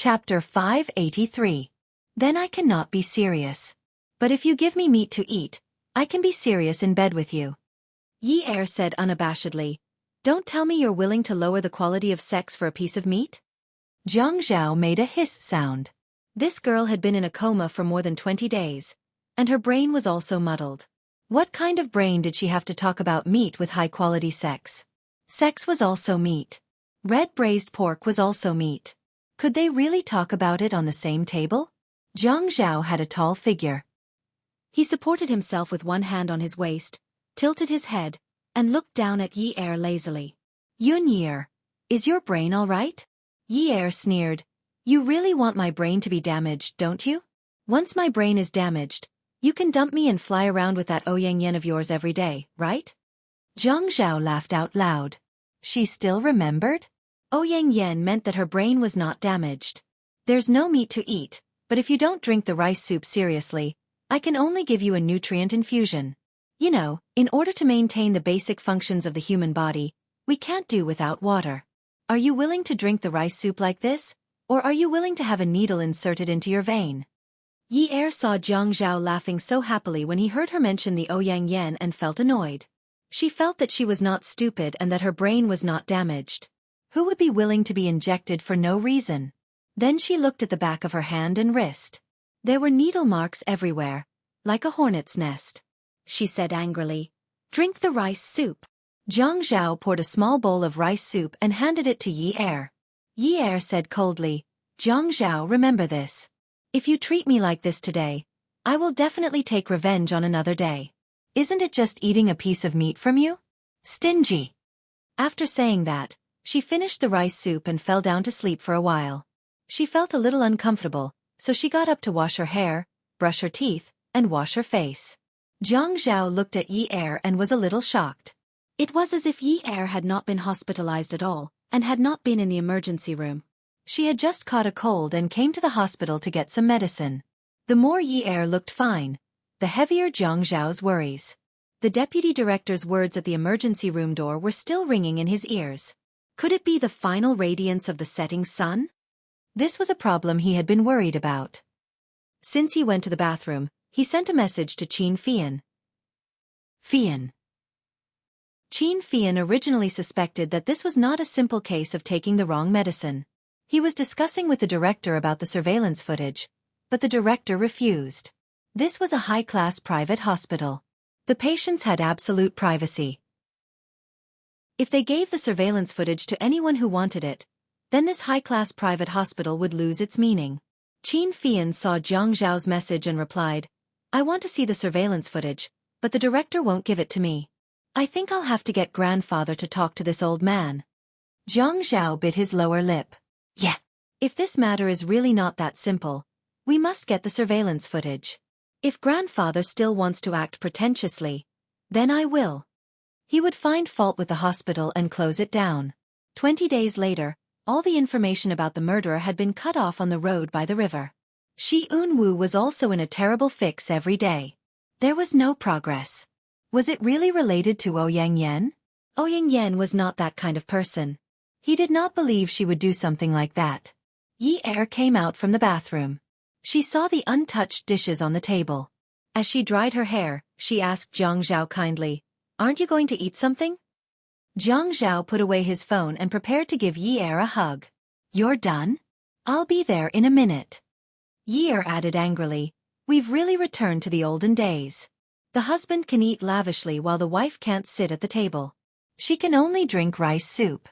Chapter 583. Then I cannot be serious. But if you give me meat to eat, I can be serious in bed with you. Yi Er said unabashedly. Don't tell me you're willing to lower the quality of sex for a piece of meat? Jiang Zhao made a hiss sound. This girl had been in a coma for more than 20 days, and her brain was also muddled. What kind of brain did she have to talk about meat with high-quality sex? Sex was also meat. Red braised pork was also meat. Could they really talk about it on the same table? Jiang Zhao had a tall figure. He supported himself with one hand on his waist, tilted his head, and looked down at Yi Er lazily. Yun Yer, is your brain all right? Yi Er sneered. You really want my brain to be damaged, don't you? Once my brain is damaged, you can dump me and fly around with that Ouyang Yen of yours every day, right? Jiang Zhao laughed out loud. She still remembered? Ouyang Yen meant that her brain was not damaged. There's no meat to eat, but if you don't drink the rice soup seriously, I can only give you a nutrient infusion. You know, in order to maintain the basic functions of the human body, we can't do without water. Are you willing to drink the rice soup like this, or are you willing to have a needle inserted into your vein? Yi Er saw Jiang Zhao laughing so happily when he heard her mention the Ouyang Yen and felt annoyed. She felt that she was not stupid and that her brain was not damaged. Who would be willing to be injected for no reason? Then she looked at the back of her hand and wrist. There were needle marks everywhere, like a hornet's nest. She said angrily, "Drink the rice soup." Jiang Zhao poured a small bowl of rice soup and handed it to Yi Er. Yi Er said coldly, "Jiang Zhao, remember this. If you treat me like this today, I will definitely take revenge on another day. Isn't it just eating a piece of meat from you? Stingy." After saying that, she finished the rice soup and fell down to sleep for a while. She felt a little uncomfortable, so she got up to wash her hair, brush her teeth, and wash her face. Jiang Zhao looked at Yi Er and was a little shocked. It was as if Yi Er had not been hospitalized at all, and had not been in the emergency room. She had just caught a cold and came to the hospital to get some medicine. The more Yi Er looked fine, the heavier Jiang Zhao's worries. The deputy director's words at the emergency room door were still ringing in his ears. Could it be the final radiance of the setting sun? This was a problem he had been worried about. Since he went to the bathroom, he sent a message to Qin Fian. Fian. Qin Fian originally suspected that this was not a simple case of taking the wrong medicine. He was discussing with the director about the surveillance footage, but the director refused. This was a high-class private hospital. The patients had absolute privacy. If they gave the surveillance footage to anyone who wanted it, then this high-class private hospital would lose its meaning. Qin Fian saw Jiang Zhao's message and replied, "I want to see the surveillance footage, but the director won't give it to me. I think I'll have to get grandfather to talk to this old man." Jiang Zhao bit his lower lip. Yeah. If this matter is really not that simple, we must get the surveillance footage. If grandfather still wants to act pretentiously, then I will. He would find fault with the hospital and close it down. 20 days later, all the information about the murderer had been cut off on the road by the river. Shi Unwu was also in a terrible fix every day. There was no progress. Was it really related to Ouyang Yen? Ouyang Yen was not that kind of person. He did not believe she would do something like that. Yi Er came out from the bathroom. She saw the untouched dishes on the table. As she dried her hair, she asked Jiang Zhao kindly, "Aren't you going to eat something?" Jiang Zhao put away his phone and prepared to give Yi Er a hug. "You're done? I'll be there in a minute." Yi Er added angrily, "We've really returned to the olden days. The husband can eat lavishly while the wife can't sit at the table. She can only drink rice soup."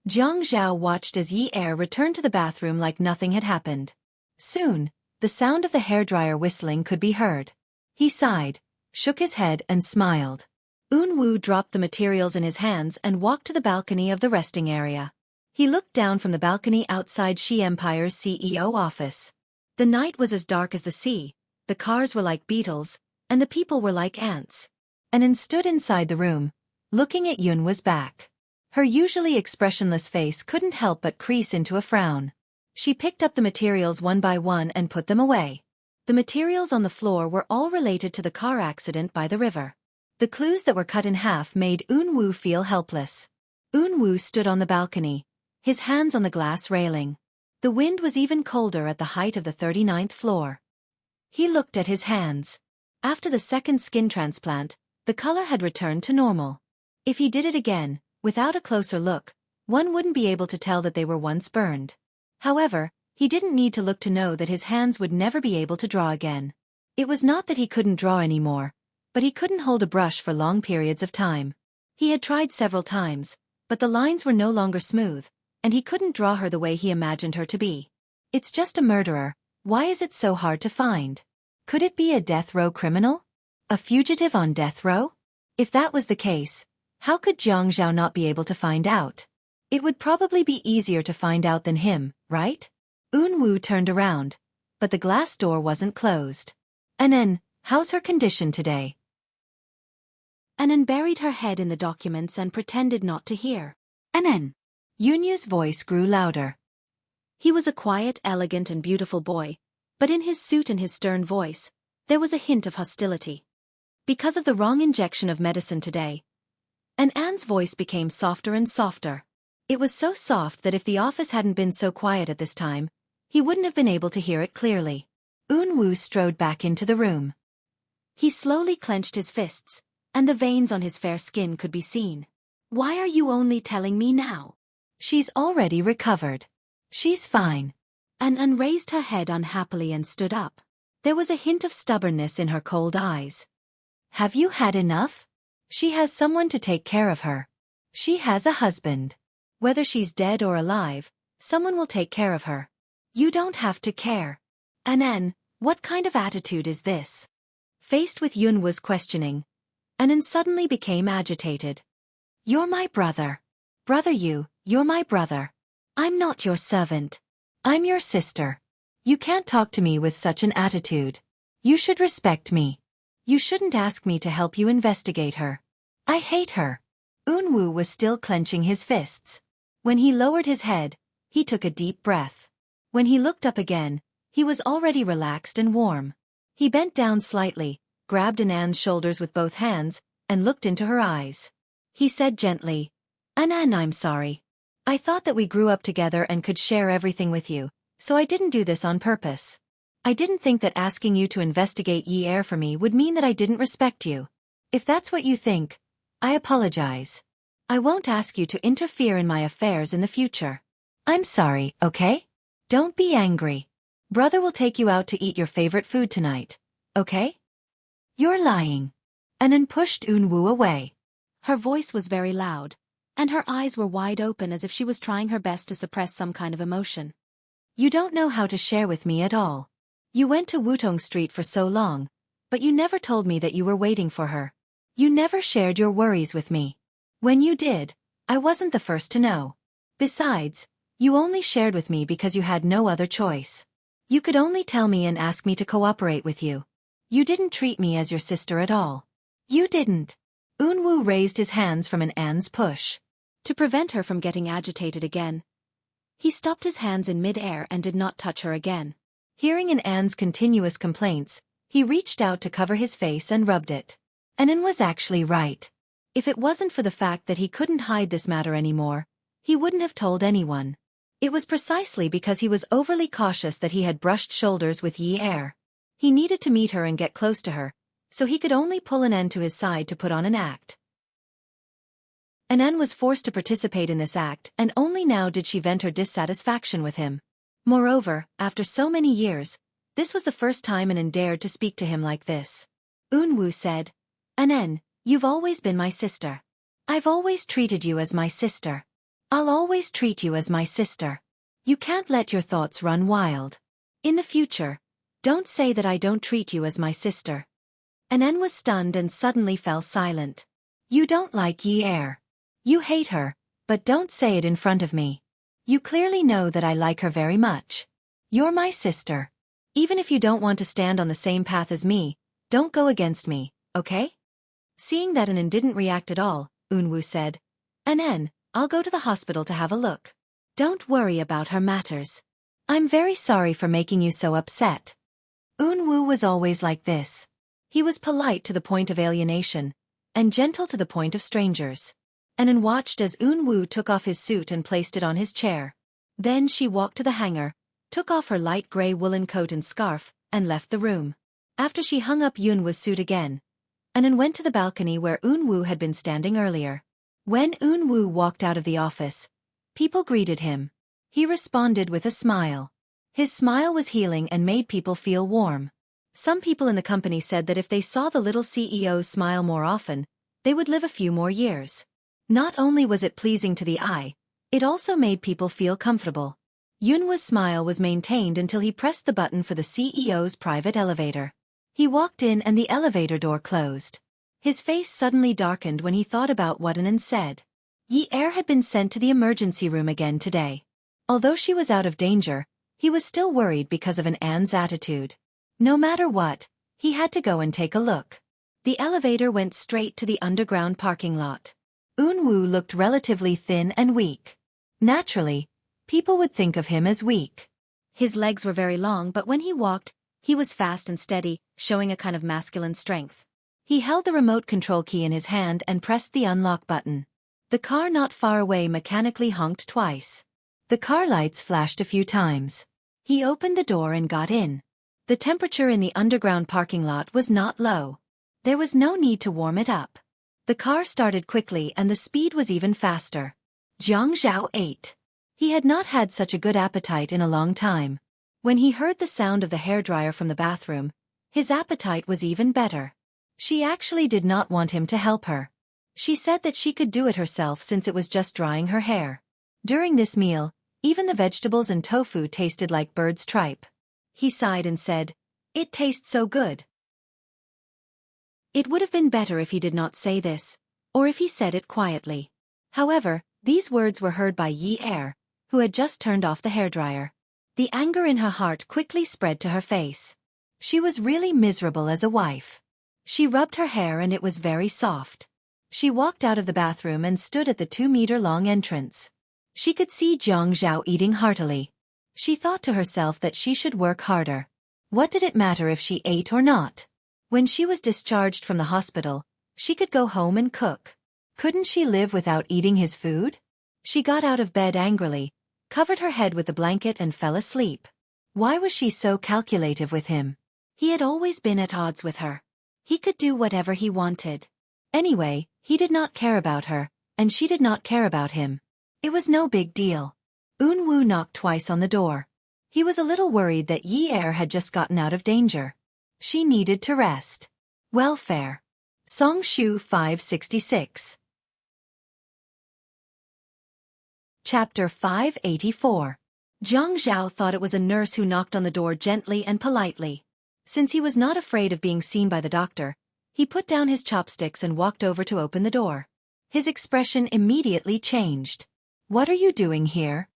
Jiang Zhao watched as Yi Er returned to the bathroom like nothing had happened. Soon, the sound of the hairdryer whistling could be heard. He sighed, shook his head and smiled. Unwu dropped the materials in his hands and walked to the balcony of the resting area. He looked down from the balcony outside Xi Empire's CEO office. The night was as dark as the sea, the cars were like beetles, and the people were like ants. Anan stood inside the room, looking at Yunwa's back. Her usually expressionless face couldn't help but crease into a frown. She picked up the materials one by one and put them away. The materials on the floor were all related to the car accident by the river. The clues that were cut in half made Unwu feel helpless. Unwu stood on the balcony, his hands on the glass railing. The wind was even colder at the height of the 39th floor. He looked at his hands. After the second skin transplant, the color had returned to normal. If he did it again, without a closer look, one wouldn't be able to tell that they were once burned. However, he didn't need to look to know that his hands would never be able to draw again. It was not that he couldn't draw anymore, but he couldn't hold a brush for long periods of time. He had tried several times, but the lines were no longer smooth, and he couldn't draw her the way he imagined her to be. It's just a murderer. Why is it so hard to find? Could it be a death row criminal? A fugitive on death row? If that was the case, how could Jiang Zhao not be able to find out? It would probably be easier to find out than him, right? Wu turned around, but the glass door wasn't closed. Anan, how's her condition today? Anan buried her head in the documents and pretended not to hear. Anan. Yunyu's voice grew louder. He was a quiet, elegant and beautiful boy, but in his suit and his stern voice, there was a hint of hostility. Because of the wrong injection of medicine today, An's voice became softer and softer. It was so soft that if the office hadn't been so quiet at this time, he wouldn't have been able to hear it clearly. Wu strode back into the room. He slowly clenched his fists, and the veins on his fair skin could be seen. Why are you only telling me now? She's already recovered. She's fine. An raised her head unhappily and stood up. There was a hint of stubbornness in her cold eyes. Have you had enough? She has someone to take care of her. She has a husband. Whether she's dead or alive, someone will take care of her. You don't have to care. Anan, what kind of attitude is this? Faced with Yunwu's questioning, Anan suddenly became agitated. You're my brother. You're my brother. I'm not your servant. I'm your sister. You can't talk to me with such an attitude. You should respect me. You shouldn't ask me to help you investigate her. I hate her. Wu was still clenching his fists. When he lowered his head, he took a deep breath. When he looked up again, he was already relaxed and warm. He bent down slightly, grabbed Anan's shoulders with both hands, and looked into her eyes. He said gently, Anan, I'm sorry. I thought that we grew up together and could share everything with you, so I didn't do this on purpose. I didn't think that asking you to investigate Yi Er for me would mean that I didn't respect you. If that's what you think, I apologize. I won't ask you to interfere in my affairs in the future. I'm sorry, okay? Don't be angry. Brother will take you out to eat your favorite food tonight, okay? You're lying. Anan pushed Wu away. Her voice was very loud, and her eyes were wide open as if she was trying her best to suppress some kind of emotion. You don't know how to share with me at all. You went to Wutong Street for so long, but you never told me that you were waiting for her. You never shared your worries with me. When you did, I wasn't the first to know. Besides, you only shared with me because you had no other choice. You could only tell me and ask me to cooperate with you. You didn't treat me as your sister at all. You didn't. Wu raised his hands from An's push. To prevent her from getting agitated again, he stopped his hands in mid-air and did not touch her again. Hearing An's continuous complaints, he reached out to cover his face and rubbed it. Anan was actually right. If it wasn't for the fact that he couldn't hide this matter anymore, he wouldn't have told anyone. It was precisely because he was overly cautious that he had brushed shoulders with Yi Er. He needed to meet her and get close to her, so he could only pull Anan to his side to put on an act. Anan was forced to participate in this act, and only now did she vent her dissatisfaction with him. Moreover, after so many years, this was the first time Anan dared to speak to him like this. Wu said, Anan, you've always been my sister. I've always treated you as my sister. I'll always treat you as my sister. You can't let your thoughts run wild. In the future, don't say that I don't treat you as my sister. Anan was stunned and suddenly fell silent. You don't like Yi Er. You hate her, but don't say it in front of me. You clearly know that I like her very much. You're my sister. Even if you don't want to stand on the same path as me, don't go against me, okay? Seeing that Anan didn't react at all, Wu said, Anan, I'll go to the hospital to have a look. Don't worry about her matters. I'm very sorry for making you so upset. Wu was always like this. He was polite to the point of alienation, and gentle to the point of strangers. Anan watched as Wu took off his suit and placed it on his chair. Then she walked to the hanger, took off her light gray woolen coat and scarf, and left the room. After she hung up Yunwoo's suit again, and went to the balcony where Eunwoo had been standing earlier. When Eunwoo walked out of the office, people greeted him. He responded with a smile. His smile was healing and made people feel warm. Some people in the company said that if they saw the little CEO smile more often, they would live a few more years. Not only was it pleasing to the eye, it also made people feel comfortable. Yunwoo's smile was maintained until he pressed the button for the CEO's private elevator. He walked in and the elevator door closed. His face suddenly darkened when he thought about what Anan said. Yi-er had been sent to the emergency room again today. Although she was out of danger, he was still worried because of An's attitude. No matter what, he had to go and take a look. The elevator went straight to the underground parking lot. Eunwoo looked relatively thin and weak. Naturally, people would think of him as weak. His legs were very long, but when he walked, he was fast and steady, showing a kind of masculine strength. He held the remote control key in his hand and pressed the unlock button. The car not far away mechanically honked twice. The car lights flashed a few times. He opened the door and got in. The temperature in the underground parking lot was not low. There was no need to warm it up. The car started quickly and the speed was even faster. Jiang Zhao ate. He had not had such a good appetite in a long time. When he heard the sound of the hairdryer from the bathroom, his appetite was even better. She actually did not want him to help her. She said that she could do it herself since it was just drying her hair. During this meal, even the vegetables and tofu tasted like bird's tripe. He sighed and said, "It tastes so good." It would have been better if he did not say this, or if he said it quietly. However, these words were heard by Yi-er, who had just turned off the hairdryer. The anger in her heart quickly spread to her face. She was really miserable as a wife. She rubbed her hair and it was very soft. She walked out of the bathroom and stood at the 2-meter-long entrance. She could see Jiang Zhao eating heartily. She thought to herself that she should work harder. What did it matter if she ate or not? When she was discharged from the hospital, she could go home and cook. Couldn't she live without eating his food? She got out of bed angrily, covered her head with the blanket and fell asleep. Why was she so calculative with him? He had always been at odds with her. He could do whatever he wanted. Anyway, he did not care about her, and she did not care about him. It was no big deal. Eunwoo knocked twice on the door. He was a little worried that Yi-er had just gotten out of danger. She needed to rest. Welfare. Song Shu 566. Chapter 584. Jiang Zhao thought it was a nurse who knocked on the door gently and politely. Since he was not afraid of being seen by the doctor, he put down his chopsticks and walked over to open the door. His expression immediately changed. "What are you doing here?"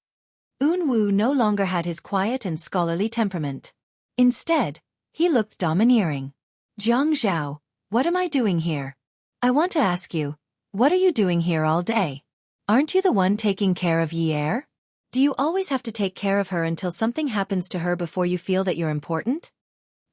Eunwoo no longer had his quiet and scholarly temperament. Instead, he looked domineering. "Jiang Zhao, what am I doing here? I want to ask you, what are you doing here all day? Aren't you the one taking care of Yi-er? Do you always have to take care of her until something happens to her before you feel that you're important?"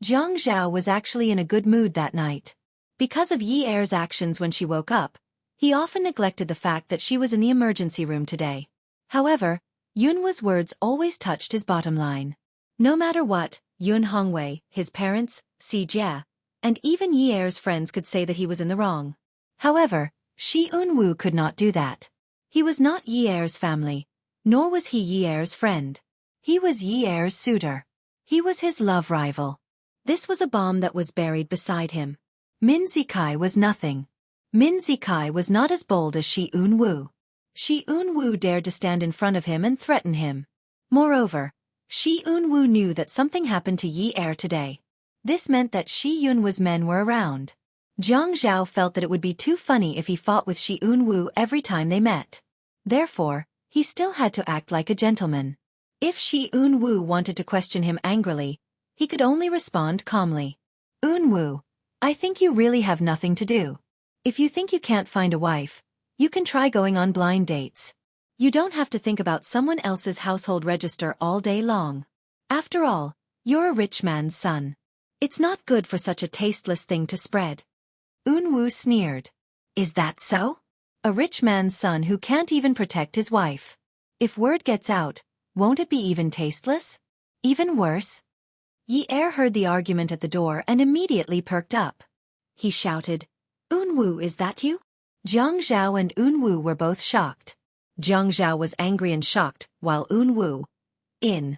Jiang Zhao was actually in a good mood that night. Because of Yi-er's actions when she woke up, he often neglected the fact that she was in the emergency room today. However, Yunwoo's words always touched his bottom line. No matter what, Yun Hongwei, his parents, Si Jia, and even Yi-er's friends could say that he was in the wrong. However, Eunwoo could not do that. He was not Yi-er's family, nor was he Yi-er's friend. He was Yi-er's suitor. He was his love rival. This was a bomb that was buried beside him. Min Zikai was nothing. Min Zikai was not as bold as Eunwoo. Eunwoo dared to stand in front of him and threaten him. Moreover, Eunwoo knew that something happened to Yi-er today. This meant that Yunwoo's men were around. Jiang Zhao felt that it would be too funny if he fought with Eunwoo every time they met. Therefore, he still had to act like a gentleman. If Eunwoo wanted to question him angrily, he could only respond calmly. "Eunwoo, I think you really have nothing to do. If you think you can't find a wife, you can try going on blind dates. You don't have to think about someone else's household register all day long. After all, you're a rich man's son. It's not good for such a tasteless thing to spread." Eunwoo sneered. "Is that so? A rich man's son who can't even protect his wife. If word gets out, won't it be even tasteless?" Even worse? Yi Er heard the argument at the door and immediately perked up. He shouted, "Unwu, is that you?" Jiang Zhao and Unwu were both shocked. Jiang Zhao was angry and shocked, while Unwu, Jiang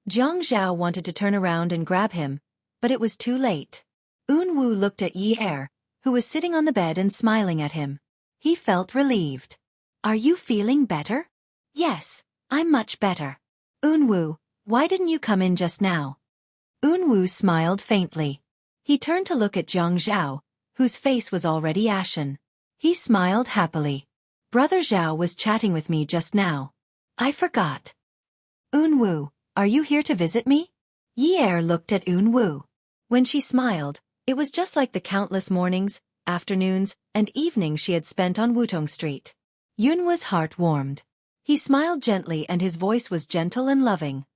Zhao wanted to turn around and grab him, but it was too late. Unwu looked at Yi Er, who was sitting on the bed and smiling at him. He felt relieved. "Are you feeling better?" "Yes, I'm much better." "Unwu, why didn't you come in just now?" Unwu smiled faintly. He turned to look at Jiang Zhao, whose face was already ashen. He smiled happily. "Brother Zhao was chatting with me just now. I forgot." "Unwu, are you here to visit me?" Yi Er looked at Unwu. When she smiled, it was just like the countless mornings, afternoons, and evenings she had spent on Wutong Street. Yunwu's heart warmed. He smiled gently and his voice was gentle and loving.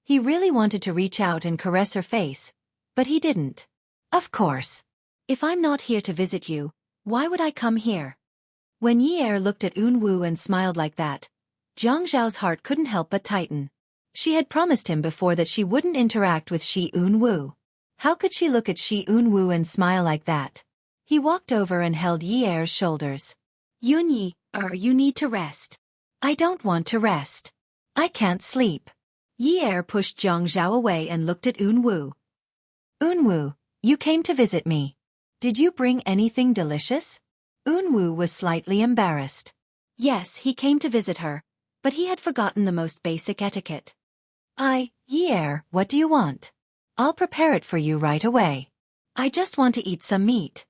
He really wanted to reach out and caress her face, but he didn't. "Of course. If I'm not here to visit you, why would I come here?" When Yi Er looked at Unwu and smiled like that, Jiang Zhao's heart couldn't help but tighten. She had promised him before that she wouldn't interact with Shi Unwu. How could she look at Shi Unwu and smile like that? He walked over and held Yi Er's shoulders. "Yunyi, you need to rest." "I don't want to rest. I can't sleep." Yi Er pushed Jiang Zhao away and looked at Unwu. "Unwu, you came to visit me. Did you bring anything delicious?" Unwu was slightly embarrassed. Yes, he came to visit her, but he had forgotten the most basic etiquette. Yi Er, what do you want? I'll prepare it for you right away. I just want to eat some meat."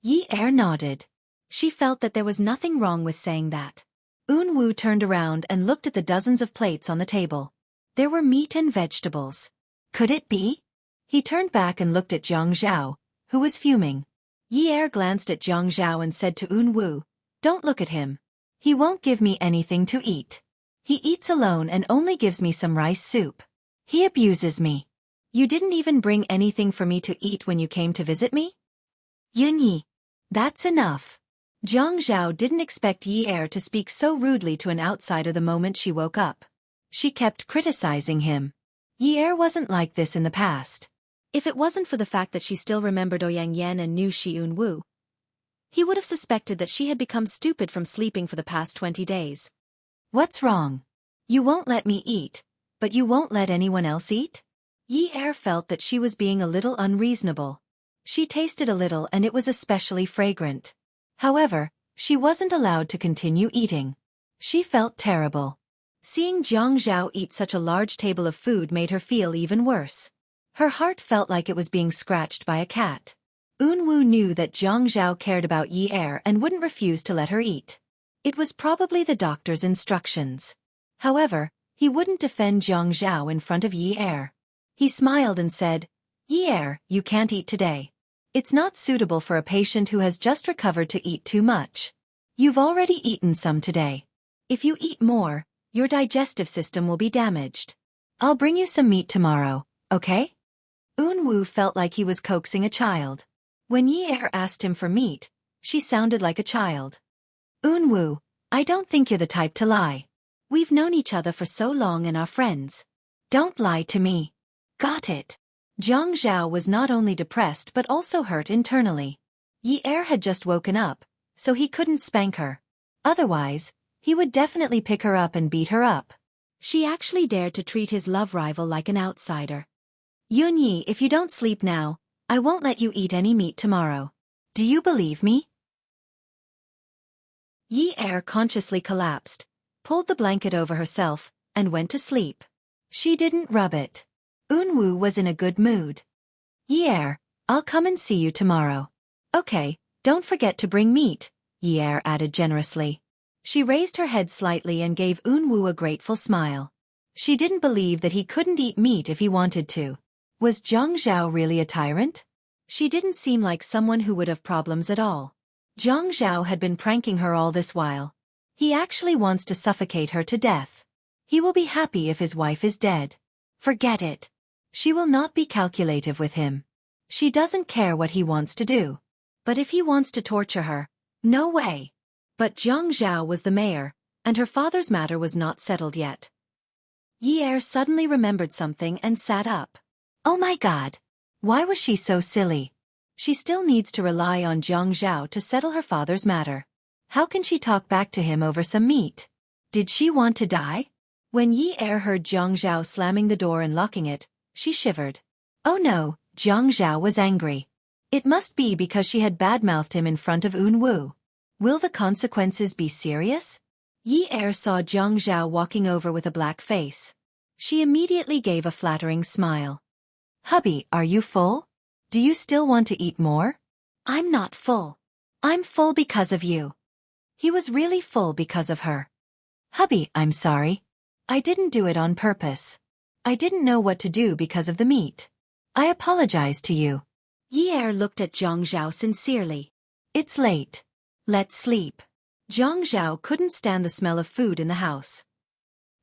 Yi Er nodded. She felt that there was nothing wrong with saying that. Unwu turned around and looked at the dozens of plates on the table. There were meat and vegetables. Could it be? He turned back and looked at Jiang Zhao, who was fuming. Yi Er glanced at Jiang Zhao and said to Unwu, "Don't look at him. He won't give me anything to eat. He eats alone and only gives me some rice soup. He abuses me. You didn't even bring anything for me to eat when you came to visit me?" "Yunyi, that's enough." Jiang Zhao didn't expect Yi Er to speak so rudely to an outsider the moment she woke up. She kept criticizing him. Yi Er wasn't like this in the past. If it wasn't for the fact that she still remembered Ouyang Yan and knew Shi Unwu, he would have suspected that she had become stupid from sleeping for the past 20 days. "What's wrong? You won't let me eat, but you won't let anyone else eat?" Yi Er felt that she was being a little unreasonable. She tasted a little and it was especially fragrant. However, she wasn't allowed to continue eating. She felt terrible. Seeing Jiang Zhao eat such a large table of food made her feel even worse. Her heart felt like it was being scratched by a cat. Unwu knew that Jiang Zhao cared about Yi Er and wouldn't refuse to let her eat. It was probably the doctor's instructions. However, he wouldn't defend Jiang Zhao in front of Yi Er. He smiled and said, "Yi Er, you can't eat today. It's not suitable for a patient who has just recovered to eat too much. You've already eaten some today. If you eat more, your digestive system will be damaged. I'll bring you some meat tomorrow, okay?" Unwu felt like he was coaxing a child. When Yi Er asked him for meat, she sounded like a child. "Unwu, I don't think you're the type to lie. We've known each other for so long and are friends. Don't lie to me." "Got it." Jiang Zhao was not only depressed but also hurt internally. Yi Er had just woken up, so he couldn't spank her. Otherwise, he would definitely pick her up and beat her up. She actually dared to treat his love rival like an outsider. "Yunyi, if you don't sleep now, I won't let you eat any meat tomorrow. Do you believe me?" Yi Er consciously collapsed, pulled the blanket over herself, and went to sleep. She didn't rub it. Unwu was in a good mood. "Yi Er, I'll come and see you tomorrow." "Okay, don't forget to bring meat," Yi Er added generously. She raised her head slightly and gave Unwu a grateful smile. She didn't believe that he couldn't eat meat if he wanted to. Was Jiang Zhao really a tyrant? She didn't seem like someone who would have problems at all. Jiang Zhao had been pranking her all this while. He actually wants to suffocate her to death. He will be happy if his wife is dead. Forget it. She will not be calculative with him. She doesn't care what he wants to do. But if he wants to torture her, no way. But Jiang Zhao was the mayor, and her father's matter was not settled yet. Yi Er suddenly remembered something and sat up. Oh my god! Why was she so silly? She still needs to rely on Jiang Zhao to settle her father's matter. How can she talk back to him over some meat? Did she want to die? When Yi Er heard Jiang Zhao slamming the door and locking it, she shivered. Oh no, Jiang Zhao was angry. It must be because she had badmouthed him in front of Un Wu. Will the consequences be serious? Yi Er saw Jiang Zhao walking over with a black face. She immediately gave a flattering smile. Hubby, are you full? Do you still want to eat more? I'm not full. I'm full because of you. He was really full because of her. Hubby, I'm sorry. I didn't do it on purpose. I didn't know what to do because of the meat. I apologize to you. Yi Er looked at Jiang Zhao sincerely. It's late. Let's sleep. Jiang Zhao couldn't stand the smell of food in the house.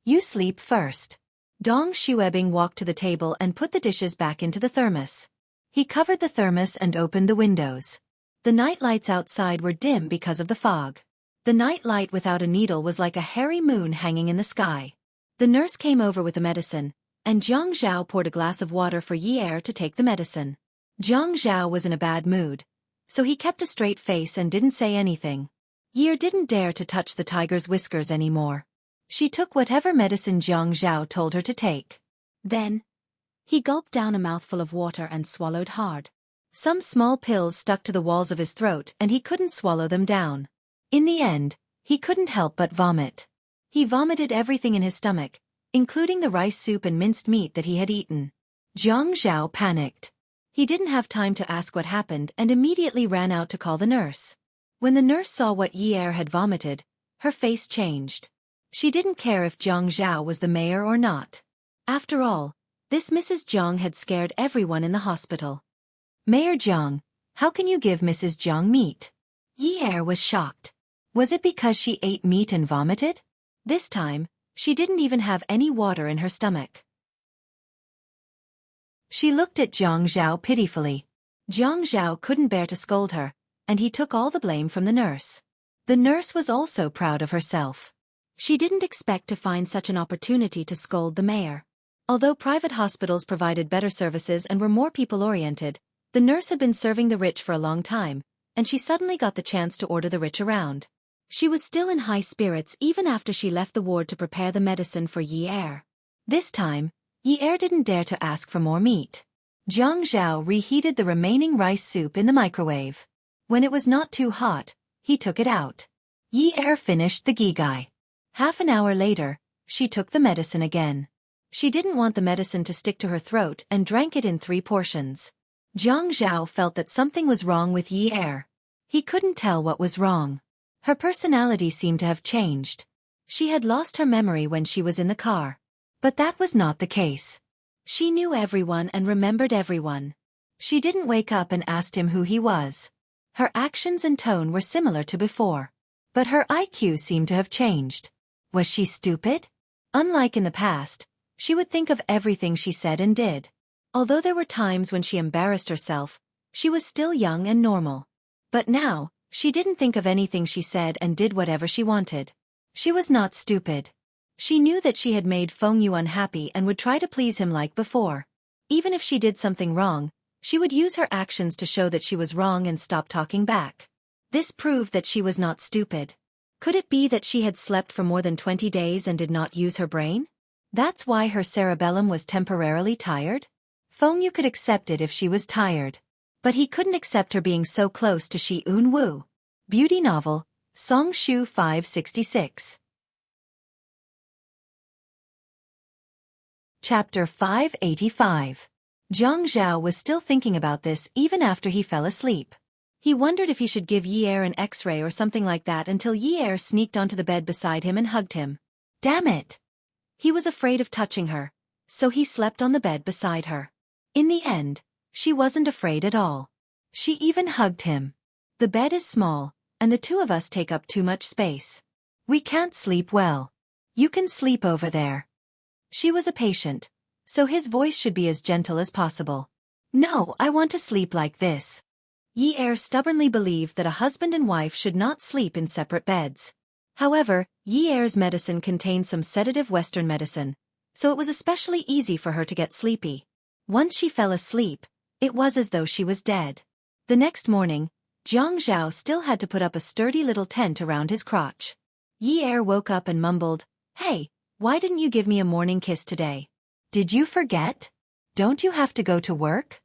You sleep first. Dong Xuebing walked to the table and put the dishes back into the thermos. He covered the thermos and opened the windows. The night lights outside were dim because of the fog. The night light without a needle was like a hairy moon hanging in the sky. The nurse came over with the medicine, and Jiang Zhao poured a glass of water for Yi Er to take the medicine. Jiang Zhao was in a bad mood, so he kept a straight face and didn't say anything. Yi Er didn't dare to touch the tiger's whiskers anymore. She took whatever medicine Jiang Zhao told her to take. Then, he gulped down a mouthful of water and swallowed hard. Some small pills stuck to the walls of his throat and he couldn't swallow them down. In the end, he couldn't help but vomit. He vomited everything in his stomach, including the rice soup and minced meat that he had eaten. Jiang Zhao panicked. He didn't have time to ask what happened and immediately ran out to call the nurse. When the nurse saw what Yi Er had vomited, her face changed. She didn't care if Jiang Zhao was the mayor or not. After all, this Mrs. Jiang had scared everyone in the hospital. Mayor Jiang, how can you give Mrs. Jiang meat? Yi Er was shocked. Was it because she ate meat and vomited? This time, she didn't even have any water in her stomach. She looked at Jiang Zhao pitifully. Jiang Zhao couldn't bear to scold her, and he took all the blame from the nurse. The nurse was also proud of herself. She didn't expect to find such an opportunity to scold the mayor. Although private hospitals provided better services and were more people-oriented, the nurse had been serving the rich for a long time, and she suddenly got the chance to order the rich around. She was still in high spirits even after she left the ward to prepare the medicine for Yi Er. This time, Yi Er didn't dare to ask for more meat. Jiang Zhao reheated the remaining rice soup in the microwave. When it was not too hot, he took it out. Yi Er finished the gigai. Half an hour later, she took the medicine again. She didn't want the medicine to stick to her throat and drank it in 3 portions. Jiang Zhao felt that something was wrong with Yi Er. He couldn't tell what was wrong. Her personality seemed to have changed. She had lost her memory when she was in the car. But that was not the case. She knew everyone and remembered everyone. She didn't wake up and asked him who he was. Her actions and tone were similar to before. But her IQ seemed to have changed. Was she stupid? Unlike in the past, she would think of everything she said and did. Although there were times when she embarrassed herself, she was still young and normal. But now, she didn't think of anything she said and did whatever she wanted. She was not stupid. She knew that she had made Feng Yu unhappy and would try to please him like before. Even if she did something wrong, she would use her actions to show that she was wrong and stop talking back. This proved that she was not stupid. Could it be that she had slept for more than 20 days and did not use her brain? That's why her cerebellum was temporarily tired? Feng Yu could accept it if she was tired. But he couldn't accept her being so close to Shi Un Wu. Beauty novel, Song Shu 566. Chapter 585. Jiang Zhao was still thinking about this even after he fell asleep. He wondered if he should give Yi Er an X-ray or something like that until Yi Er sneaked onto the bed beside him and hugged him. Damn it! He was afraid of touching her, so he slept on the bed beside her. In the end, she wasn't afraid at all. She even hugged him. The bed is small, and the two of us take up too much space. We can't sleep well. You can sleep over there. She was a patient, so his voice should be as gentle as possible. No, I want to sleep like this. Yi Er stubbornly believed that a husband and wife should not sleep in separate beds. However, Yi Er's medicine contained some sedative Western medicine, so it was especially easy for her to get sleepy. Once she fell asleep, it was as though she was dead. The next morning, Jiang Zhao still had to put up a sturdy little tent around his crotch. Yi Er woke up and mumbled, "Hey, why didn't you give me a morning kiss today? Did you forget? Don't you have to go to work?"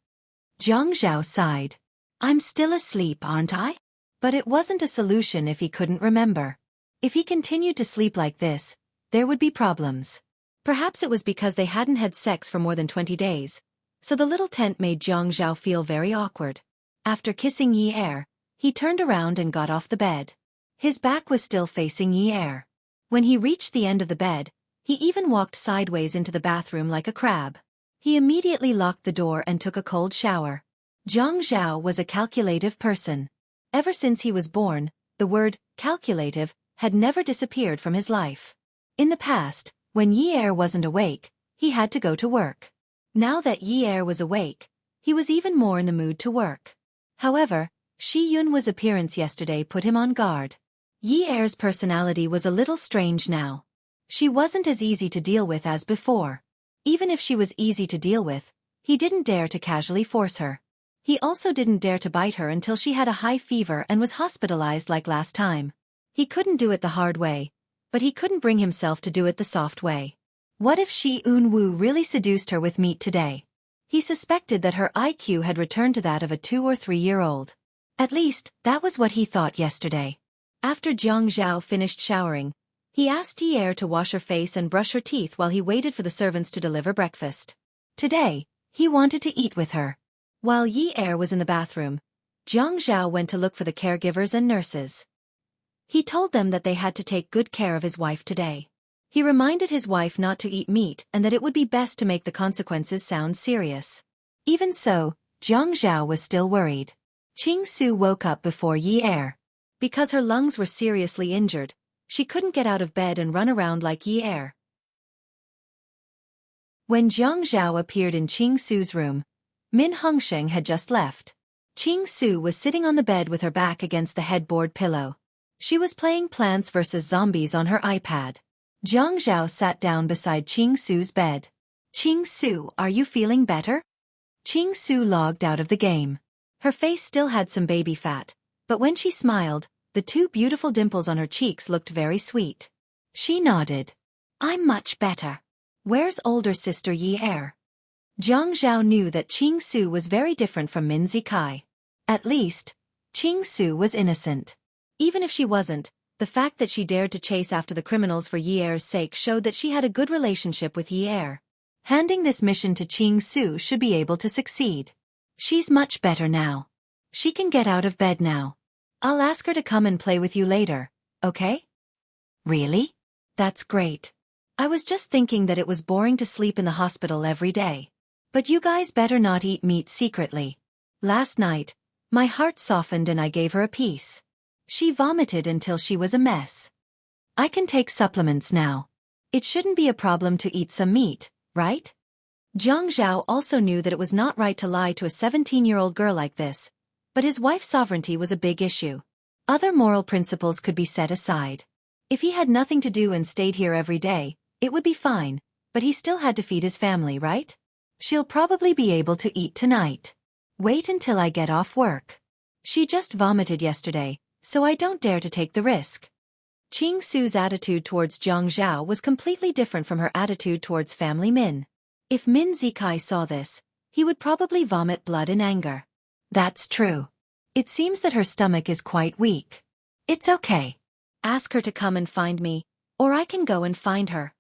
Jiang Zhao sighed. "I'm still asleep, aren't I?" But it wasn't a solution if he couldn't remember. If he continued to sleep like this, there would be problems. Perhaps it was because they hadn't had sex for more than 20 days, so the little tent made Jiang Zhao feel very awkward. After kissing Yi Er, he turned around and got off the bed. His back was still facing Yi Er. When he reached the end of the bed, he even walked sideways into the bathroom like a crab. He immediately locked the door and took a cold shower. Jiang Zhao was a calculative person. Ever since he was born, the word calculative had never disappeared from his life. In the past, when Yi Er wasn't awake, he had to go to work. Now that Yi Er was awake, he was even more in the mood to work. However, Shi Yunhua's appearance yesterday put him on guard. Yi Er's personality was a little strange now. She wasn't as easy to deal with as before. Even if she was easy to deal with, he didn't dare to casually force her. He also didn't dare to bite her until she had a high fever and was hospitalized like last time. He couldn't do it the hard way, but he couldn't bring himself to do it the soft way. What if Shi Yunhu really seduced her with meat today? He suspected that her IQ had returned to that of a 2- or 3-year-old. At least, that was what he thought yesterday. After Jiang Zhao finished showering, he asked Yi Er to wash her face and brush her teeth while he waited for the servants to deliver breakfast. Today, he wanted to eat with her. While Yi Er was in the bathroom, Jiang Zhao went to look for the caregivers and nurses. He told them that they had to take good care of his wife today. He reminded his wife not to eat meat and that it would be best to make the consequences sound serious. Even so, Jiang Zhao was still worried. Qing Su woke up before Yi Er. Because her lungs were seriously injured, she couldn't get out of bed and run around like Yi Er. When Jiang Zhao appeared in Qing Su's room, Min Hongsheng had just left. Qing Su was sitting on the bed with her back against the headboard pillow. She was playing Plants vs. Zombies on her iPad. Jiang Zhao sat down beside Qing Su's bed. "Qing Su, are you feeling better?" Qing Su logged out of the game. Her face still had some baby fat, but when she smiled, the 2 beautiful dimples on her cheeks looked very sweet. She nodded. "I'm much better. Where's older sister Yi Er?" Jiang Zhao knew that Qing Su was very different from Min Zikai. At least, Qing Su was innocent. Even if she wasn't, the fact that she dared to chase after the criminals for Yi Er's sake showed that she had a good relationship with Yi Er. Handing this mission to Qing Su should be able to succeed. She's much better now. She can get out of bed now. I'll ask her to come and play with you later, okay? Really? That's great. I was just thinking that it was boring to sleep in the hospital every day. But you guys better not eat meat secretly. Last night, my heart softened and I gave her a piece. She vomited until she was a mess. I can take supplements now. It shouldn't be a problem to eat some meat, right? Jiang Zhao also knew that it was not right to lie to a 17-year-old girl like this, but his wife's sovereignty was a big issue. Other moral principles could be set aside. If he had nothing to do and stayed here every day, it would be fine, but he still had to feed his family, right? She'll probably be able to eat tonight. Wait until I get off work. She just vomited yesterday, so I don't dare to take the risk. Qing Su's attitude towards Jiang Zhao was completely different from her attitude towards family Min. If Min Zikai saw this, he would probably vomit blood in anger. That's true. It seems that her stomach is quite weak. It's okay. Ask her to come and find me, or I can go and find her.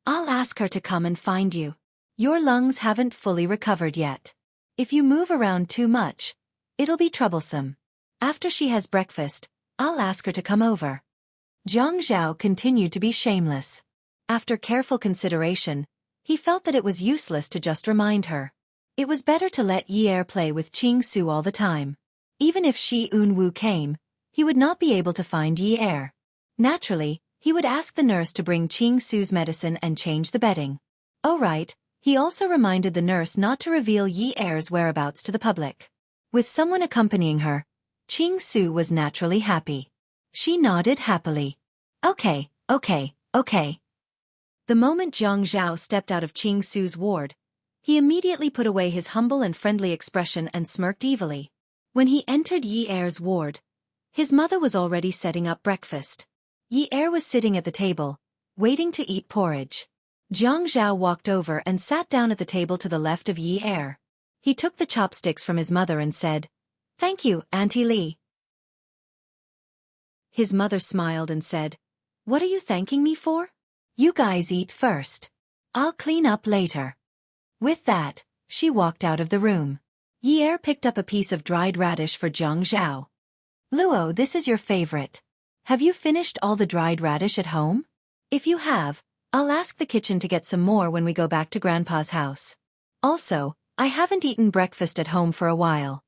I'll ask her to come and find you. Your lungs haven't fully recovered yet. If you move around too much, it'll be troublesome. After she has breakfast, I'll ask her to come over. Jiang Zhao continued to be shameless. After careful consideration, he felt that it was useless to just remind her. It was better to let Yi Er play with Qing Su all the time. Even if Shi Yunhu came, he would not be able to find Yi Er. Naturally, he would ask the nurse to bring Qing Su's medicine and change the bedding. Oh right, he also reminded the nurse not to reveal Yi Er's whereabouts to the public. With someone accompanying her, Qing Su was naturally happy. She nodded happily. Okay. The moment Jiang Zhao stepped out of Qing Su's ward, he immediately put away his humble and friendly expression and smirked evilly. When he entered Yi Er's ward, his mother was already setting up breakfast. Yi Er was sitting at the table, waiting to eat porridge. Jiang Zhao walked over and sat down at the table to the left of Yi Er. He took the chopsticks from his mother and said, "Thank you, Auntie Li." His mother smiled and said, "What are you thanking me for? You guys eat first. I'll clean up later." With that, she walked out of the room. Yi Er picked up a piece of dried radish for Jiang Zhao. "Luo, this is your favorite. Have you finished all the dried radish at home? If you have, I'll ask the kitchen to get some more when we go back to Grandpa's house. Also, I haven't eaten breakfast at home for a while."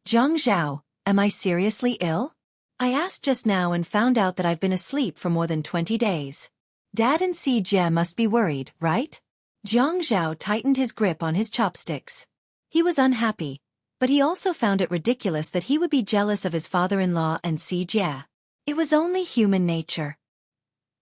"Jiang Zhao, am I seriously ill? I asked just now and found out that I've been asleep for more than 20 days. Dad and Si Jie must be worried, right?" Jiang Zhao tightened his grip on his chopsticks. He was unhappy, but he also found it ridiculous that he would be jealous of his father-in-law and Si Jie. It was only human nature.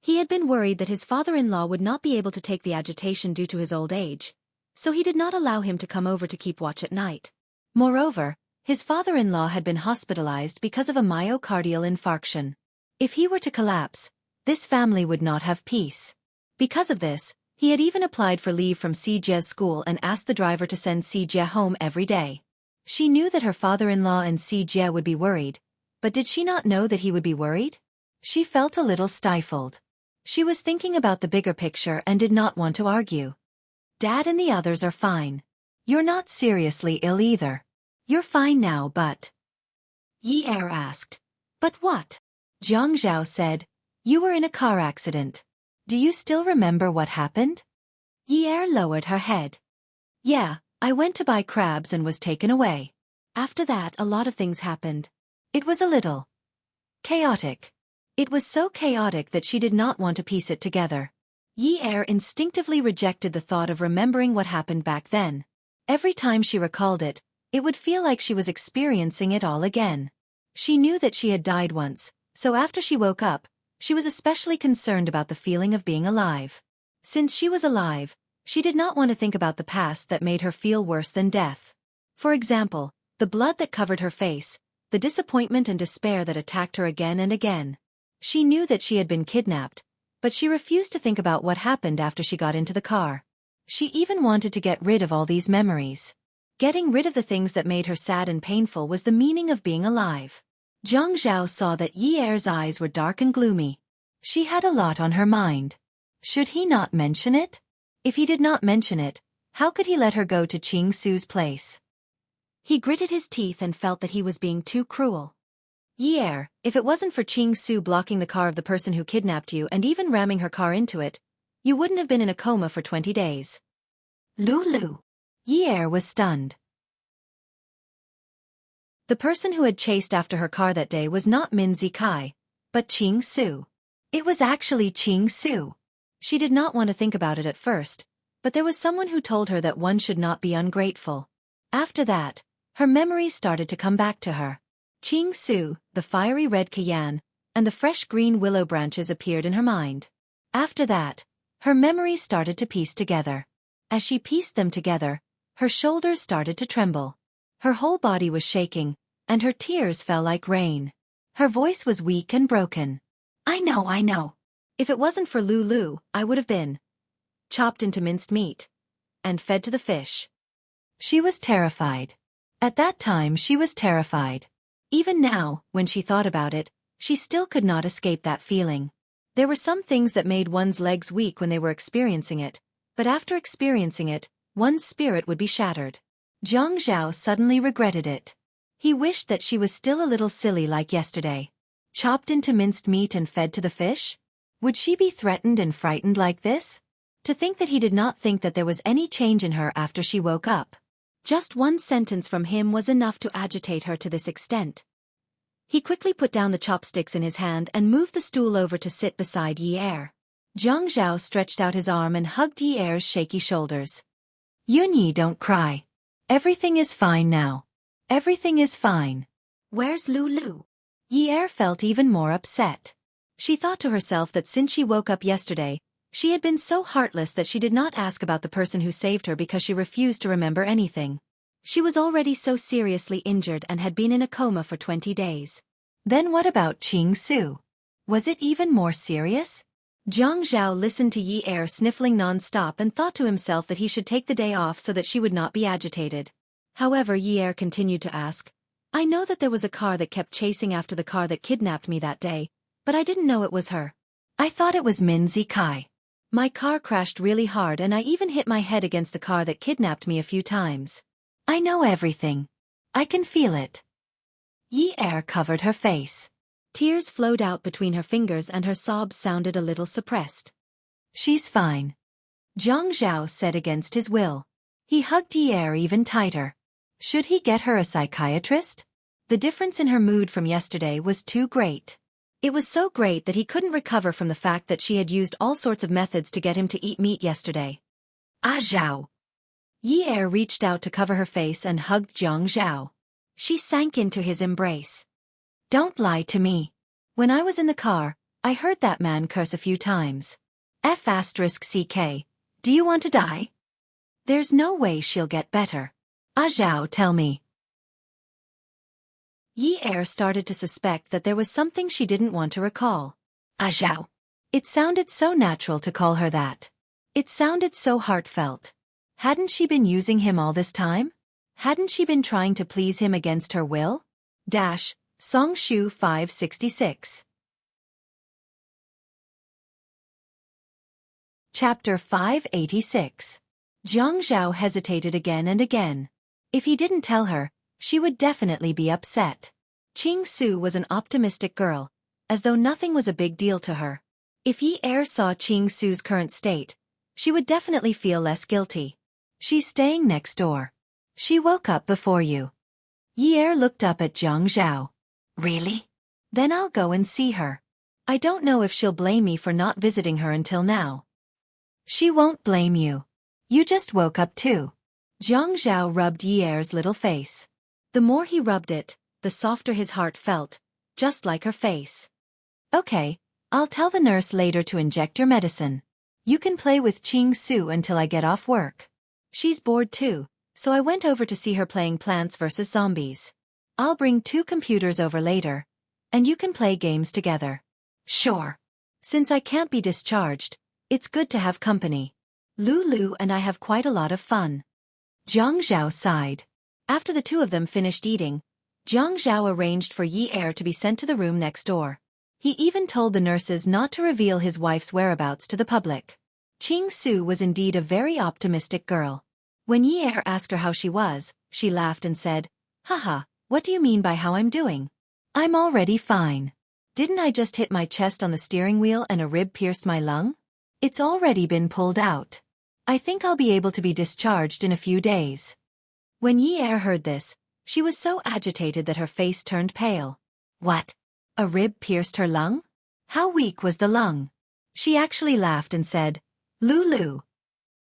He had been worried that his father-in-law would not be able to take the agitation due to his old age, so he did not allow him to come over to keep watch at night. Moreover, his father-in-law had been hospitalized because of a myocardial infarction. If he were to collapse, this family would not have peace. Because of this, he had even applied for leave from Si Jie's school and asked the driver to send Si Jie home every day. She knew that her father-in-law and Si Jie would be worried, but did she not know that he would be worried? She felt a little stifled. She was thinking about the bigger picture and did not want to argue. "Dad and the others are fine. You're not seriously ill either. You're fine now, but..." Yi Er asked. "But what?" Jiang Zhao said, "You were in a car accident. Do you still remember what happened?" Yi Er lowered her head. "Yeah, I went to buy crabs and was taken away. After that, a lot of things happened. It was a little chaotic. It was so chaotic that she did not want to piece it together." Yi Er instinctively rejected the thought of remembering what happened back then. Every time she recalled it, it would feel like she was experiencing it all again. She knew that she had died once, so after she woke up, she was especially concerned about the feeling of being alive. Since she was alive, she did not want to think about the past that made her feel worse than death. For example, the blood that covered her face, the disappointment and despair that attacked her again and again. She knew that she had been kidnapped, but she refused to think about what happened after she got into the car. She even wanted to get rid of all these memories. Getting rid of the things that made her sad and painful was the meaning of being alive. Jiang Zhao saw that Yi Er's eyes were dark and gloomy. She had a lot on her mind. Should he not mention it? If he did not mention it, how could he let her go to Qing Su's place? He gritted his teeth and felt that he was being too cruel. "Yi Er, if it wasn't for Qing Su blocking the car of the person who kidnapped you and even ramming her car into it, you wouldn't have been in a coma for 20 days. Lulu. Yi Er was stunned. The person who had chased after her car that day was not Min Zikai, but Qing Su. It was actually Qing Su. She did not want to think about it at first, but there was someone who told her that one should not be ungrateful. After that, her memories started to come back to her. Qing Su, the fiery red cayenne, and the fresh green willow branches appeared in her mind. After that, her memories started to piece together. As she pieced them together, her shoulders started to tremble. Her whole body was shaking, and her tears fell like rain. Her voice was weak and broken. I know. If it wasn't for Lulu, I would have been chopped into minced meat and fed to the fish." She was terrified. At that time she was terrified. Even now, when she thought about it, she still could not escape that feeling. There were some things that made one's legs weak when they were experiencing it, but after experiencing it, one's spirit would be shattered. Jiang Zhao suddenly regretted it. He wished that she was still a little silly like yesterday. Chopped into minced meat and fed to the fish? Would she be threatened and frightened like this? To think that he did not think that there was any change in her after she woke up. Just one sentence from him was enough to agitate her to this extent. He quickly put down the chopsticks in his hand and moved the stool over to sit beside Yi Er. Jiang Zhao stretched out his arm and hugged Yi Er's shaky shoulders. "Yunyi, don't cry. Everything is fine now. Everything is fine. Where's Lulu?" Yi Er felt even more upset. She thought to herself that since she woke up yesterday, She had been so heartless that she did not ask about the person who saved her because she refused to remember anything. She was already so seriously injured and had been in a coma for 20 days. Then what about Qing Su? Was it even more serious? Jiang Zhao listened to Yi Er sniffling non-stop and thought to himself that he should take the day off so that she would not be agitated. However, Yi Er continued to ask, I know that there was a car that kept chasing after the car that kidnapped me that day, but I didn't know it was her. I thought it was Min Zikai. My car crashed really hard and I even hit my head against the car that kidnapped me a few times. I know everything. I can feel it. Yi Er covered her face. Tears flowed out between her fingers and her sobs sounded a little suppressed. She's fine. Jiang Zhao said against his will. He hugged Yi Er even tighter. Should he get her a psychiatrist? The difference in her mood from yesterday was too great. It was so great that he couldn't recover from the fact that she had used all sorts of methods to get him to eat meat yesterday. Ah Zhao. Yi Er reached out to cover her face and hugged Jiang Zhao. She sank into his embrace. Don't lie to me. When I was in the car, I heard that man curse a few times. F***CK. Do you want to die? There's no way she'll get better. Ah Zhao, tell me. Yi Er started to suspect that there was something she didn't want to recall. Ah Zhao. It sounded so natural to call her that. It sounded so heartfelt. Hadn't she been using him all this time? Hadn't she been trying to please him against her will? Song Shu 566. Chapter 586. Jiang Zhao hesitated again and again. If he didn't tell her, she would definitely be upset. Qing Su was an optimistic girl, as though nothing was a big deal to her. If Yi Er saw Qing Su's current state, she would definitely feel less guilty. She's staying next door. She woke up before you. Yi Er looked up at Jiang Zhao. Really? Then I'll go and see her. I don't know if she'll blame me for not visiting her until now. She won't blame you. You just woke up too. Jiang Zhao rubbed Yi Er's little face. The more he rubbed it, the softer his heart felt, just like her face. Okay, I'll tell the nurse later to inject your medicine. You can play with Qing Su until I get off work. She's bored too, so I went over to see her playing Plants vs. Zombies. I'll bring 2 computers over later, and you can play games together. Sure. Since I can't be discharged, it's good to have company. Lulu and I have quite a lot of fun. Jiang Zhao sighed. After the 2 of them finished eating, Jiang Zhao arranged for Yi Er to be sent to the room next door. He even told the nurses not to reveal his wife's whereabouts to the public. Qing Su was indeed a very optimistic girl. When Yi Er asked her how she was, she laughed and said, Haha, what do you mean by how I'm doing? I'm already fine. Didn't I just hit my chest on the steering wheel and a rib pierced my lung? It's already been pulled out. I think I'll be able to be discharged in a few days. When Yi Er heard this, she was so agitated that her face turned pale. What? A rib pierced her lung? How weak was the lung? She actually laughed and said, Lulu.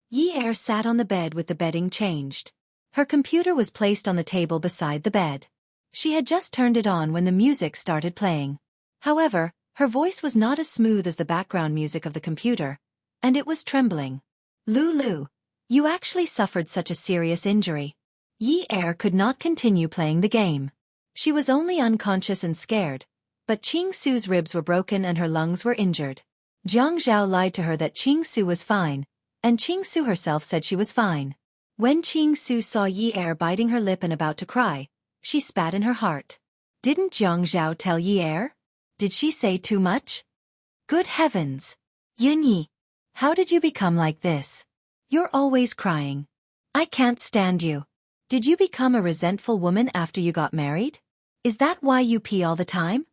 Yi Er sat on the bed with the bedding changed. Her computer was placed on the table beside the bed. She had just turned it on when the music started playing. However, her voice was not as smooth as the background music of the computer, and it was trembling. Lulu, you actually suffered such a serious injury. Yi Er could not continue playing the game. She was only unconscious and scared, but Qing Su's ribs were broken and her lungs were injured. Jiang Zhao lied to her that Qing Su was fine, and Qing Su herself said she was fine. When Qing Su saw Yi Er biting her lip and about to cry, she spat in her heart. Didn't Jiang Zhao tell Yi Er? Did she say too much? Good heavens! Yunyi, how did you become like this? You're always crying. I can't stand you. Did you become a resentful woman after you got married? Is that why you pee all the time?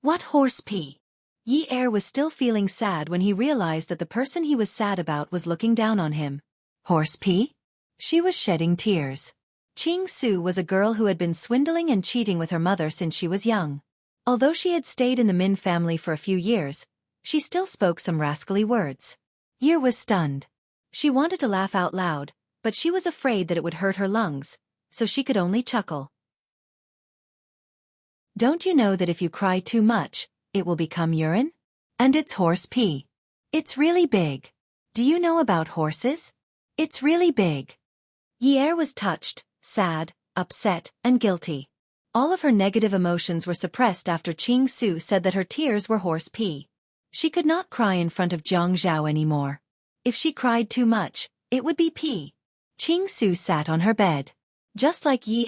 What horse pee? Yi Er was still feeling sad when he realized that the person he was sad about was looking down on him. Horse pee? She was shedding tears. Qing Su was a girl who had been swindling and cheating with her mother since she was young. Although she had stayed in the Min family for a few years, she still spoke some rascally words. Yi was stunned. She wanted to laugh out loud, but she was afraid that it would hurt her lungs, so she could only chuckle. Don't you know that if you cry too much, it will become urine? And it's horse pee. It's really big. Do you know about horses? It's really big. Yi was touched, sad, upset, and guilty. All of her negative emotions were suppressed after Qing Su said that her tears were horse pee. She could not cry in front of Zhang Zhao anymore. If she cried too much, it would be pee. Qing Su sat on her bed. Just like Yi,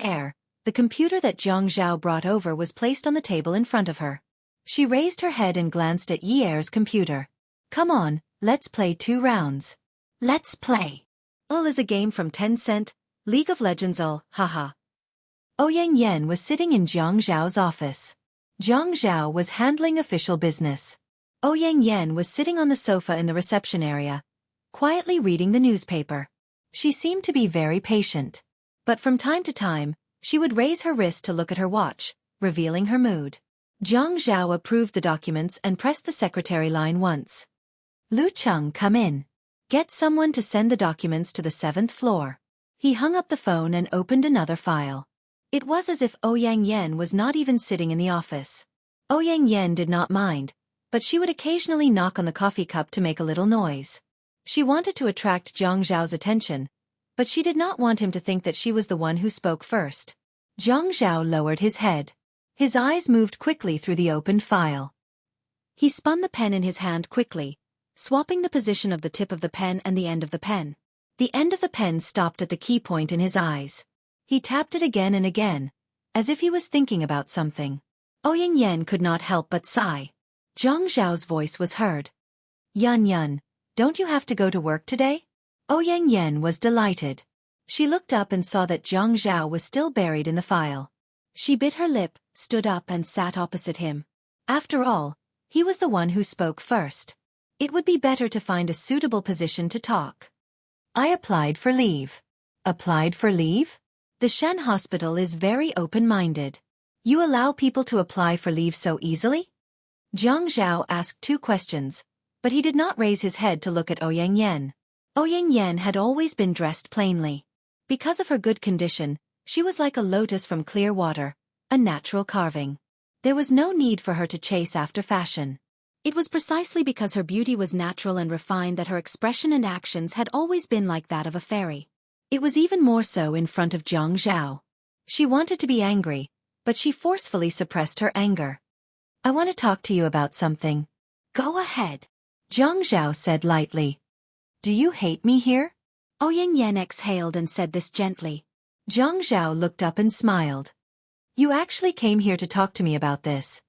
the computer that Zhang Zhao brought over was placed on the table in front of her. She raised her head and glanced at Yi's computer. Come on, let's play 2 rounds. Let's play. UL is a game from Tencent, League of Legends UL, haha. Ouyang Yan was sitting in Zhang Zhao's office. Zhang Zhao was handling official business. Ouyang Yan was sitting on the sofa in the reception area, quietly reading the newspaper. She seemed to be very patient. But from time to time, she would raise her wrist to look at her watch, revealing her mood. Zhang Zhao approved the documents and pressed the secretary line once. Lu Cheng, come in. Get someone to send the documents to the 7th floor. He hung up the phone and opened another file. It was as if Ouyang Yan was not even sitting in the office. Ouyang Yan did not mind, but she would occasionally knock on the coffee cup to make a little noise. She wanted to attract Zhang Zhao's attention, but she did not want him to think that she was the one who spoke first. Zhang Zhao lowered his head. His eyes moved quickly through the opened file. He spun the pen in his hand quickly, swapping the position of the tip of the pen and the end of the pen. The end of the pen stopped at the key point in his eyes. He tapped it again and again, as if he was thinking about something. Ouyang Yan could not help but sigh. Zhang Zhao's voice was heard. Yan, don't you have to go to work today? Ouyang Yan was delighted. She looked up and saw that Zhang Zhao was still buried in the file. She bit her lip, stood up and sat opposite him. After all, he was the one who spoke first. It would be better to find a suitable position to talk. I applied for leave. Applied for leave? The Shen hospital is very open-minded. You allow people to apply for leave so easily? Zhang Zhao asked 2 questions, but he did not raise his head to look at Ouyang Yan. Ouyang Yan had always been dressed plainly. Because of her good condition, she was like a lotus from clear water, a natural carving. There was no need for her to chase after fashion. It was precisely because her beauty was natural and refined that her expression and actions had always been like that of a fairy. It was even more so in front of Zhang Zhao. She wanted to be angry, but she forcefully suppressed her anger. I want to talk to you about something. Go ahead. Zhang Zhao said lightly. Do you hate me here? Ouyang Yan exhaled and said this gently. Zhang Zhao looked up and smiled. You actually came here to talk to me about this.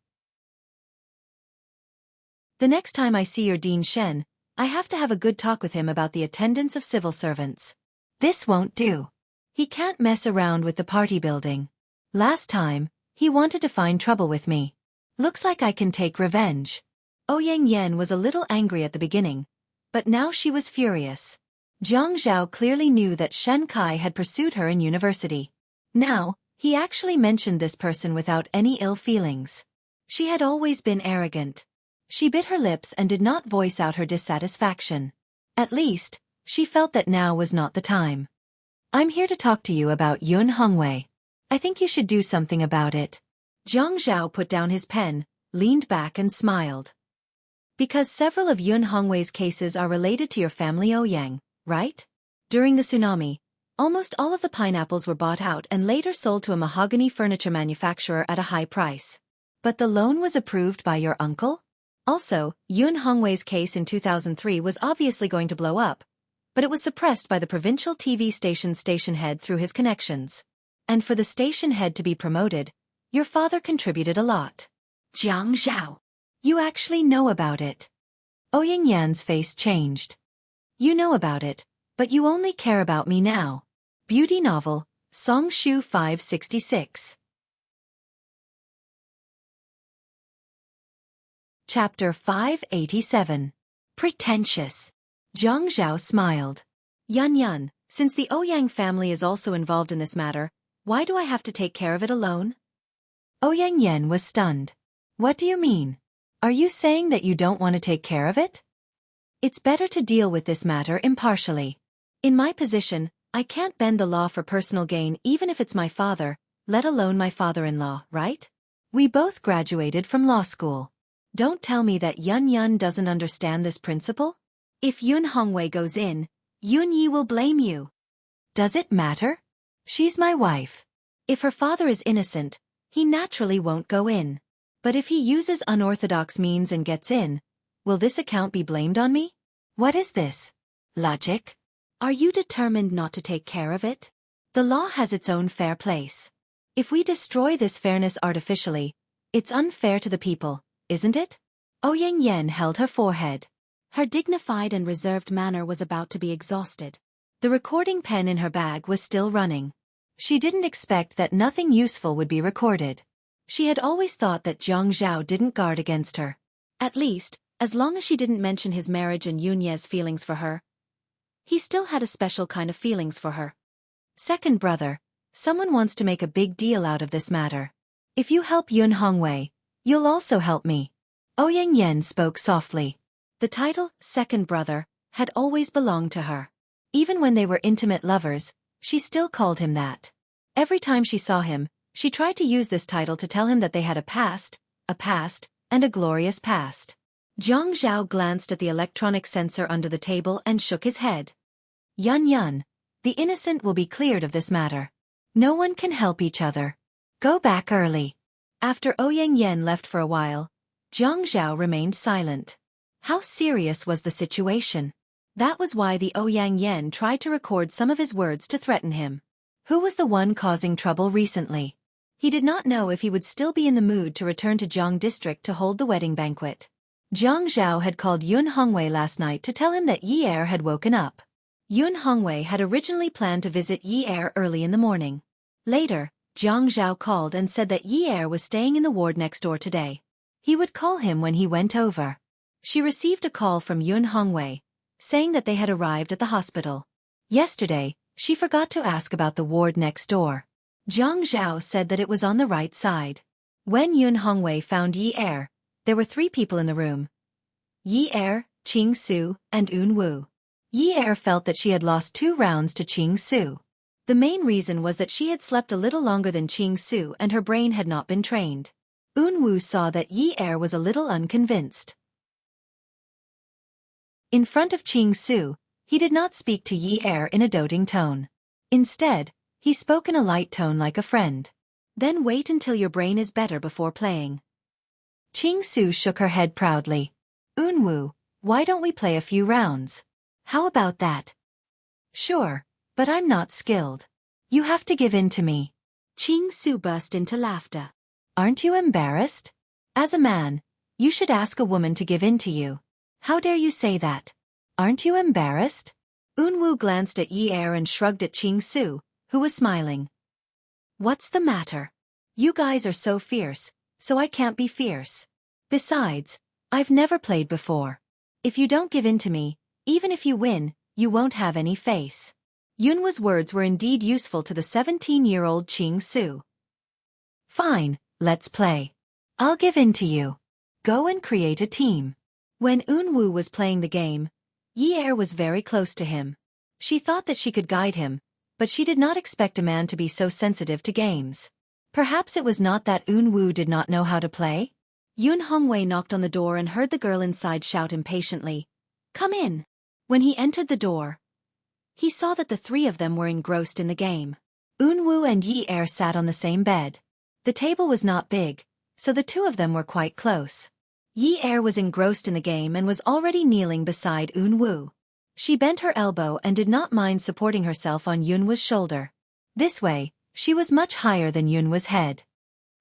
The next time I see your Dean Shen, I have to have a good talk with him about the attendance of civil servants. This won't do. He can't mess around with the party building. Last time, he wanted to find trouble with me. Looks like I can take revenge. Ouyang Yan was a little angry at the beginning, but now she was furious. Zhang Zhao clearly knew that Shen Kai had pursued her in university. Now, he actually mentioned this person without any ill feelings. She had always been arrogant. She bit her lips and did not voice out her dissatisfaction. At least, she felt that now was not the time. I'm here to talk to you about Yun Hongwei. I think you should do something about it. Zhang Zhao put down his pen, leaned back and smiled. Because several of Yun Hongwei's cases are related to your family Ouyang, right? During the tsunami, almost all of the pineapples were bought out and later sold to a mahogany furniture manufacturer at a high price. But the loan was approved by your uncle? Also, Yun Hongwei's case in 2003 was obviously going to blow up, but it was suppressed by the provincial TV station's station head through his connections. And for the station head to be promoted, your father contributed a lot. Zhang Zhao. You actually know about it. Ouyang Yan's face changed. You know about it, but you only care about me now. Beauty novel, Song Shu 566. Chapter 587. Pretentious. Zhang Zhao smiled. Yan, since the Ouyang family is also involved in this matter, why do I have to take care of it alone? Ouyang Yan was stunned. What do you mean? Are you saying that you don't want to take care of it? It's better to deal with this matter impartially. In my position, I can't bend the law for personal gain even if it's my father, let alone my father-in-law, right? We both graduated from law school. Don't tell me that Yun Yun doesn't understand this principle? If Yun Hongwei goes in, Yun Yi will blame you. Does it matter? She's my wife. If her father is innocent, he naturally won't go in. But if he uses unorthodox means and gets in, will this account be blamed on me? What is this? Logic? Are you determined not to take care of it? The law has its own fair place. If we destroy this fairness artificially, it's unfair to the people, isn't it? Ouyang Yen held her forehead. Her dignified and reserved manner was about to be exhausted. The recording pen in her bag was still running. She didn't expect that nothing useful would be recorded. She had always thought that Zhang Zhao didn't guard against her. At least, as long as she didn't mention his marriage and Yun Ye's feelings for her. He still had a special kind of feelings for her. Second brother, someone wants to make a big deal out of this matter. If you help Yun Hongwei, you'll also help me. Ouyang Yen spoke softly. The title, second brother, had always belonged to her. Even when they were intimate lovers, she still called him that. Every time she saw him, she tried to use this title to tell him that they had a past, and a glorious past. Zhang Zhao glanced at the electronic sensor under the table and shook his head. Yun Yun, the innocent will be cleared of this matter. No one can help each other. Go back early. After Ouyang Yen left for a while, Zhang Zhao remained silent. How serious was the situation? That was why the Ouyang Yen tried to record some of his words to threaten him. Who was the one causing trouble recently? He did not know if he would still be in the mood to return to Jiang District to hold the wedding banquet. Zhang Zhao had called Yun Hongwei last night to tell him that Yi Er had woken up. Yun Hongwei had originally planned to visit Yi Er early in the morning. Later, Zhang Zhao called and said that Yi Er was staying in the ward next door today. He would call him when he went over. She received a call from Yun Hongwei, saying that they had arrived at the hospital. Yesterday, she forgot to ask about the ward next door. Zhang Zhao said that it was on the right side. When Yun Hongwei found Yi Er, there were 3 people in the room. Yi Er, Qing Su, and Un Wu. Yi Er felt that she had lost 2 rounds to Qing Su. The main reason was that she had slept a little longer than Qing Su and her brain had not been trained. Un Wu saw that Yi Er was a little unconvinced. In front of Qing Su, he did not speak to Yi Er in a doting tone. Instead, he spoke in a light tone like a friend. Then wait until your brain is better before playing. Qing Su shook her head proudly. Un Wu, why don't we play a few rounds? How about that? Sure, but I'm not skilled. You have to give in to me. Qing Su burst into laughter. Aren't you embarrassed? As a man, you should ask a woman to give in to you. How dare you say that? Aren't you embarrassed? Un Wu glanced at Yi Er and shrugged at Qing Su, who was smiling. What's the matter? You guys are so fierce, so I can't be fierce. Besides, I've never played before. If you don't give in to me, even if you win, you won't have any face. Yun Wu's words were indeed useful to the 17-year-old Qing Su. Fine, let's play. I'll give in to you. Go and create a team. When Un Wu was playing the game, Yi Er was very close to him. She thought that she could guide him, but she did not expect a man to be so sensitive to games. Perhaps it was not that Un Wu did not know how to play? Yun Hongwei knocked on the door and heard the girl inside shout impatiently, "Come in." When he entered the door, he saw that the 3 of them were engrossed in the game. Un Wu and Yi Er sat on the same bed. The table was not big, so the 2 of them were quite close. Yi Er was engrossed in the game and was already kneeling beside Un Wu. She bent her elbow and did not mind supporting herself on Yun Wu's shoulder. This way, she was much higher than Yun Wu's head.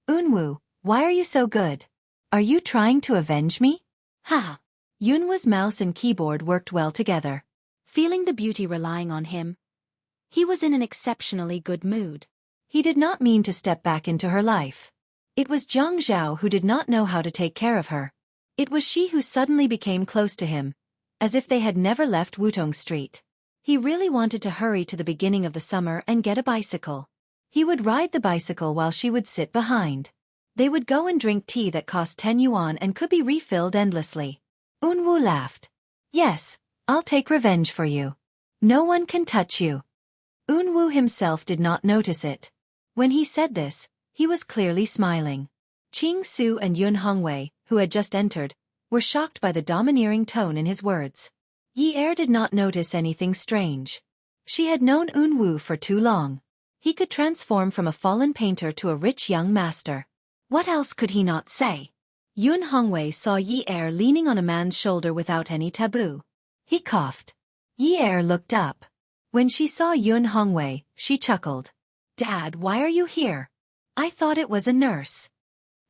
Un Wu, why are you so good? Are you trying to avenge me? Ha! Yun Wu's mouse and keyboard worked well together. Feeling the beauty relying on him, he was in an exceptionally good mood. He did not mean to step back into her life. It was Zhang Zhao who did not know how to take care of her. It was she who suddenly became close to him, as if they had never left Wutong Street. He really wanted to hurry to the beginning of the summer and get a bicycle. He would ride the bicycle while she would sit behind. They would go and drink tea that cost 10 yuan and could be refilled endlessly. Un Wu laughed. Yes, I'll take revenge for you. No one can touch you. Un Wu himself did not notice it. When he said this, he was clearly smiling. Qing Su and Yun Hongwei, who had just entered, were shocked by the domineering tone in his words. Yi Er did not notice anything strange. She had known Wu for too long. He could transform from a fallen painter to a rich young master. What else could he not say? Yun Hongwei saw Yi Er leaning on a man's shoulder without any taboo. He coughed. Yi Er looked up. When she saw Yun Hongwei, she chuckled. "Dad, why are you here? I thought it was a nurse."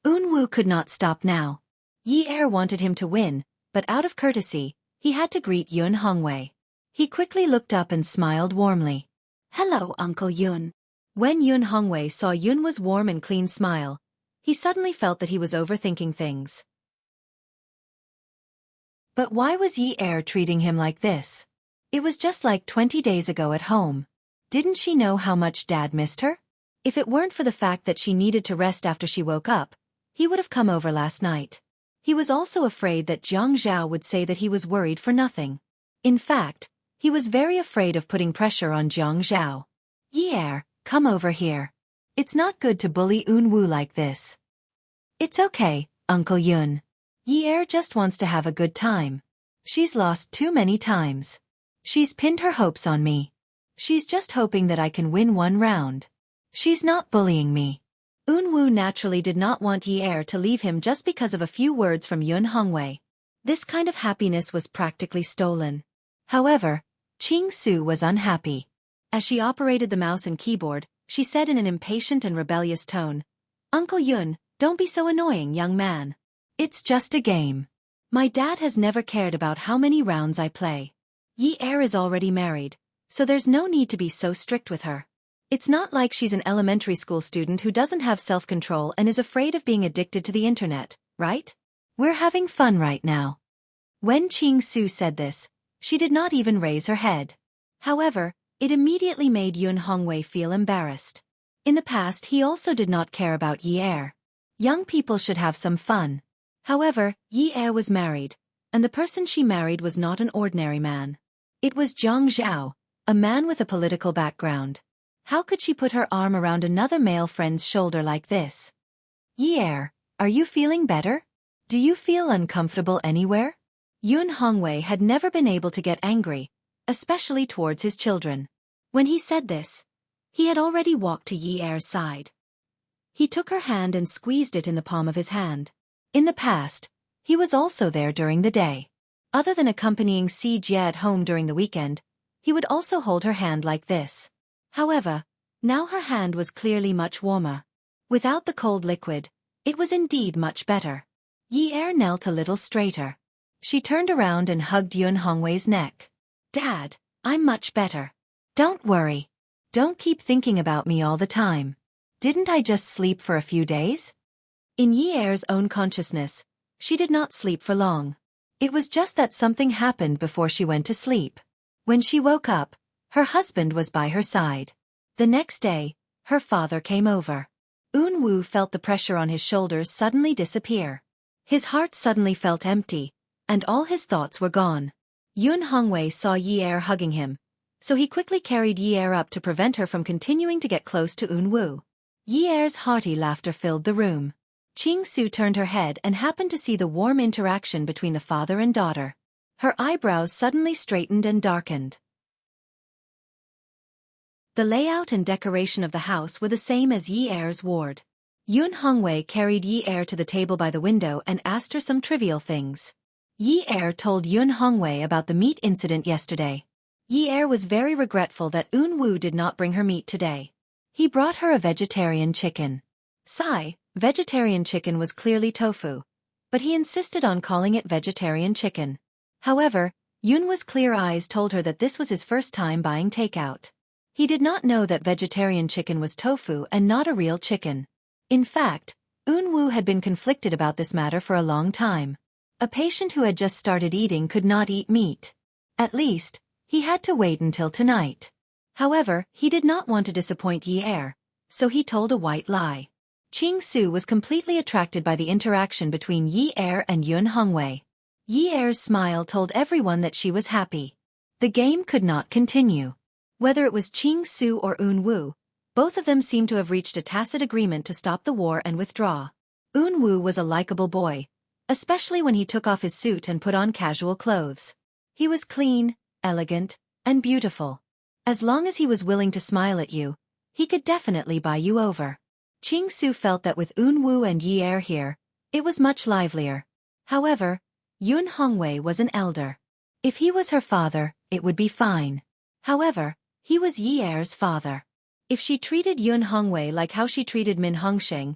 Wu could not stop now. Yi Er wanted him to win, but out of courtesy, he had to greet Yun Hongwei. He quickly looked up and smiled warmly. "Hello, Uncle Yun." When Yun Hongwei saw Yun's warm and clean smile, he suddenly felt that he was overthinking things. But why was Yi Er treating him like this? It was just like 20 days ago at home. Didn't she know how much Dad missed her? If it weren't for the fact that she needed to rest after she woke up, he would have come over last night. He was also afraid that Jiang Zhao would say that he was worried for nothing. In fact, he was very afraid of putting pressure on Jiang Zhao. "Yi Er, come over here. It's not good to bully Wu like this." "It's okay, Uncle Yun. Yi Er just wants to have a good time. She's lost too many times. She's pinned her hopes on me. She's just hoping that I can win one round. She's not bullying me." Wu naturally did not want Yi Er to leave him just because of a few words from Yun Hongwei. This kind of happiness was practically stolen. However, Qing Su was unhappy. As she operated the mouse and keyboard, she said in an impatient and rebellious tone, "Uncle Yun, don't be so annoying, young man. It's just a game. My dad has never cared about how many rounds I play. Yi Er is already married, so there's no need to be so strict with her. It's not like she's an elementary school student who doesn't have self-control and is afraid of being addicted to the internet, right? We're having fun right now." When Qing Su said this, she did not even raise her head. However, it immediately made Yun Hongwei feel embarrassed. In the past he also did not care about Yi Er. Young people should have some fun. However, Yi Er was married, and the person she married was not an ordinary man. It was Jiang Zhao, a man with a political background. How could she put her arm around another male friend's shoulder like this? "Yi Er, are you feeling better? Do you feel uncomfortable anywhere?" Yun Hongwei had never been able to get angry, especially towards his children. When he said this, he had already walked to Yi Er's side. He took her hand and squeezed it in the palm of his hand. In the past, he was also there during the day. Other than accompanying Si Jie at home during the weekend, he would also hold her hand like this. However, now her hand was clearly much warmer. Without the cold liquid, it was indeed much better. Yi Er knelt a little straighter. She turned around and hugged Yun Hongwei's neck. "Dad, I'm much better. Don't worry. Don't keep thinking about me all the time. Didn't I just sleep for a few days?" In Yi Er's own consciousness, she did not sleep for long. It was just that something happened before she went to sleep. When she woke up, her husband was by her side. The next day, her father came over. Wu felt the pressure on his shoulders suddenly disappear. His heart suddenly felt empty, and all his thoughts were gone. Yun Hongwei saw Yi Er hugging him, so he quickly carried Yi Er up to prevent her from continuing to get close to Wu. Yi Er's hearty laughter filled the room. Qing Su turned her head and happened to see the warm interaction between the father and daughter. Her eyebrows suddenly straightened and darkened. The layout and decoration of the house were the same as Yi Er's ward. Yun Hongwei carried Yi Er to the table by the window and asked her some trivial things. Yi Er told Yun Hongwei about the meat incident yesterday. Yi Er was very regretful that Wu did not bring her meat today. He brought her a vegetarian chicken. Vegetarian chicken was clearly tofu, but he insisted on calling it vegetarian chicken. However, Yun's clear eyes told her that this was his first time buying takeout. He did not know that vegetarian chicken was tofu and not a real chicken. In fact, Wu had been conflicted about this matter for a long time. A patient who had just started eating could not eat meat. At least, he had to wait until tonight. However, he did not want to disappoint Yi Er, so he told a white lie. Qing Su was completely attracted by the interaction between Yi Er and Yun Hongwei. Yi Er's smile told everyone that she was happy. The game could not continue. Whether it was Qing Su or Wu, both of them seemed to have reached a tacit agreement to stop the war and withdraw. Wu was a likable boy, especially when he took off his suit and put on casual clothes. He was clean, elegant, and beautiful. As long as he was willing to smile at you, he could definitely buy you over. Qing Su felt that with Eunwoo and Yi Er here, it was much livelier. However, Yun Hongwei was an elder. If he was her father, it would be fine. However, he was Yi Er's father. If she treated Yun Hongwei like how she treated Min Hongsheng,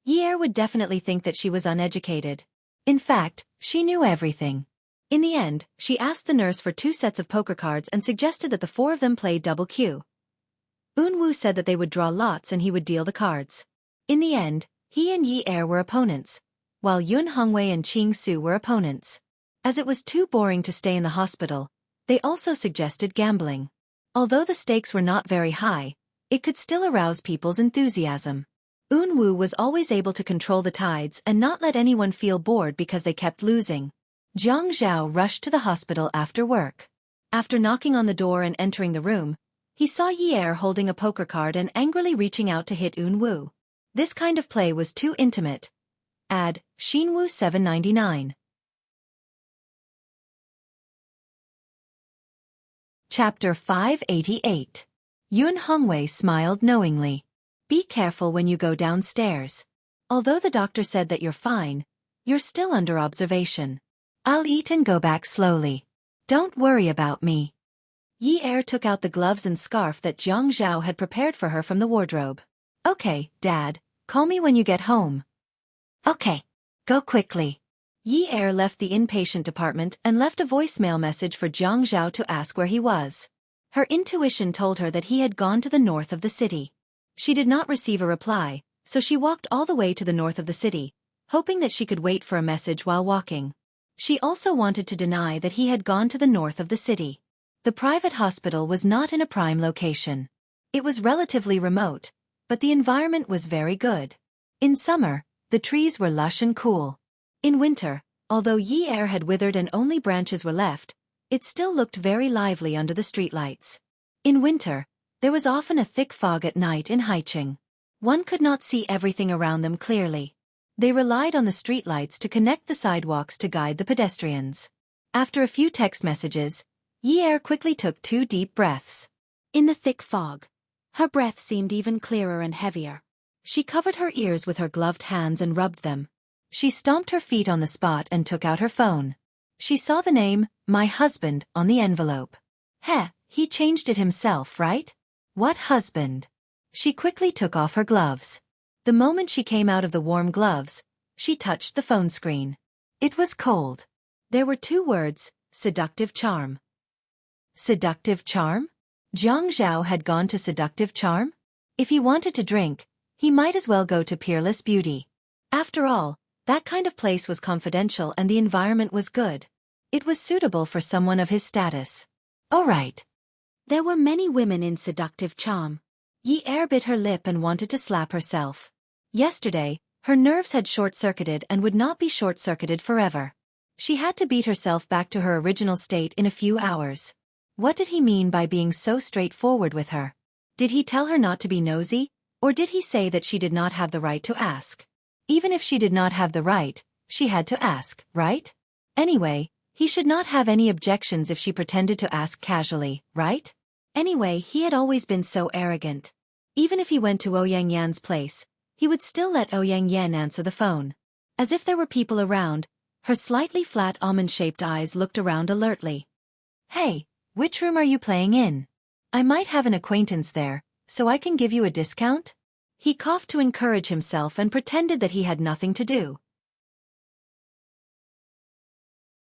Yi Er would definitely think that she was uneducated. In fact, she knew everything. In the end, she asked the nurse for 2 sets of poker cards and suggested that the 4 of them play double Q. Eunwoo said that they would draw lots and he would deal the cards. In the end, he and Yi Er were opponents, while Yun Hongwei and Qing Su were opponents. As it was too boring to stay in the hospital, they also suggested gambling. Although the stakes were not very high, it could still arouse people's enthusiasm. Eunwoo was always able to control the tides and not let anyone feel bored because they kept losing. Jiang Zhao rushed to the hospital after work. After knocking on the door and entering the room, he saw Yi Er holding a poker card and angrily reaching out to hit Eunwoo. This kind of play was too intimate. Add Shinwoo 799. Chapter 588. Yun Hongwei smiled knowingly. Be careful when you go downstairs. Although the doctor said that you're fine, you're still under observation. I'll eat and go back slowly. Don't worry about me. Yi Er took out the gloves and scarf that Jiang Zhao had prepared for her from the wardrobe. Okay, Dad, call me when you get home. Okay. Go quickly. Yi Er left the inpatient department and left a voicemail message for Jiang Zhao to ask where he was. Her intuition told her that he had gone to the north of the city. She did not receive a reply, so she walked all the way to the north of the city, hoping that she could wait for a message while walking. She also wanted to deny that he had gone to the north of the city. The private hospital was not in a prime location. It was relatively remote, but the environment was very good. In summer, the trees were lush and cool. In winter, although Yi Er had withered and only branches were left, it still looked very lively under the streetlights. In winter, there was often a thick fog at night in Haicheng. One could not see everything around them clearly. They relied on the streetlights to connect the sidewalks to guide the pedestrians. After a few text messages, Yi Er quickly took 2 deep breaths. In the thick fog, her breath seemed even clearer and heavier. She covered her ears with her gloved hands and rubbed them. She stomped her feet on the spot and took out her phone. She saw the name, My Husband, on the envelope. He changed it himself, right? What husband? She quickly took off her gloves. The moment she came out of the warm gloves, she touched the phone screen. It was cold. There were 2 words, seductive charm. Seductive charm? Jiang Zhao had gone to seductive charm? If he wanted to drink, he might as well go to Peerless Beauty. After all, that kind of place was confidential and the environment was good. It was suitable for someone of his status. All right. There were many women in seductive charm. Yi Er bit her lip and wanted to slap herself. Yesterday, her nerves had short-circuited and would not be short-circuited forever. She had to beat herself back to her original state in a few hours. What did he mean by being so straightforward with her? Did he tell her not to be nosy, or did he say that she did not have the right to ask? Even if she did not have the right, she had to ask, right? Anyway, he should not have any objections if she pretended to ask casually, right? Anyway, he had always been so arrogant. Even if he went to Ouyang Yan's place, he would still let Ouyang Yan answer the phone. As if there were people around, her slightly flat almond-shaped eyes looked around alertly. Hey, which room are you playing in? I might have an acquaintance there, so I can give you a discount? He coughed to encourage himself and pretended that he had nothing to do.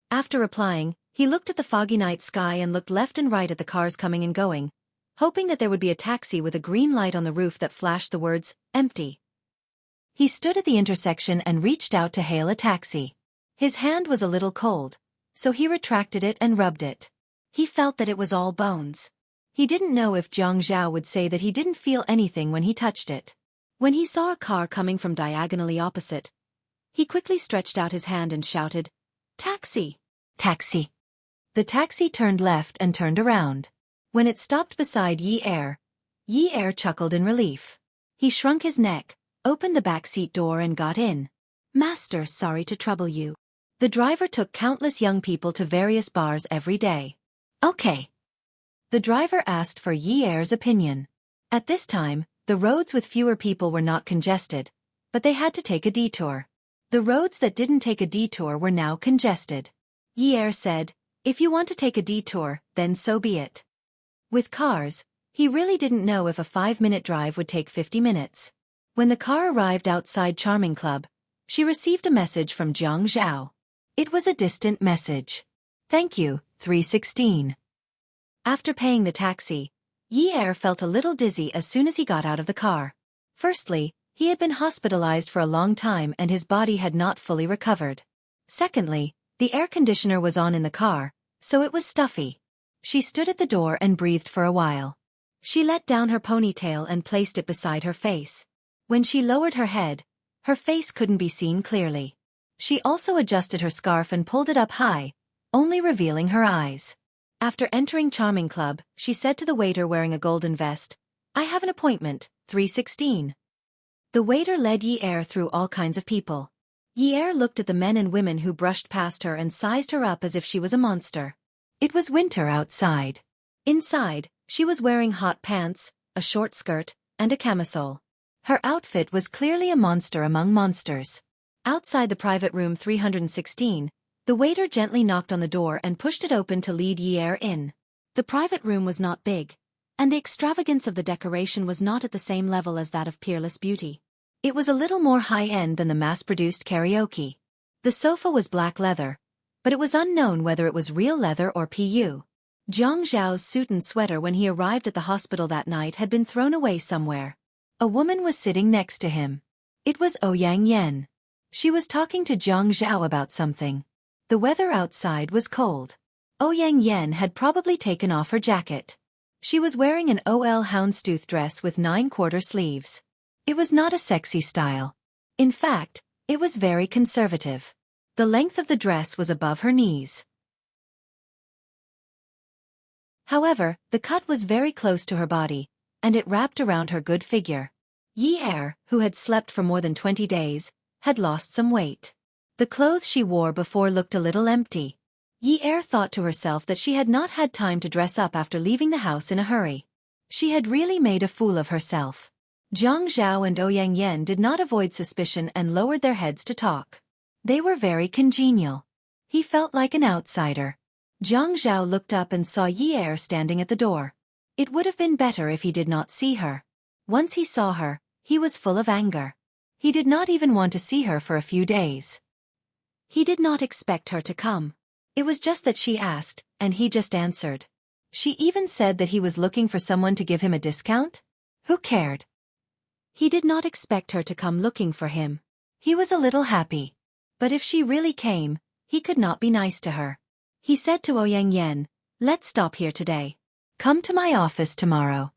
After replying, he looked at the foggy night sky and looked left and right at the cars coming and going, hoping that there would be a taxi with a green light on the roof that flashed the words, empty. He stood at the intersection and reached out to hail a taxi. His hand was a little cold, so he retracted it and rubbed it. He felt that it was all bones. He didn't know if Jiang Zhao would say that he didn't feel anything when he touched it. When he saw a car coming from diagonally opposite, he quickly stretched out his hand and shouted, "Taxi! Taxi!" The taxi turned left and turned around. When it stopped beside Yi Er chuckled in relief. He shrunk his neck, opened the backseat door and got in. Master, sorry to trouble you. The driver took countless young people to various bars every day. Okay. The driver asked for Yi Er's opinion. At this time, the roads with fewer people were not congested, but they had to take a detour. The roads that didn't take a detour were now congested. Yi Er said, if you want to take a detour, then so be it. With cars, he really didn't know if a 5-minute drive would take 50 minutes. When the car arrived outside Charming Club, she received a message from Jiang Zhao. It was a distant message. Thank you, 316. After paying the taxi, Yi Er felt a little dizzy as soon as he got out of the car. Firstly, he had been hospitalized for a long time and his body had not fully recovered. Secondly, the air conditioner was on in the car, so it was stuffy. She stood at the door and breathed for a while. She let down her ponytail and placed it beside her face. When she lowered her head, her face couldn't be seen clearly. She also adjusted her scarf and pulled it up high, only revealing her eyes. After entering Charming Club, she said to the waiter wearing a golden vest, I have an appointment, 316. The waiter led Yi Er through all kinds of people. Yi Er looked at the men and women who brushed past her and sized her up as if she was a monster. It was winter outside. Inside, she was wearing hot pants, a short skirt, and a camisole. Her outfit was clearly a monster among monsters. Outside the private room 316, the waiter gently knocked on the door and pushed it open to lead Yi Er in. The private room was not big, and the extravagance of the decoration was not at the same level as that of Peerless Beauty. It was a little more high-end than the mass-produced karaoke. The sofa was black leather, but it was unknown whether it was real leather or PU. Jiang Zhao's suit and sweater when he arrived at the hospital that night had been thrown away somewhere. A woman was sitting next to him. It was Ouyang Yan. She was talking to Jiang Zhao about something. The weather outside was cold. Ouyang Yan had probably taken off her jacket. She was wearing an OL houndstooth dress with 9-quarter sleeves. It was not a sexy style. In fact, it was very conservative. The length of the dress was above her knees. However, the cut was very close to her body, and it wrapped around her good figure. Yi Er, who had slept for more than 20 days, had lost some weight. The clothes she wore before looked a little empty. Yi Er thought to herself that she had not had time to dress up after leaving the house in a hurry. She had really made a fool of herself. Jiang Zhao and Ouyang Yan did not avoid suspicion and lowered their heads to talk. They were very congenial. He felt like an outsider. Jiang Zhao looked up and saw Yi Er standing at the door. It would have been better if he did not see her. Once he saw her, he was full of anger. He did not even want to see her for a few days. He did not expect her to come. It was just that she asked, and he just answered. She even said that he was looking for someone to give him a discount? Who cared? He did not expect her to come looking for him. He was a little happy. But if she really came, he could not be nice to her. He said to Ouyang Yan, let's stop here today. Come to my office tomorrow.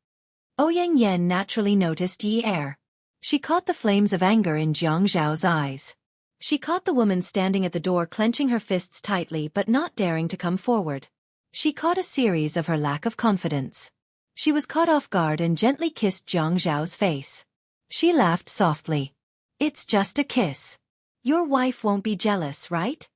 Ouyang Yan naturally noticed Yi Er. She caught the flames of anger in Jiang Zhao's eyes. She caught the woman standing at the door clenching her fists tightly but not daring to come forward. She caught a series of her lack of confidence. She was caught off guard and gently kissed Jiang Zhao's face. She laughed softly. It's just a kiss. Your wife won't be jealous, right?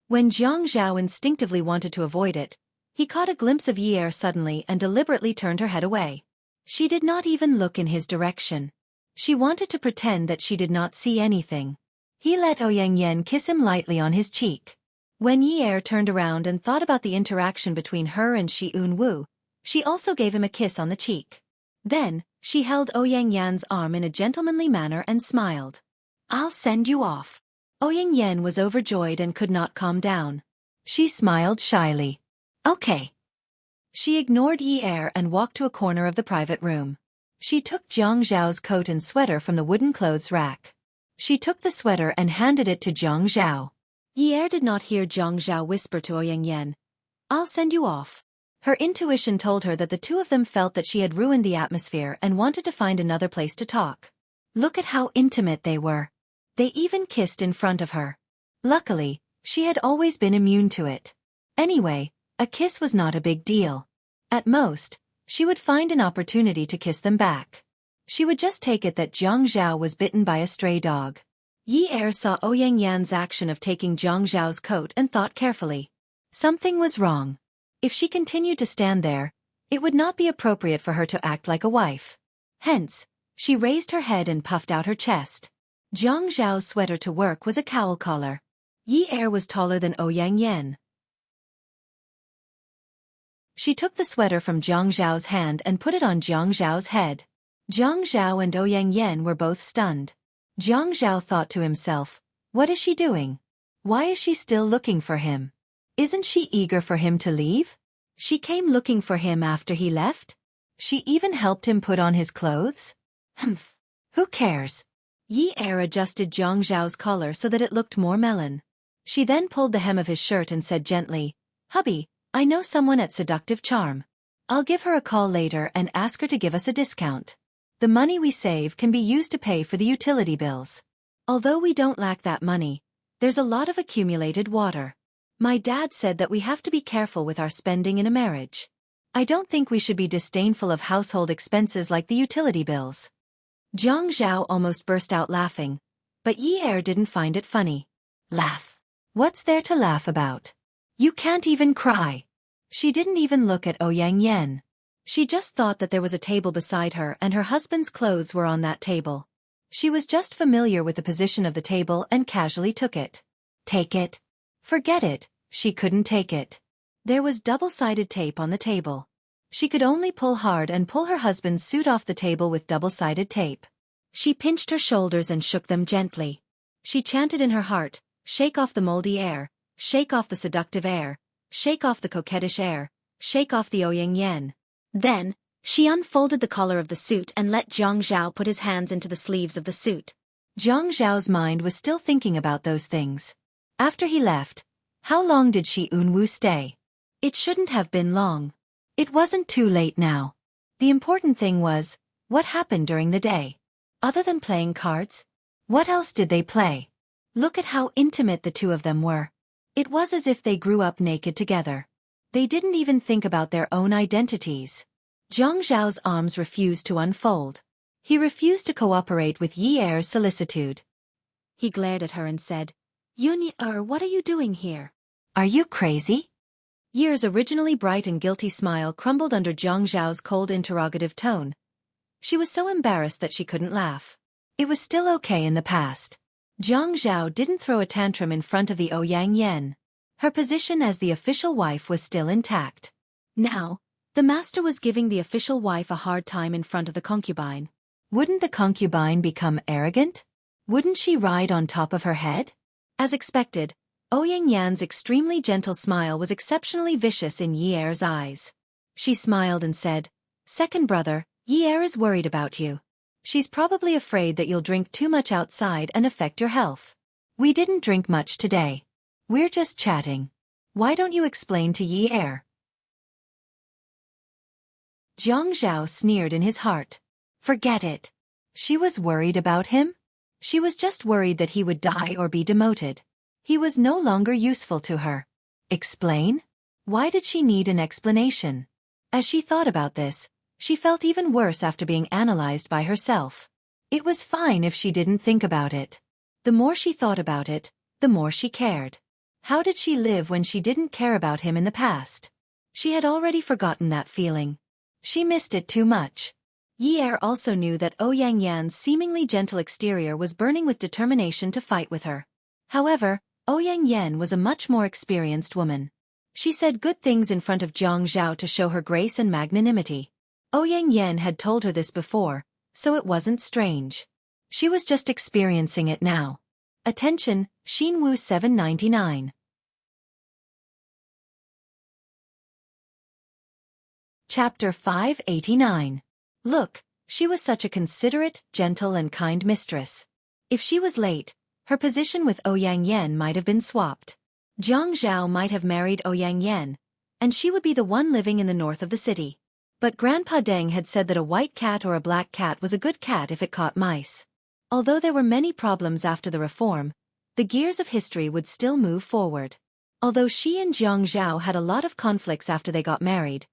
When Jiang Zhao instinctively wanted to avoid it, he caught a glimpse of Yi Er suddenly and deliberately turned her head away. She did not even look in his direction. She wanted to pretend that she did not see anything. He let Ouyang Yan kiss him lightly on his cheek. When Yi Er turned around and thought about the interaction between her and Shi Eun-woo, she also gave him a kiss on the cheek. Then, she held Ouyang Yan's arm in a gentlemanly manner and smiled. I'll send you off. Ouyang Yan was overjoyed and could not calm down. She smiled shyly. Okay. She ignored Yi Er and walked to a corner of the private room. She took Jiang Zhao's coat and sweater from the wooden clothes rack. She took the sweater and handed it to Jiang Zhao. Yi Er did not hear Jiang Zhao whisper to Ouyang Yan, I'll send you off. Her intuition told her that the two of them felt that she had ruined the atmosphere and wanted to find another place to talk. Look at how intimate they were. They even kissed in front of her. Luckily, she had always been immune to it. Anyway, a kiss was not a big deal. At most, she would find an opportunity to kiss them back. She would just take it that Jiang Zhao was bitten by a stray dog. Yi Er saw Ouyang Yan's action of taking Zhang Zhao's coat and thought carefully. Something was wrong. If she continued to stand there, it would not be appropriate for her to act like a wife. Hence, she raised her head and puffed out her chest. Zhang Zhao's sweater to work was a cowl collar. Yi Er was taller than Ouyang Yan. She took the sweater from Zhang Zhao's hand and put it on Zhang Zhao's head. Zhang Zhao and Ouyang Yan were both stunned. Zhang Zhao thought to himself, what is she doing? Why is she still looking for him? Isn't she eager for him to leave? She came looking for him after he left? She even helped him put on his clothes? Humph. Who cares? Yi Er adjusted Zhang Zhao's collar so that it looked more melon. She then pulled the hem of his shirt and said gently, Hubby, I know someone at Seductive Charm. I'll give her a call later and ask her to give us a discount. The money we save can be used to pay for the utility bills. Although we don't lack that money, there's a lot of accumulated water. My dad said that we have to be careful with our spending in a marriage. I don't think we should be disdainful of household expenses like the utility bills. Zhang Zhao almost burst out laughing, but Yi Er didn't find it funny. Laugh. What's there to laugh about? You can't even cry. She didn't even look at Ouyang Yan. She just thought that there was a table beside her and her husband's clothes were on that table. She was just familiar with the position of the table and casually took it. Take it? Forget it, she couldn't take it. There was double-sided tape on the table. She could only pull hard and pull her husband's suit off the table with double-sided tape. She pinched her shoulders and shook them gently. She chanted in her heart, shake off the moldy air, shake off the seductive air, shake off the coquettish air, shake off the Ouyang Yan. Then, she unfolded the collar of the suit and let Zhang Zhao put his hands into the sleeves of the suit. Zhang Zhao's mind was still thinking about those things. After he left, how long did Shi Unwu stay? It shouldn't have been long. It wasn't too late now. The important thing was, what happened during the day? Other than playing cards? What else did they play? Look at how intimate the two of them were. It was as if they grew up naked together. They didn't even think about their own identities. Zhang Zhao's arms refused to unfold. He refused to cooperate with Yi Er's solicitude. He glared at her and said, Yi Er, what are you doing here? Are you crazy? Yi Er's originally bright and guilty smile crumbled under Zhang Zhao's cold interrogative tone. She was so embarrassed that she couldn't laugh. It was still okay in the past. Zhang Zhao didn't throw a tantrum in front of the Ouyang Yan. Her position as the official wife was still intact. Now, the master was giving the official wife a hard time in front of the concubine. Wouldn't the concubine become arrogant? Wouldn't she ride on top of her head? As expected, Ouyang Yan's extremely gentle smile was exceptionally vicious in Yi Er's eyes. She smiled and said, Second brother, Yi Er is worried about you. She's probably afraid that you'll drink too much outside and affect your health. We didn't drink much today. We're just chatting. Why don't you explain to Yi Er? Zhang Zhao sneered in his heart. Forget it. She was worried about him? She was just worried that he would die or be demoted. He was no longer useful to her. Explain? Why did she need an explanation? As she thought about this, she felt even worse after being analyzed by herself. It was fine if she didn't think about it. The more she thought about it, the more she cared. How did she live when she didn't care about him in the past? She had already forgotten that feeling. She missed it too much. Yi Er also knew that Ouyang Yan's seemingly gentle exterior was burning with determination to fight with her. However, Ouyang Yan was a much more experienced woman. She said good things in front of Zhang Zhao to show her grace and magnanimity. Ouyang Yan had told her this before, so it wasn't strange. She was just experiencing it now. Attention, Xinwu 799. Chapter 589. Look, she was such a considerate, gentle and kind mistress. If she was late, her position with Ouyang Yan might have been swapped. Zhang Zhao might have married Ouyang Yan, and she would be the one living in the north of the city. But Grandpa Deng had said that a white cat or a black cat was a good cat if it caught mice. Although there were many problems after the reform, the gears of history would still move forward. Although she and Zhang Zhao had a lot of conflicts after they got married,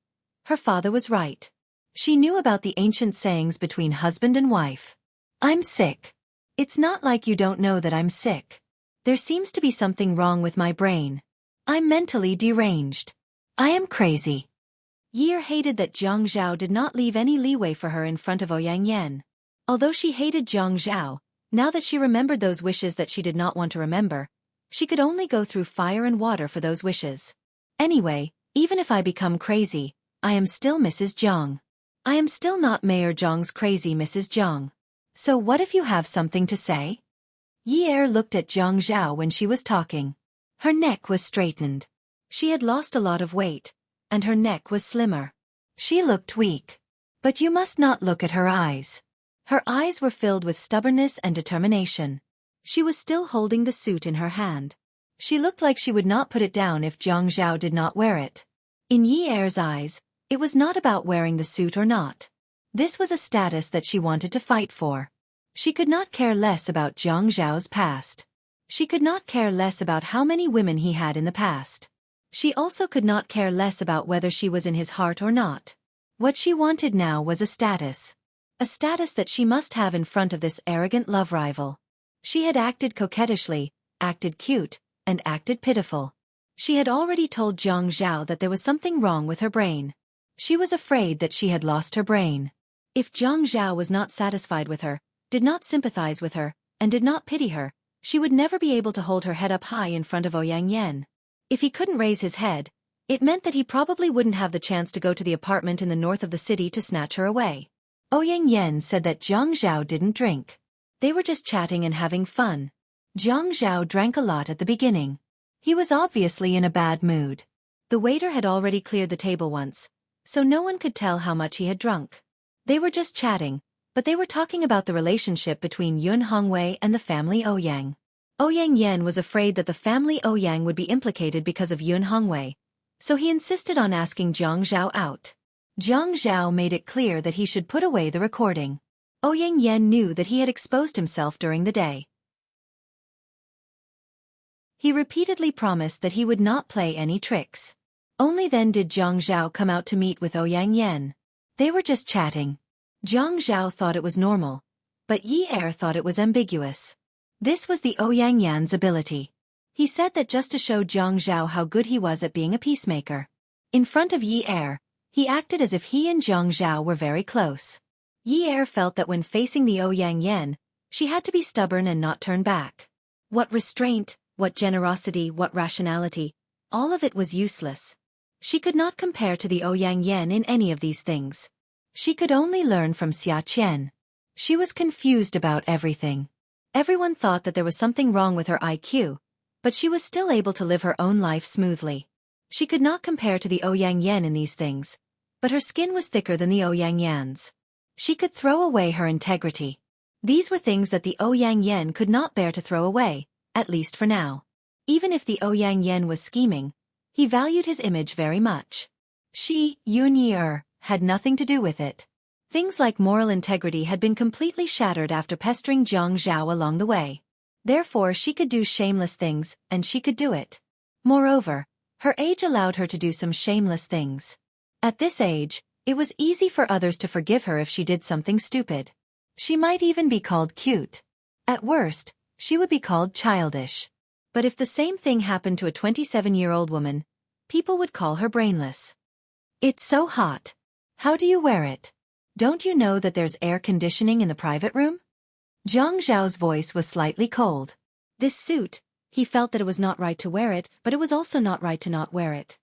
her father was right. She knew about the ancient sayings between husband and wife. I'm sick. It's not like you don't know that I'm sick. There seems to be something wrong with my brain. I'm mentally deranged. I am crazy. Yi hated that Jiang Zhao did not leave any leeway for her in front of Ouyang Yan. Although she hated Jiang Zhao, now that she remembered those wishes that she did not want to remember, she could only go through fire and water for those wishes. Anyway, even if I become crazy, I am still Mrs. Jiang. I am still not Mayor Jiang's crazy Mrs. Jiang. So what if you have something to say? Yi looked at Jiang Zhao when she was talking. Her neck was straightened. She had lost a lot of weight, and her neck was slimmer. She looked weak. But you must not look at her eyes. Her eyes were filled with stubbornness and determination. She was still holding the suit in her hand. She looked like she would not put it down if Jiang Zhao did not wear it. In Yi-er's eyes, it was not about wearing the suit or not. This was a status that she wanted to fight for. She could not care less about Jiang Zhao's past. She could not care less about how many women he had in the past. She also could not care less about whether she was in his heart or not. What she wanted now was a status. A status that she must have in front of this arrogant love rival. She had acted coquettishly, acted cute, and acted pitiful. She had already told Jiang Zhao that there was something wrong with her brain. She was afraid that she had lost her brain. If Jiang Zhao was not satisfied with her, did not sympathize with her, and did not pity her, she would never be able to hold her head up high in front of Ouyang Yan. If he couldn't raise his head, it meant that he probably wouldn't have the chance to go to the apartment in the north of the city to snatch her away. Ouyang Yan said that Jiang Zhao didn't drink. They were just chatting and having fun. Jiang Zhao drank a lot at the beginning. He was obviously in a bad mood. The waiter had already cleared the table once, so no one could tell how much he had drunk. They were just chatting, but they were talking about the relationship between Yun Hongwei and the family Ouyang. Ouyang Yan was afraid that the family Ouyang would be implicated because of Yun Hongwei, so he insisted on asking Jiang Zhao out. Jiang Zhao made it clear that he should put away the recording. Ouyang Yan knew that he had exposed himself during the day. He repeatedly promised that he would not play any tricks. Only then did Jiang Zhao come out to meet with Ouyang Yan. They were just chatting. Jiang Zhao thought it was normal, but Yi thought it was ambiguous. This was the Ouyang Yan's ability. He said that just to show Jiang Zhao how good he was at being a peacemaker. In front of Yi, he acted as if he and Jiang Zhao were very close. Yi felt that when facing the Ouyang Yan, she had to be stubborn and not turn back. What restraint, what generosity, what rationality, all of it was useless. She could not compare to the Ouyang Yan in any of these things. She could only learn from Xia Qian. She was confused about everything. Everyone thought that there was something wrong with her IQ, but she was still able to live her own life smoothly. She could not compare to the Ouyang Yan in these things, but her skin was thicker than the Ouyang Yan's. She could throw away her integrity. These were things that the Ouyang Yan could not bear to throw away, at least for now. Even if the Ouyang Yan was scheming, he valued his image very much. She, Yun Yi, had nothing to do with it. Things like moral integrity had been completely shattered after pestering Jiang Zhao along the way. Therefore she could do shameless things, and she could do it. Moreover, her age allowed her to do some shameless things. At this age, it was easy for others to forgive her if she did something stupid. She might even be called cute. At worst, she would be called childish. But if the same thing happened to a 27-year-old woman, people would call her brainless. It's so hot. How do you wear it? Don't you know that there's air conditioning in the private room? Jiang Zhao's voice was slightly cold. This suit, he felt that it was not right to wear it, but it was also not right to not wear it.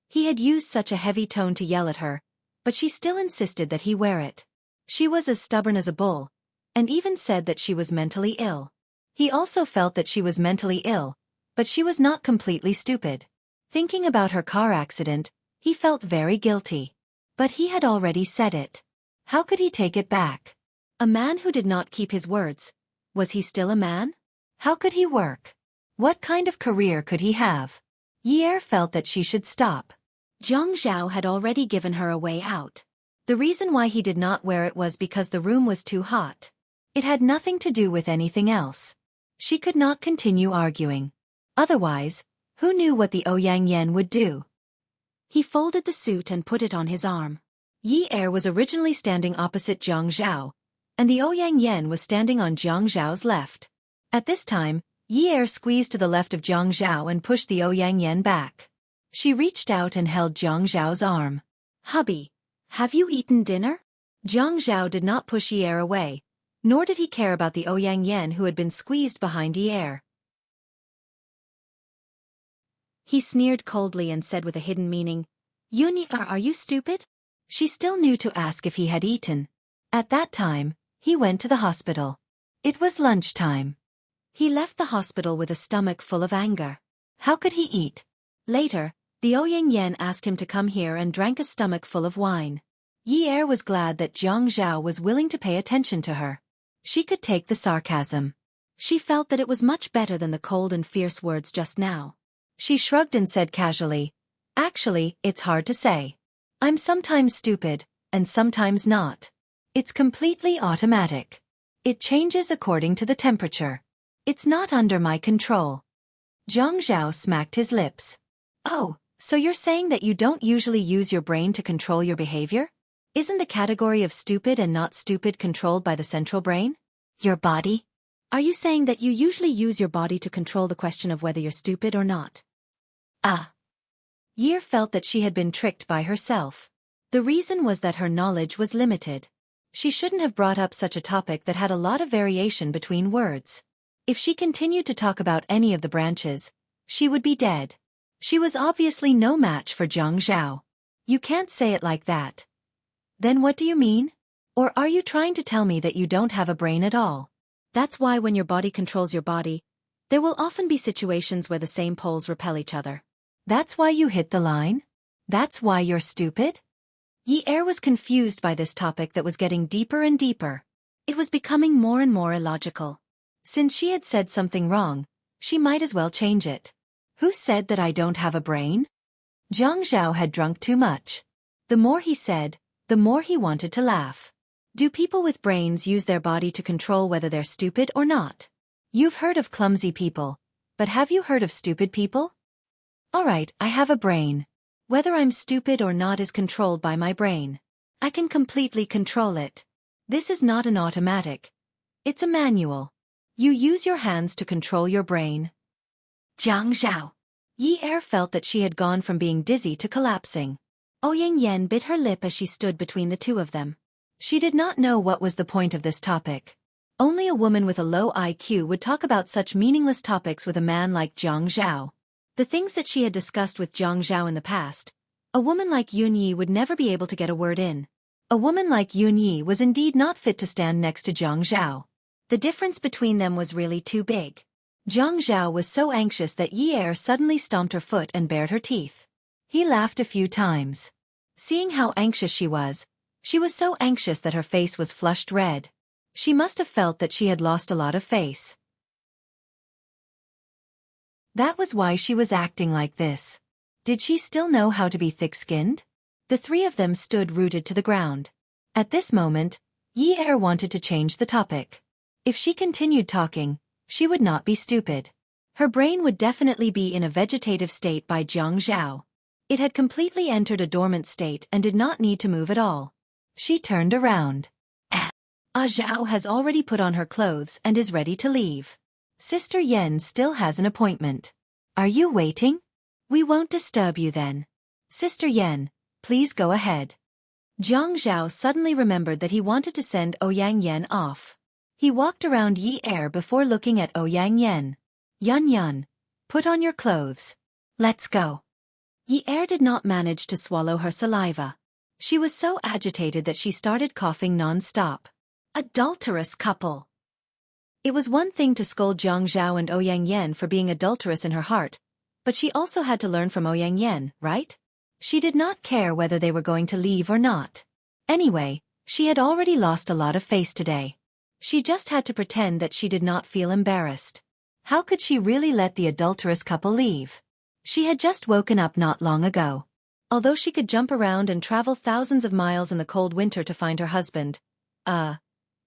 He had used such a heavy tone to yell at her, but she still insisted that he wear it. She was as stubborn as a bull, and even said that she was mentally ill. He also felt that she was mentally ill, but she was not completely stupid. Thinking about her car accident, he felt very guilty. But he had already said it. How could he take it back? A man who did not keep his words, was he still a man? How could he work? What kind of career could he have? Yi felt that she should stop. Jiang Zhao had already given her a way out. The reason why he did not wear it was because the room was too hot. It had nothing to do with anything else. She could not continue arguing. Otherwise, who knew what the Ouyang Yan would do? He folded the suit and put it on his arm. Yi was originally standing opposite Jiang Zhao, and the Ouyang Yen was standing on Jiang Zhao's left. At this time, Yi Er squeezed to the left of Jiang Zhao and pushed the Ouyang Yen back. She reached out and held Jiang Zhao's arm. "Hubby, have you eaten dinner?" Jiang Zhao did not push Yi Er away, nor did he care about the Ouyang Yen who had been squeezed behind Yi Er. He sneered coldly and said with a hidden meaning, "Yi Er, are you stupid?" She still knew to ask if he had eaten. At that time, he went to the hospital. It was lunchtime. He left the hospital with a stomach full of anger. How could he eat? Later, the Ouyang Yen asked him to come here and drank a stomach full of wine. Yi Er was glad that Jiang Zhao was willing to pay attention to her. She could take the sarcasm. She felt that it was much better than the cold and fierce words just now. She shrugged and said casually, "Actually, it's hard to say. I'm sometimes stupid, and sometimes not. It's completely automatic. It changes according to the temperature. It's not under my control." Jiang Zhao smacked his lips. "Oh, so you're saying that you don't usually use your brain to control your behavior? Isn't the category of stupid and not stupid controlled by the central brain? Your body? Are you saying that you usually use your body to control the question of whether you're stupid or not?" Ah. Yi felt that she had been tricked by herself. The reason was that her knowledge was limited. She shouldn't have brought up such a topic that had a lot of variation between words. If she continued to talk about any of the branches, she would be dead. She was obviously no match for Jiang Zhao. "You can't say it like that." "Then what do you mean? Or are you trying to tell me that you don't have a brain at all? That's why when your body controls your body, there will often be situations where the same poles repel each other. That's why you hit the line? That's why you're stupid?" Yi Er was confused by this topic that was getting deeper and deeper. It was becoming more and more illogical. Since she had said something wrong, she might as well change it. Who said that I don't have a brain? Jiang Zhao had drunk too much. The more he said, the more he wanted to laugh. Do people with brains use their body to control whether they're stupid or not? You've heard of clumsy people, but have you heard of stupid people? Alright, I have a brain. Whether I'm stupid or not is controlled by my brain. I can completely control it. This is not an automatic. It's a manual. You use your hands to control your brain. Jiang Zhao. Yi Er felt that she had gone from being dizzy to collapsing. Ouyang Yen bit her lip as she stood between the two of them. She did not know what was the point of this topic. Only a woman with a low IQ would talk about such meaningless topics with a man like Jiang Zhao. The things that she had discussed with Jiang Zhao in the past, a woman like Yun Yi would never be able to get a word in. A woman like Yun Yi was indeed not fit to stand next to Jiang Zhao. The difference between them was really too big. Jiang Zhao was so anxious that Yi Er suddenly stomped her foot and bared her teeth. He laughed a few times. Seeing how anxious she was so anxious that her face was flushed red. She must have felt that she had lost a lot of face. That was why she was acting like this. Did she still know how to be thick-skinned? The three of them stood rooted to the ground. At this moment, Yi Er wanted to change the topic. If she continued talking, she would not be stupid. Her brain would definitely be in a vegetative state by Jiang Zhao. It had completely entered a dormant state and did not need to move at all. She turned around. Zhao has already put on her clothes and is ready to leave. Sister Yen still has an appointment. Are you waiting? We won't disturb you then. Sister Yen, please go ahead. Jiang Zhao suddenly remembered that he wanted to send Ouyang Yen off. He walked around Yi Er before looking at Ouyang Yen. Yan Yan, put on your clothes. Let's go. Yi Er did not manage to swallow her saliva. She was so agitated that she started coughing non-stop. Adulterous couple. It was one thing to scold Jiang Zhao and Ouyang Yen for being adulterous in her heart, but she also had to learn from Ouyang Yen, right? She did not care whether they were going to leave or not. Anyway, she had already lost a lot of face today. She just had to pretend that she did not feel embarrassed. How could she really let the adulterous couple leave? She had just woken up not long ago. Although she could jump around and travel thousands of miles in the cold winter to find her husband,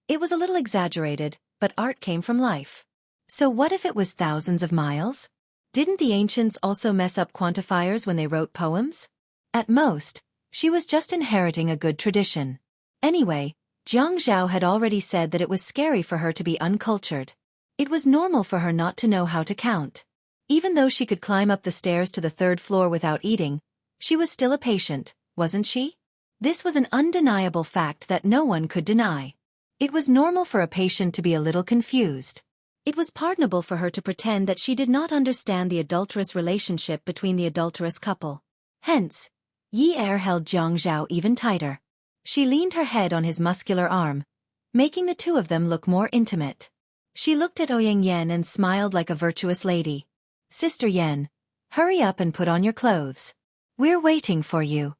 it was a little exaggerated, but art came from life. So what if it was thousands of miles? Didn't the ancients also mess up quantifiers when they wrote poems? At most, she was just inheriting a good tradition. Anyway, Jiang Zhao had already said that it was scary for her to be uncultured. It was normal for her not to know how to count. Even though she could climb up the stairs to the third floor without eating, she was still a patient, wasn't she? This was an undeniable fact that no one could deny. It was normal for a patient to be a little confused. It was pardonable for her to pretend that she did not understand the adulterous relationship between the adulterous couple. Hence, Yi Er held Jiang Zhao even tighter. She leaned her head on his muscular arm, making the two of them look more intimate. She looked at Ouyang Yan and smiled like a virtuous lady. Sister Yan, hurry up and put on your clothes. We're waiting for you.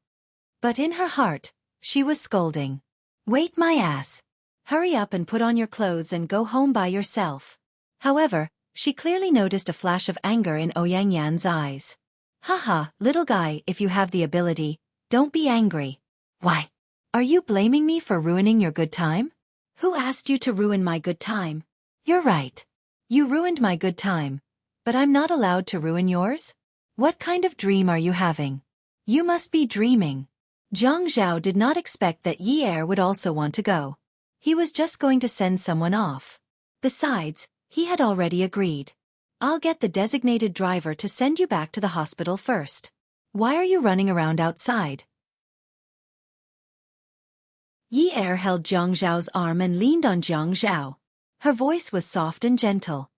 But in her heart, she was scolding. Wait my ass. Hurry up and put on your clothes and go home by yourself. However, she clearly noticed a flash of anger in Ouyang Yan's eyes. Haha, little guy, if you have the ability, don't be angry. Why? Are you blaming me for ruining your good time? Who asked you to ruin my good time? You're right. You ruined my good time. But I'm not allowed to ruin yours? What kind of dream are you having? You must be dreaming. Jiang Zhao did not expect that Yi Er would also want to go. He was just going to send someone off. Besides, he had already agreed. I'll get the designated driver to send you back to the hospital first. Why are you running around outside? Yi Er held Jiang Zhao's arm and leaned on Jiang Zhao. Her voice was soft and gentle.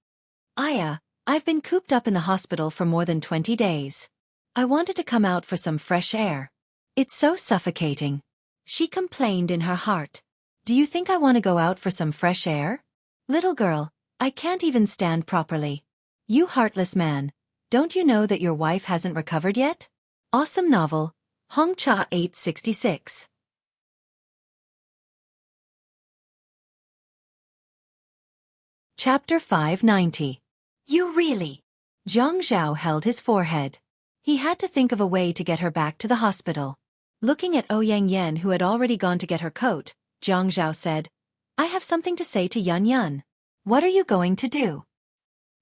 I've been cooped up in the hospital for more than 20 days. I wanted to come out for some fresh air. It's so suffocating. She complained in her heart. Do you think I want to go out for some fresh air? Little girl, I can't even stand properly. You heartless man, don't you know that your wife hasn't recovered yet? Awesome novel, Hongcha 866. Chapter 590. You really? Jiang Zhao held his forehead. He had to think of a way to get her back to the hospital. Looking at Ouyang Yan who had already gone to get her coat, Jiang Zhao said, I have something to say to Yun Yun. What are you going to do?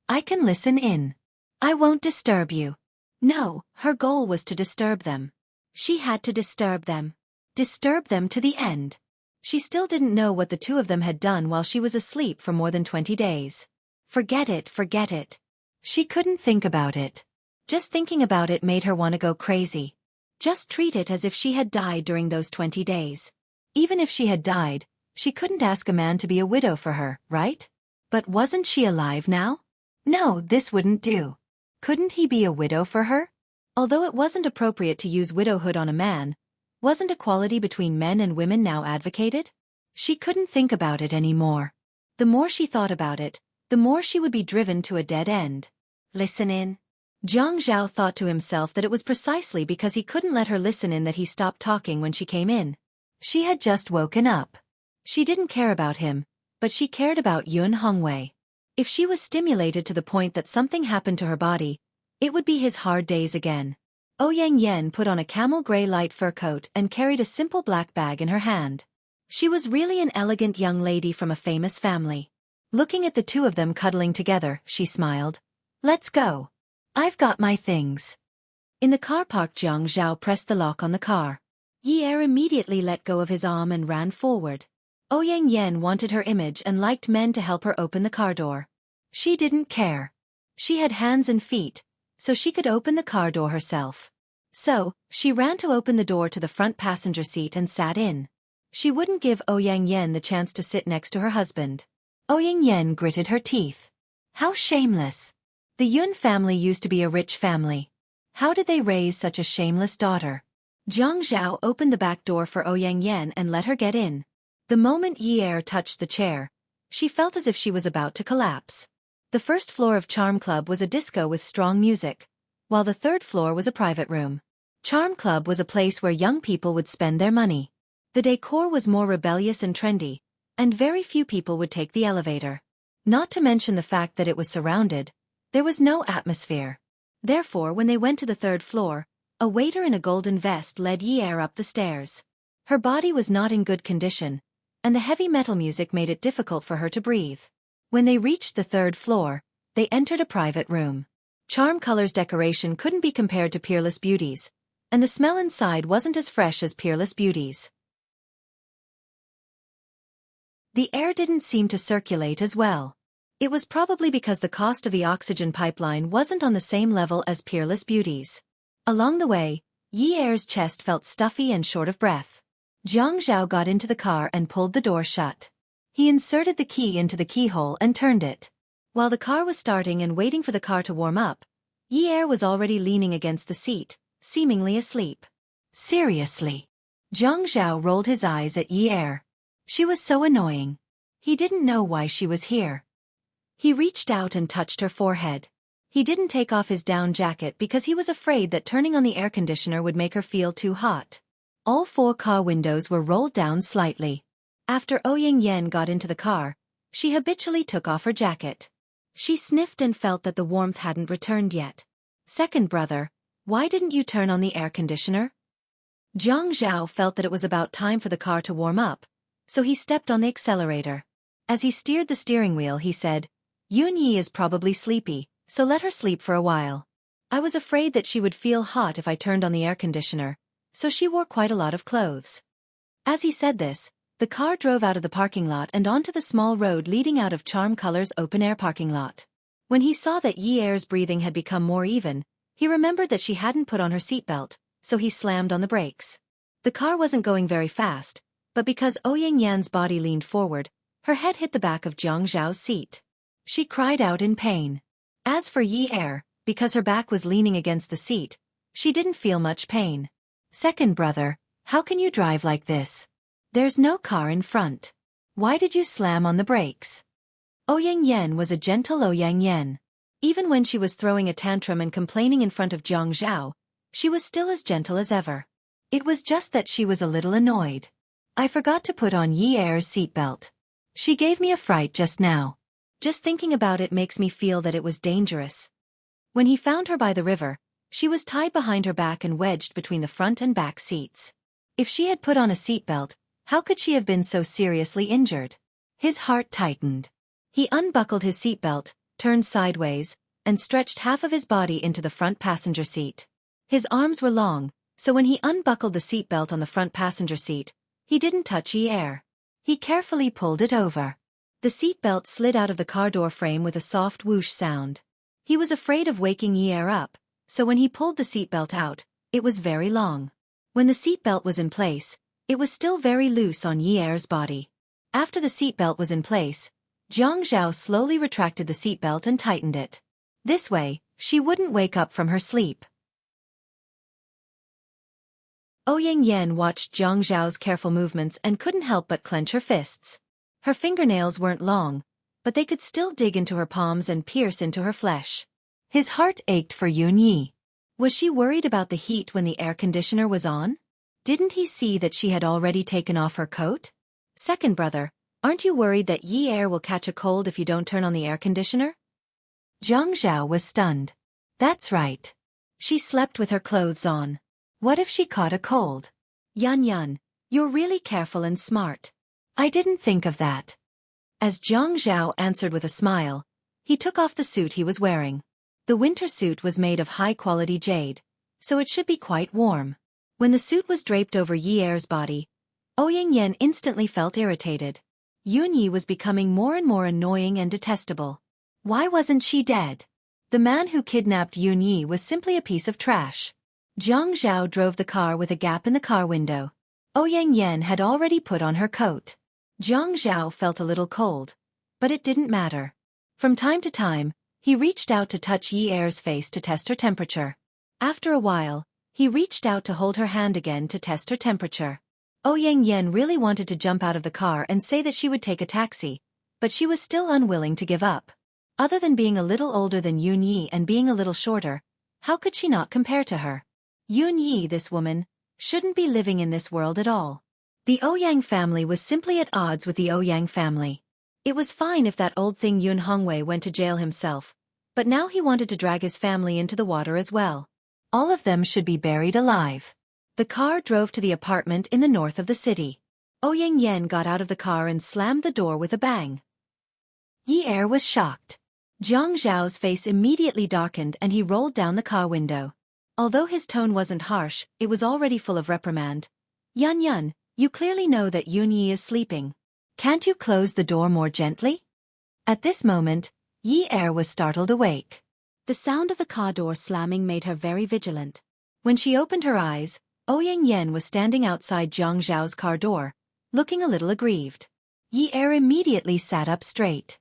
I can listen in. I won't disturb you. No, her goal was to disturb them. She had to disturb them. Disturb them to the end. She still didn't know what the two of them had done while she was asleep for more than 20 days. Forget it, forget it. She couldn't think about it. Just thinking about it made her want to go crazy. Just treat it as if she had died during those 20 days. Even if she had died, she couldn't ask a man to be a widow for her, right? But wasn't she alive now? No, this wouldn't do. Couldn't he be a widow for her? Although it wasn't appropriate to use widowhood on a man, wasn't equality between men and women now advocated? She couldn't think about it anymore. The more she thought about it, the more she would be driven to a dead end. Listen in. Jiang Zhao thought to himself that it was precisely because he couldn't let her listen in that he stopped talking when she came in. She had just woken up. She didn't care about him, but she cared about Yun Hongwei. If she was stimulated to the point that something happened to her body, it would be his hard days again. Ouyang Yan put on a camel gray light fur coat and carried a simple black bag in her hand. She was really an elegant young lady from a famous family. Looking at the two of them cuddling together, she smiled. Let's go. I've got my things. In the car park, Jiang Zhao pressed the lock on the car. Yi Er immediately let go of his arm and ran forward. Ouyang Yan wanted her image and liked men to help her open the car door. She didn't care. She had hands and feet, so she could open the car door herself. So, she ran to open the door to the front passenger seat and sat in. She wouldn't give Ouyang Yan the chance to sit next to her husband. Ouyang Yan gritted her teeth. How shameless. The Yun family used to be a rich family. How did they raise such a shameless daughter? Jiang Zhao opened the back door for Ouyang Yan and let her get in. The moment Yi Er touched the chair, she felt as if she was about to collapse. The first floor of Charm Club was a disco with strong music, while the third floor was a private room. Charm Club was a place where young people would spend their money. The decor was more rebellious and trendy, and very few people would take the elevator. Not to mention the fact that it was surrounded, there was no atmosphere. Therefore, when they went to the third floor, a waiter in a golden vest led Yi Er up the stairs. Her body was not in good condition, and the heavy metal music made it difficult for her to breathe. When they reached the third floor, they entered a private room. Charm Color's decoration couldn't be compared to Peerless Beauty's, and the smell inside wasn't as fresh as Peerless Beauty's. The air didn't seem to circulate as well. It was probably because the cost of the oxygen pipeline wasn't on the same level as Peerless Beauty's. Along the way, Yi Er's chest felt stuffy and short of breath. Jiang Zhao got into the car and pulled the door shut. He inserted the key into the keyhole and turned it. While the car was starting and waiting for the car to warm up, Yi Er was already leaning against the seat, seemingly asleep. Seriously. Jiang Zhao rolled his eyes at Yi Er. She was so annoying. He didn't know why she was here. He reached out and touched her forehead. He didn't take off his down jacket because he was afraid that turning on the air conditioner would make her feel too hot. All 4 car windows were rolled down slightly. After Ouyang Yan got into the car, she habitually took off her jacket. She sniffed and felt that the warmth hadn't returned yet. Second brother, why didn't you turn on the air conditioner? Jiang Zhao felt that it was about time for the car to warm up, so he stepped on the accelerator. As he steered the steering wheel, he said, Yunyi is probably sleepy, so let her sleep for a while. I was afraid that she would feel hot if I turned on the air conditioner, so she wore quite a lot of clothes. As he said this, the car drove out of the parking lot and onto the small road leading out of Charm Color's open-air parking lot. When he saw that Yi Er's breathing had become more even, he remembered that she hadn't put on her seatbelt, so he slammed on the brakes. The car wasn't going very fast, but because Ouyang Yan's body leaned forward, her head hit the back of Jiang Zhao's seat. She cried out in pain. As for Yi Er, because her back was leaning against the seat, she didn't feel much pain. Second brother, how can you drive like this? There's no car in front. Why did you slam on the brakes? Ouyang Yan was a gentle Ouyang Yan. Even when she was throwing a tantrum and complaining in front of Jiang Zhao, she was still as gentle as ever. It was just that she was a little annoyed. I forgot to put on Yi Er's seatbelt. She gave me a fright just now. Just thinking about it makes me feel that it was dangerous. When he found her by the river, she was tied behind her back and wedged between the front and back seats. If she had put on a seatbelt, how could she have been so seriously injured? His heart tightened. He unbuckled his seatbelt, turned sideways, and stretched half of his body into the front passenger seat. His arms were long, so when he unbuckled the seatbelt on the front passenger seat, he didn't touch Yi Er. He carefully pulled it over. The seatbelt slid out of the car door frame with a soft whoosh sound. He was afraid of waking Yi Er up, so when he pulled the seatbelt out, it was very long. When the seatbelt was in place, it was still very loose on Yi Er's body. After the seatbelt was in place, Jiang Zhao slowly retracted the seatbelt and tightened it. This way, she wouldn't wake up from her sleep. Ouyang Yan watched Jiang Zhao's careful movements and couldn't help but clench her fists. Her fingernails weren't long, but they could still dig into her palms and pierce into her flesh. His heart ached for Yunyi. Was she worried about the heat when the air conditioner was on? Didn't he see that she had already taken off her coat? Second brother, aren't you worried that Yi Er will catch a cold if you don't turn on the air conditioner? Jiang Zhao was stunned. That's right. She slept with her clothes on. What if she caught a cold? Yan, you're really careful and smart. I didn't think of that. As Jiang Zhao answered with a smile, he took off the suit he was wearing. The winter suit was made of high-quality jade, so it should be quite warm. When the suit was draped over Yi Er's body, Ouyang Yan instantly felt irritated. Yunyi was becoming more and more annoying and detestable. Why wasn't she dead? The man who kidnapped Yunyi was simply a piece of trash. Jiang Zhao drove the car with a gap in the car window. Ouyang Yan had already put on her coat. Jiang Zhao felt a little cold, but it didn't matter. From time to time, he reached out to touch Yi Er's face to test her temperature. After a while, he reached out to hold her hand again to test her temperature. Ouyang Yan really wanted to jump out of the car and say that she would take a taxi, but she was still unwilling to give up. Other than being a little older than Yunyi and being a little shorter, how could she not compare to her? Yunyi, this woman, shouldn't be living in this world at all. The Ouyang family was simply at odds with the Ouyang family. It was fine if that old thing Yun Hongwei went to jail himself, but now he wanted to drag his family into the water as well. All of them should be buried alive. The car drove to the apartment in the north of the city. Ouyang Yan got out of the car and slammed the door with a bang. Yi Er was shocked. Jiang Zhao's face immediately darkened and he rolled down the car window. Although his tone wasn't harsh, it was already full of reprimand. Yan, you clearly know that Yunyi is sleeping. Can't you close the door more gently? At this moment, Yi Er was startled awake. The sound of the car door slamming made her very vigilant. When she opened her eyes, Ouyang Yen was standing outside Jiang Zhao's car door, looking a little aggrieved. Yi Er immediately sat up straight.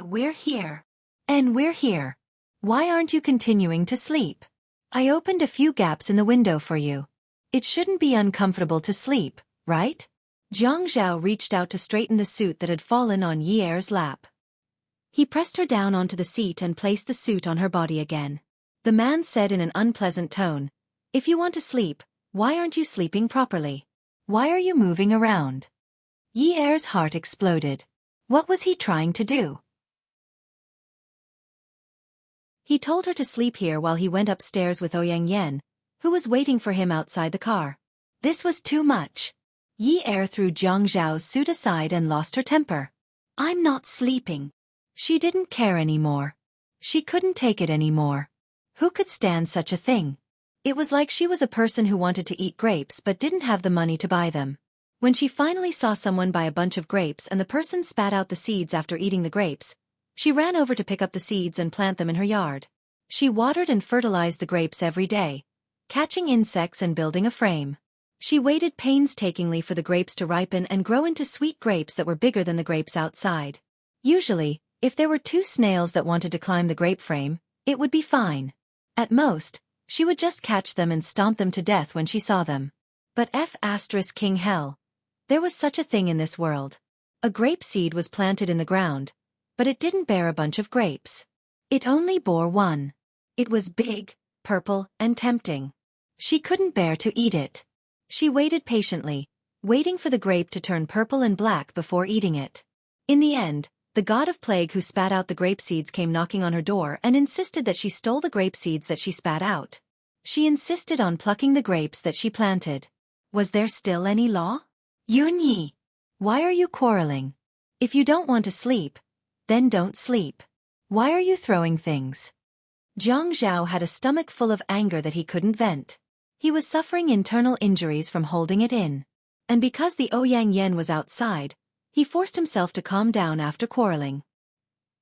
We're here. And we're here. Why aren't you continuing to sleep? I opened a few gaps in the window for you. It shouldn't be uncomfortable to sleep, right? Jiang Zhao reached out to straighten the suit that had fallen on Yi Er's lap. He pressed her down onto the seat and placed the suit on her body again. The man said in an unpleasant tone, "If you want to sleep, why aren't you sleeping properly? Why are you moving around?" Yi Er's heart exploded. What was he trying to do? He told her to sleep here while he went upstairs with Ouyang Yen, who was waiting for him outside the car. This was too much. Yi Er threw Jiang Zhao's suit aside and lost her temper. I'm not sleeping. She didn't care anymore. She couldn't take it anymore. Who could stand such a thing? It was like she was a person who wanted to eat grapes but didn't have the money to buy them. When she finally saw someone buy a bunch of grapes and the person spat out the seeds after eating the grapes, she ran over to pick up the seeds and plant them in her yard. She watered and fertilized the grapes every day, catching insects and building a frame. She waited painstakingly for the grapes to ripen and grow into sweet grapes that were bigger than the grapes outside. Usually, if there were 2 snails that wanted to climb the grape frame, it would be fine. At most, she would just catch them and stomp them to death when she saw them. But King hell. There was such a thing in this world. A grape seed was planted in the ground, but it didn't bear a bunch of grapes. It only bore one. It was big, purple, and tempting. She couldn't bear to eat it. She waited patiently, waiting for the grape to turn purple and black before eating it. In the end, the god of plague who spat out the grape seeds came knocking on her door and insisted that she stole the grape seeds that she spat out. She insisted on plucking the grapes that she planted. Was there still any law? Yunyi, why are you quarreling? If you don't want to sleep, then don't sleep. Why are you throwing things? Jiang Zhao had a stomach full of anger that he couldn't vent. He was suffering internal injuries from holding it in. And because the Ouyang Yen was outside, he forced himself to calm down after quarreling.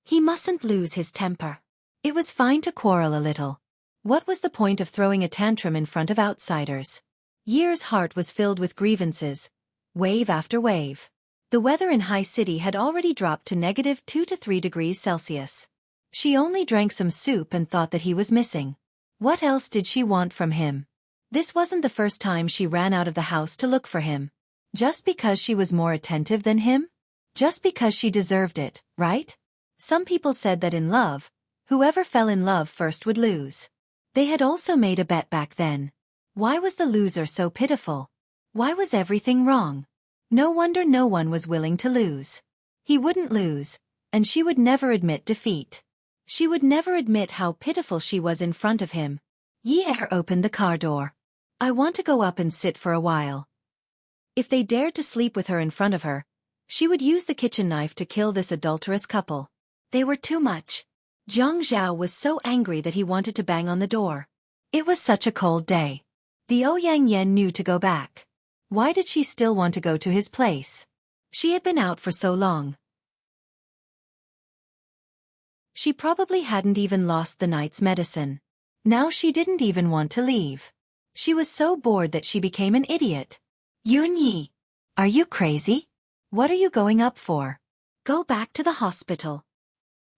He mustn't lose his temper. It was fine to quarrel a little. What was the point of throwing a tantrum in front of outsiders? Yi's heart was filled with grievances, wave after wave. The weather in High City had already dropped to -2 to 3 degrees Celsius. She only drank some soup and thought that he was missing. What else did she want from him? This wasn't the first time she ran out of the house to look for him. Just because she was more attentive than him? Just because she deserved it, right? Some people said that in love, whoever fell in love first would lose. They had also made a bet back then. Why was the loser so pitiful? Why was everything wrong? No wonder no one was willing to lose. He wouldn't lose, and she would never admit defeat. She would never admit how pitiful she was in front of him. Yi Er opened the car door. I want to go up and sit for a while. If they dared to sleep with her in front of her, she would use the kitchen knife to kill this adulterous couple. They were too much. Jiang Zhao was so angry that he wanted to bang on the door. It was such a cold day. The Ouyang Yen knew to go back. Why did she still want to go to his place? She had been out for so long. She probably hadn't even lost the night's medicine. Now she didn't even want to leave. She was so bored that she became an idiot. Yunyi, are you crazy? What are you going up for? Go back to the hospital.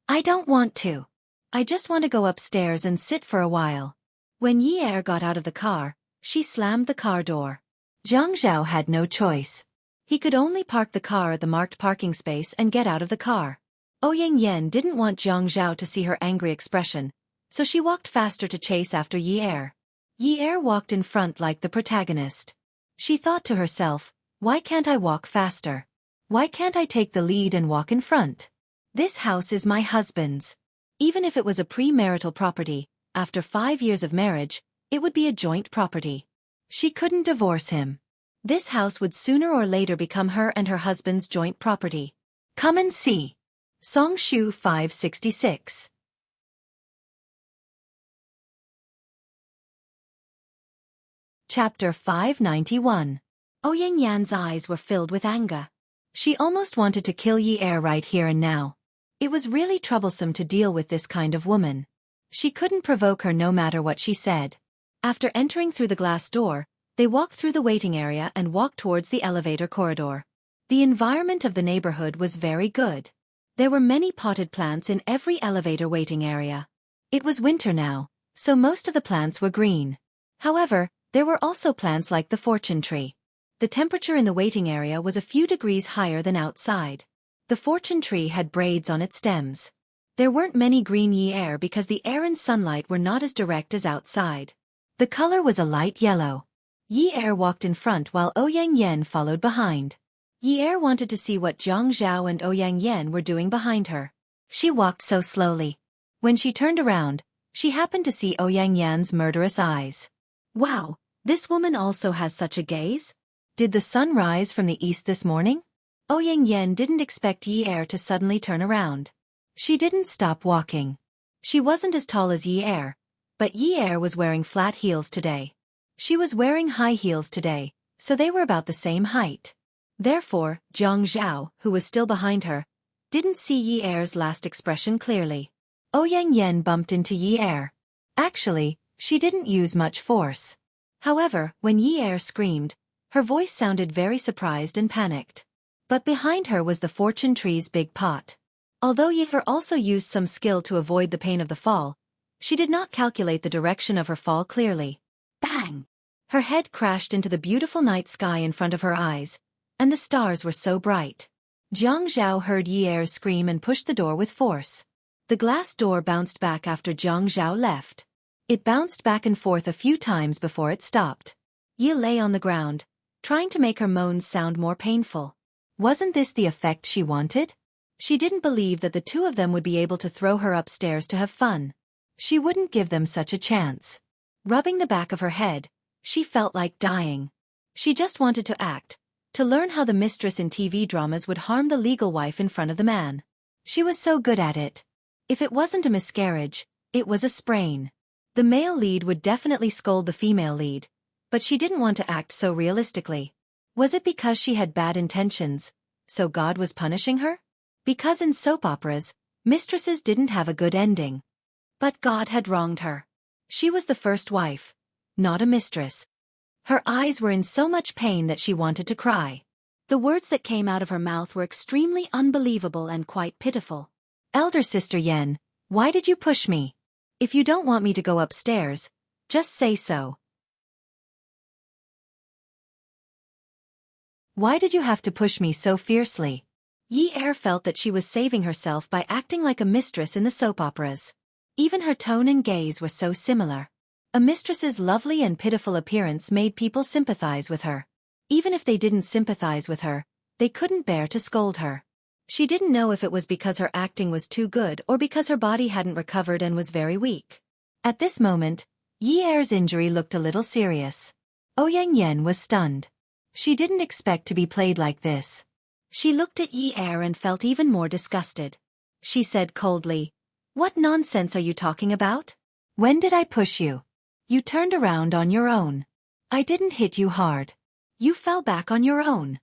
I don't want to. I just want to go upstairs and sit for a while. When Yi Er got out of the car, she slammed the car door. Jiang Zhao had no choice. He could only park the car at the marked parking space and get out of the car. Ouyang Yen didn't want Jiang Zhao to see her angry expression, so she walked faster to chase after Yi Er. Yi Er walked in front like the protagonist. She thought to herself, why can't I walk faster? Why can't I take the lead and walk in front? This house is my husband's. Even if it was a premarital property, after 5 years of marriage, it would be a joint property. She couldn't divorce him. This house would sooner or later become her and her husband's joint property. Come and see. Song Shu 566. Chapter 591. Ouyang Yan's eyes were filled with anger. She almost wanted to kill Yi Er right here and now. It was really troublesome to deal with this kind of woman. She couldn't provoke her no matter what she said. After entering through the glass door, they walked through the waiting area and walked towards the elevator corridor. The environment of the neighborhood was very good. There were many potted plants in every elevator waiting area. It was winter now, so most of the plants were green. However, there were also plants like the fortune tree. The temperature in the waiting area was a few degrees higher than outside. The fortune tree had braids on its stems. There weren't many green Yi Er because the air and sunlight were not as direct as outside. The color was a light yellow. Yi Er walked in front while Ouyang Yen followed behind. Yi Er wanted to see what Zhang Zhao and Ouyang Yen were doing behind her. She walked so slowly. When she turned around, she happened to see Ouyang Yan's murderous eyes. Wow, this woman also has such a gaze? Did the sun rise from the east this morning? Ouyang Yen didn't expect Yi Er to suddenly turn around. She didn't stop walking. She wasn't as tall as Yi Er, but Yi Er was wearing flat heels today. She was wearing high heels today, so they were about the same height. Therefore, Zhang Zhao, who was still behind her, didn't see Yi Er's last expression clearly. Ouyang Yen bumped into Yi Er. Actually, she didn't use much force. However, when Yi Er screamed, her voice sounded very surprised and panicked. But behind her was the fortune tree's big pot. Although Yi Er also used some skill to avoid the pain of the fall, she did not calculate the direction of her fall clearly. Bang! Her head crashed into the beautiful night sky in front of her eyes, and the stars were so bright. Zhang Zhao heard Yi Er scream and pushed the door with force. The glass door bounced back after Zhang Zhao left. It bounced back and forth a few times before it stopped. Yi lay on the ground, trying to make her moans sound more painful. Wasn't this the effect she wanted? She didn't believe that the two of them would be able to throw her upstairs to have fun. She wouldn't give them such a chance. Rubbing the back of her head, she felt like dying. She just wanted to act, to learn how the mistress in TV dramas would harm the legal wife in front of the man. She was so good at it. If it wasn't a miscarriage, it was a sprain. The male lead would definitely scold the female lead, but she didn't want to act so realistically. Was it because she had bad intentions, so God was punishing her? Because in soap operas, mistresses didn't have a good ending. But God had wronged her. She was the first wife, not a mistress. Her eyes were in so much pain that she wanted to cry. The words that came out of her mouth were extremely unbelievable and quite pitiful. Elder sister Yen, why did you push me? If you don't want me to go upstairs, just say so. Why did you have to push me so fiercely? Yi Er felt that she was saving herself by acting like a mistress in the soap operas. Even her tone and gaze were so similar. A mistress's lovely and pitiful appearance made people sympathize with her. Even if they didn't sympathize with her, they couldn't bear to scold her. She didn't know if it was because her acting was too good or because her body hadn't recovered and was very weak. At this moment, Yi Er's injury looked a little serious. Ouyang Yen was stunned. She didn't expect to be played like this. She looked at Yi Er and felt even more disgusted. She said coldly, "What nonsense are you talking about? When did I push you? You turned around on your own. I didn't hit you hard. You fell back on your own."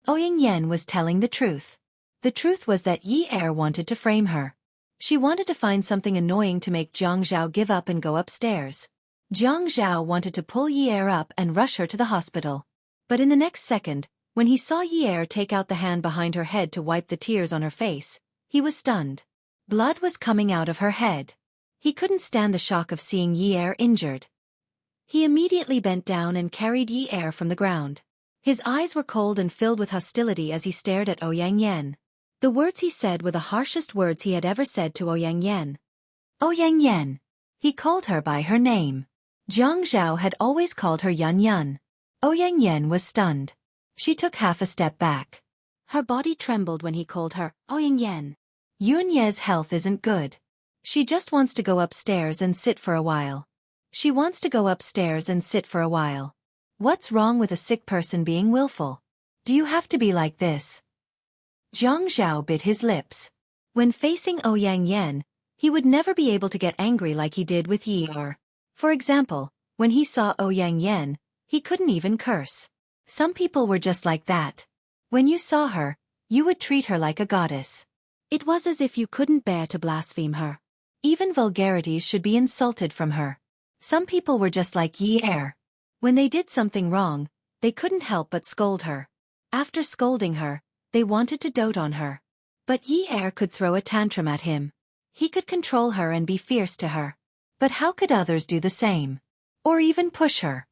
Ouyang Yen was telling the truth. The truth was that Yi Er wanted to frame her. She wanted to find something annoying to make Zhang Zhao give up and go upstairs. Zhang Zhao wanted to pull Yi Er up and rush her to the hospital. But in the next second, when he saw Yi Er take out the hand behind her head to wipe the tears on her face, he was stunned. Blood was coming out of her head. He couldn't stand the shock of seeing Yi Er injured. He immediately bent down and carried Yi Er from the ground. His eyes were cold and filled with hostility as he stared at Ouyang Yen. The words he said were the harshest words he had ever said to Ouyang Yen. Ouyang Yen. He called her by her name. Zhang Zhao had always called her Yun Yun. Ouyang Yen was stunned. She took half a step back. Her body trembled when he called her Ouyang Yen. Yun Ye's health isn't good. She just wants to go upstairs and sit for a while. She wants to go upstairs and sit for a while. What's wrong with a sick person being willful? Do you have to be like this? Zhang Zhao bit his lips. When facing Ouyang Yen, he would never be able to get angry like he did with Yi Er. For example, when he saw Ouyang Yen, he couldn't even curse. Some people were just like that. When you saw her, you would treat her like a goddess. It was as if you couldn't bear to blaspheme her. Even vulgarities should be insulted from her. Some people were just like Yi Er. When they did something wrong, they couldn't help but scold her. After scolding her, they wanted to dote on her. But Yi Er could throw a tantrum at him. He could control her and be fierce to her. But how could others do the same? Or even push her?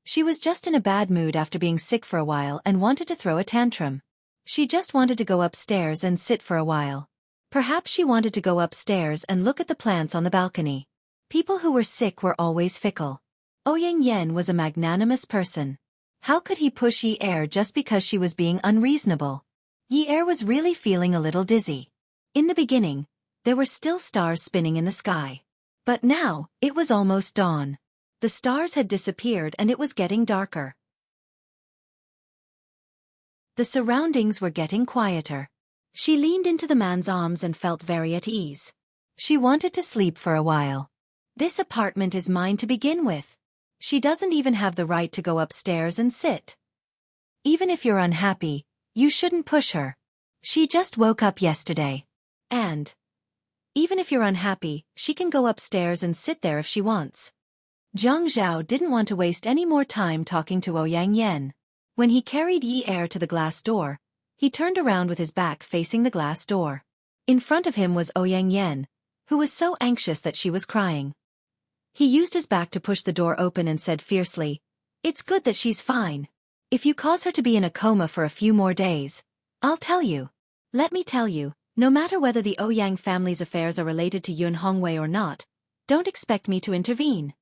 She was just in a bad mood after being sick for a while and wanted to throw a tantrum. She just wanted to go upstairs and sit for a while. Perhaps she wanted to go upstairs and look at the plants on the balcony. People who were sick were always fickle. Ouyang Yen was a magnanimous person. How could he push Yi Er just because she was being unreasonable? Yi Er was really feeling a little dizzy. In the beginning, there were still stars spinning in the sky. But now, it was almost dawn. The stars had disappeared and it was getting darker. The surroundings were getting quieter. She leaned into the man's arms and felt very at ease. She wanted to sleep for a while. This apartment is mine to begin with. She doesn't even have the right to go upstairs and sit. Even if you're unhappy, you shouldn't push her. She just woke up yesterday. And even if you're unhappy, she can go upstairs and sit there if she wants. Zhang Zhao didn't want to waste any more time talking to Ouyang Yen. When he carried Yi Er to the glass door, he turned around with his back facing the glass door. In front of him was Ouyang Yen, who was so anxious that she was crying. He used his back to push the door open and said fiercely, "It's good that she's fine. If you cause her to be in a coma for a few more days, I'll tell you. Let me tell you, no matter whether the Ouyang family's affairs are related to Yun Hongwei or not, don't expect me to intervene."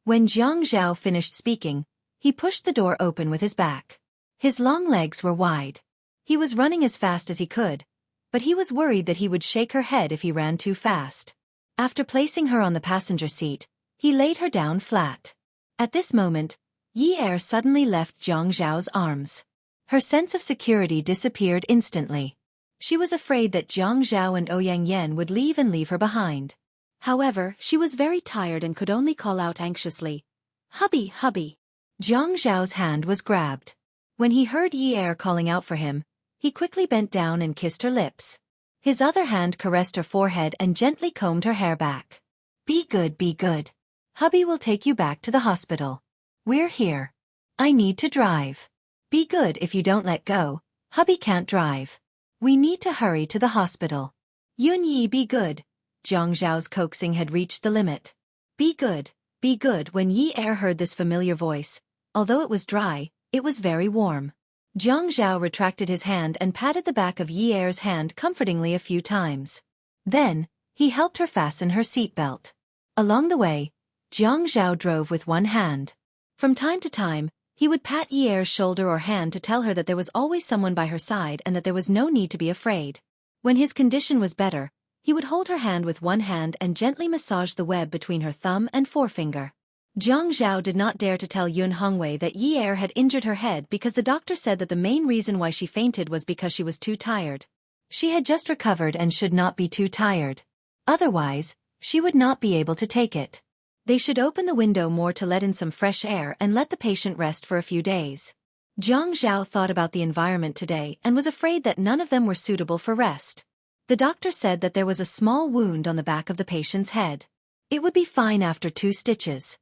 When Zhang Zhao finished speaking, he pushed the door open with his back. His long legs were wide. He was running as fast as he could, but he was worried that he would shake her head if he ran too fast. After placing her on the passenger seat, he laid her down flat. At this moment, Yi Er suddenly left Zhang Zhao's arms. Her sense of security disappeared instantly. She was afraid that Zhang Zhao and Ouyang Yen would leave her behind. However, she was very tired and could only call out anxiously, "Hubby, hubby." Zhang Zhao's hand was grabbed. When he heard Yi Er calling out for him, he quickly bent down and kissed her lips. His other hand caressed her forehead and gently combed her hair back. Be good, be good. Hubby will take you back to the hospital. We're here. I need to drive. Be good if you don't let go. Hubby can't drive. We need to hurry to the hospital. Yun Yi, be good. Zhang Zhao's coaxing had reached the limit. Be good, be good. When Yi Er heard this familiar voice, although it was dry, it was very warm. Zhang Zhao retracted his hand and patted the back of Yi Er's hand comfortingly a few times. Then, he helped her fasten her seatbelt. Along the way, Zhang Zhao drove with one hand. From time to time, he would pat Yi Er's shoulder or hand to tell her that there was always someone by her side and that there was no need to be afraid. When his condition was better, he would hold her hand with one hand and gently massage the web between her thumb and forefinger. Zhang Zhao did not dare to tell Yun Hongwei that Yi Er had injured her head because the doctor said that the main reason why she fainted was because she was too tired. She had just recovered and should not be too tired. Otherwise, she would not be able to take it. They should open the window more to let in some fresh air and let the patient rest for a few days. Zhang Zhao thought about the environment today and was afraid that none of them were suitable for rest. The doctor said that there was a small wound on the back of the patient's head. It would be fine after 2 stitches.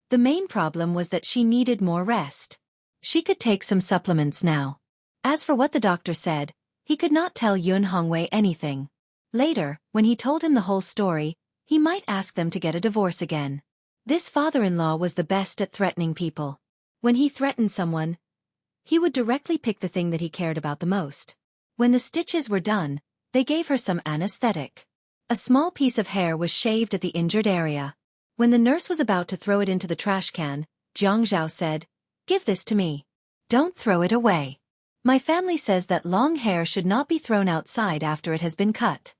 The main problem was that she needed more rest. She could take some supplements now. As for what the doctor said, he could not tell Yun Hongwei anything. Later, when he told him the whole story, he might ask them to get a divorce again. This father-in-law was the best at threatening people. When he threatened someone, he would directly pick the thing that he cared about the most. When the stitches were done, they gave her some anesthetic. A small piece of hair was shaved at the injured area. When the nurse was about to throw it into the trash can, Zhang Zhao said, "Give this to me. Don't throw it away. My family says that long hair should not be thrown outside after it has been cut."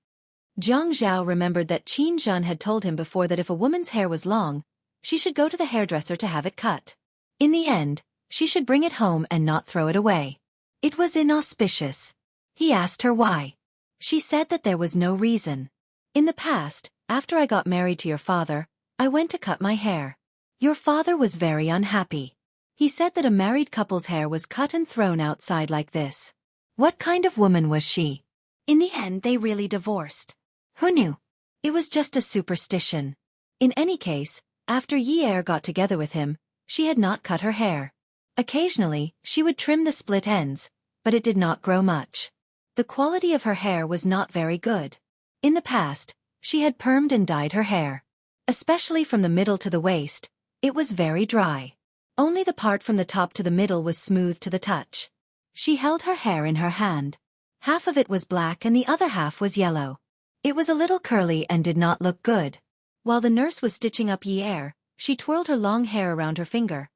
Zhang Zhao remembered that Qin Zhen had told him before that if a woman's hair was long, she should go to the hairdresser to have it cut. In the end, she should bring it home and not throw it away. It was inauspicious. He asked her why. She said that there was no reason. "In the past, after I got married to your father, I went to cut my hair. Your father was very unhappy. He said that a married couple's hair was cut and thrown outside like this. What kind of woman was she? In the end, they really divorced. Who knew? It was just a superstition. In any case, after Yi got together with him, she had not cut her hair. Occasionally, she would trim the split ends, but it did not grow much. The quality of her hair was not very good. In the past, she had permed and dyed her hair. Especially from the middle to the waist, it was very dry. Only the part from the top to the middle was smooth to the touch. She held her hair in her hand. Half of it was black and the other half was yellow. It was a little curly and did not look good. While the nurse was stitching up Yi, she twirled her long hair around her finger.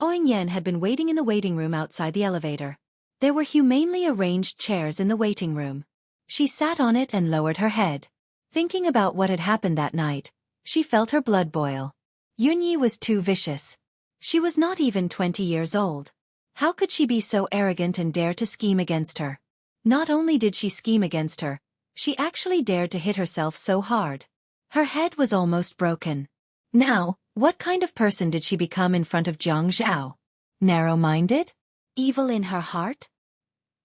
Ouyang Yen had been waiting in the waiting room outside the elevator. There were humanely arranged chairs in the waiting room. She sat on it and lowered her head. Thinking about what had happened that night, she felt her blood boil. Yunyi was too vicious. She was not even 20 years old. How could she be so arrogant and dare to scheme against her? Not only did she scheme against her, she actually dared to hit herself so hard. Her head was almost broken. Now, what kind of person did she become in front of Jiang Zhao? Narrow-minded? Evil in her heart?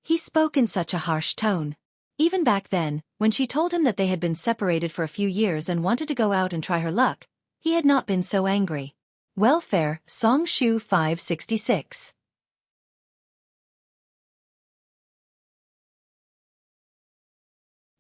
He spoke in such a harsh tone. Even back then, when she told him that they had been separated for a few years and wanted to go out and try her luck, he had not been so angry. Welfare, Song Shu 566.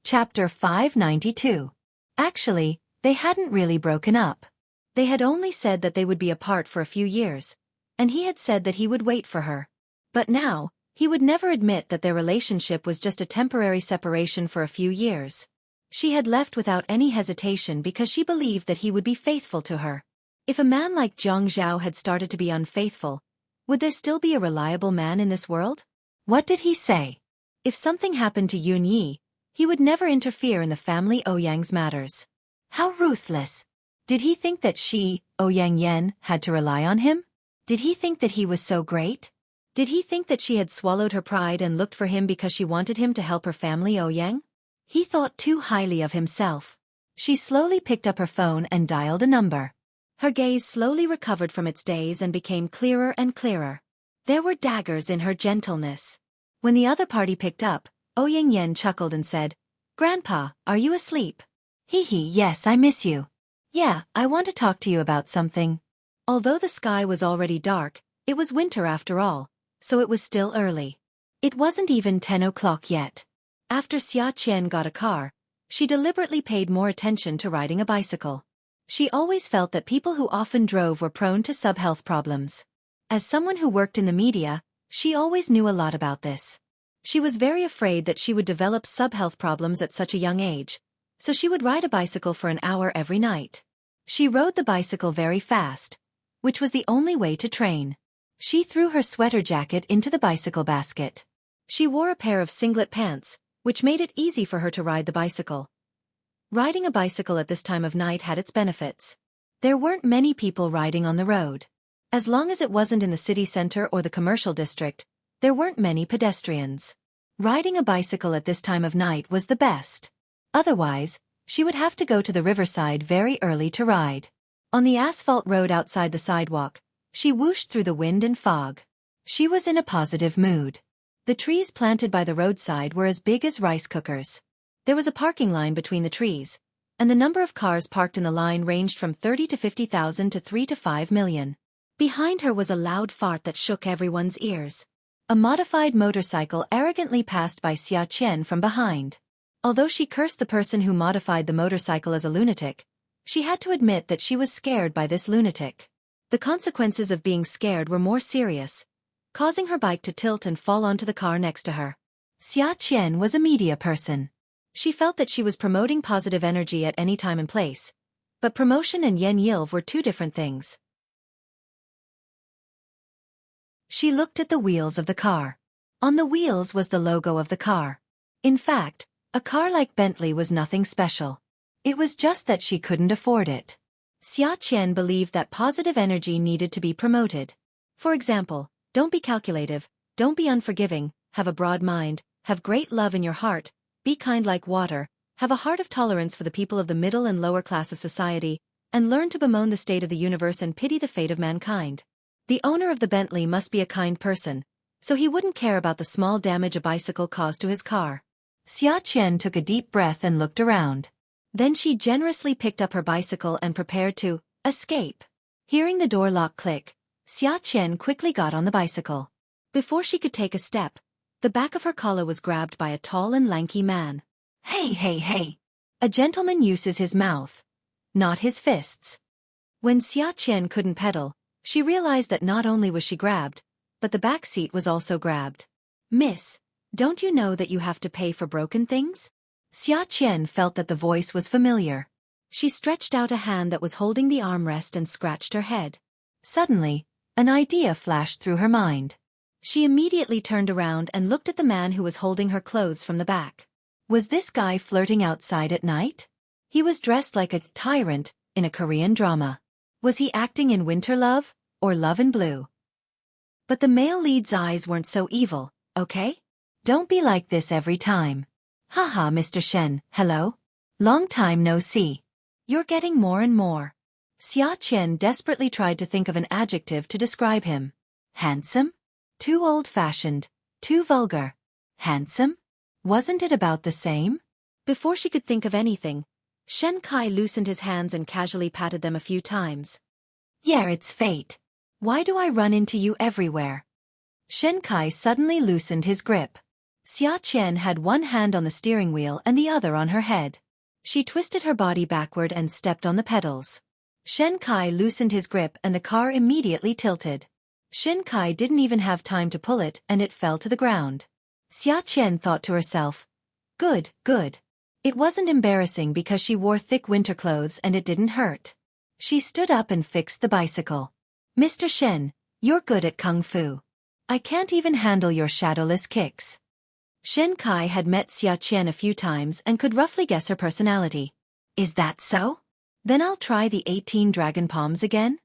Chapter 592. Actually, they hadn't really broken up. They had only said that they would be apart for a few years, and he had said that he would wait for her. But now, he would never admit that their relationship was just a temporary separation for a few years. She had left without any hesitation because she believed that he would be faithful to her. If a man like Jiang Zhao had started to be unfaithful, would there still be a reliable man in this world? What did he say? If something happened to Yun Yi, he would never interfere in the family Ouyang's matters. How ruthless! Did he think that she, Ouyang Yen, had to rely on him? Did he think that he was so great? Did he think that she had swallowed her pride and looked for him because she wanted him to help her family Ouyang? He thought too highly of himself. She slowly picked up her phone and dialed a number. Her gaze slowly recovered from its daze and became clearer and clearer. There were daggers in her gentleness. When the other party picked up, Ouyang Yen chuckled and said, "Grandpa, are you asleep?" "Hee, yes, I miss you." "Yeah, I want to talk to you about something." Although the sky was already dark, it was winter after all, so it was still early. It wasn't even 10 o'clock yet. After Xia Qian got a car, she deliberately paid more attention to riding a bicycle. She always felt that people who often drove were prone to sub-health problems. As someone who worked in the media, she always knew a lot about this. She was very afraid that she would develop sub-health problems at such a young age, so she would ride a bicycle for an hour every night. She rode the bicycle very fast, which was the only way to train. She threw her sweater jacket into the bicycle basket. She wore a pair of singlet pants, which made it easy for her to ride the bicycle. Riding a bicycle at this time of night had its benefits. There weren't many people riding on the road. As long as it wasn't in the city center or the commercial district, there weren't many pedestrians. Riding a bicycle at this time of night was the best. Otherwise, she would have to go to the riverside very early to ride. On the asphalt road outside the sidewalk, she whooshed through the wind and fog. She was in a positive mood. The trees planted by the roadside were as big as rice cookers. There was a parking line between the trees, and the number of cars parked in the line ranged from 30 to 50,000 to 3 to 5 million. Behind her was a loud fart that shook everyone's ears. A modified motorcycle arrogantly passed by Xia Qian from behind. Although she cursed the person who modified the motorcycle as a lunatic, she had to admit that she was scared by this lunatic. The consequences of being scared were more serious, causing her bike to tilt and fall onto the car next to her. Xia Qian was a media person. She felt that she was promoting positive energy at any time and place, but promotion and yen yilv were two different things. She looked at the wheels of the car. On the wheels was the logo of the car. In fact, a car like Bentley was nothing special. It was just that she couldn't afford it. Xia Qian believed that positive energy needed to be promoted. For example, don't be calculative, don't be unforgiving, have a broad mind, have great love in your heart, be kind like water, have a heart of tolerance for the people of the middle and lower class of society, and learn to bemoan the state of the universe and pity the fate of mankind. The owner of the Bentley must be a kind person, so he wouldn't care about the small damage a bicycle caused to his car. Xiaoqian took a deep breath and looked around. Then she generously picked up her bicycle and prepared to escape. Hearing the door lock click, Xiaoqian quickly got on the bicycle. Before she could take a step, the back of her collar was grabbed by a tall and lanky man. Hey, hey, hey! A gentleman uses his mouth, not his fists. When Xiaoqian couldn't pedal, she realized that not only was she grabbed, but the back seat was also grabbed. Miss, don't you know that you have to pay for broken things? Xiaoqian felt that the voice was familiar. She stretched out a hand that was holding the armrest and scratched her head. Suddenly, an idea flashed through her mind. She immediately turned around and looked at the man who was holding her clothes from the back. Was this guy flirting outside at night? He was dressed like a tyrant in a Korean drama. Was he acting in Winter Love or Love in Blue? But the male lead's eyes weren't so evil, okay? Don't be like this every time. Haha, Mr. Shen, hello? Long time no see. You're getting more and more. Xiaoqian desperately tried to think of an adjective to describe him. Handsome? Too old-fashioned, too vulgar. Handsome? Wasn't it about the same? Before she could think of anything, Shen Kai loosened his hands and casually patted them a few times. Yeah, it's fate. Why do I run into you everywhere? Shen Kai suddenly loosened his grip. Xiaoqian had one hand on the steering wheel and the other on her head. She twisted her body backward and stepped on the pedals. Shen Kai loosened his grip and the car immediately tilted. Shen Kai didn't even have time to pull it and it fell to the ground. Xiaoqian thought to herself, good, good. It wasn't embarrassing because she wore thick winter clothes and it didn't hurt. She stood up and fixed the bicycle. Mr. Shen, you're good at kung fu. I can't even handle your shadowless kicks. Shen Kai had met Xiaoqian a few times and could roughly guess her personality. Is that so? Then I'll try the 18 dragon palms again?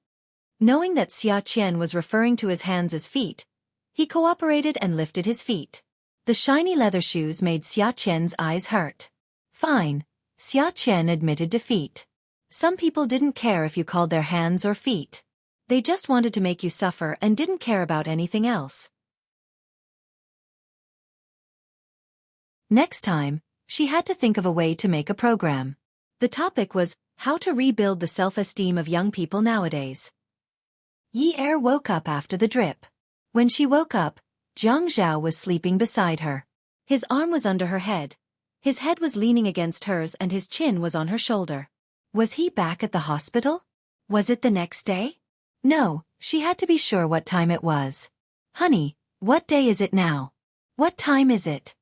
Knowing that Xiaoqian was referring to his hands as feet, he cooperated and lifted his feet. The shiny leather shoes made Xiaoqian's eyes hurt. Fine, Xiaoqian admitted defeat. Some people didn't care if you called their hands or feet. They just wanted to make you suffer and didn't care about anything else. Next time, she had to think of a way to make a program. The topic was how to rebuild the self-esteem of young people nowadays. Yi Er woke up after the drip. When she woke up, Jiang Zhao was sleeping beside her. His arm was under her head. His head was leaning against hers and his chin was on her shoulder. Was he back at the hospital? Was it the next day? No, she had to be sure what time it was. Honey, what day is it now? What time is it?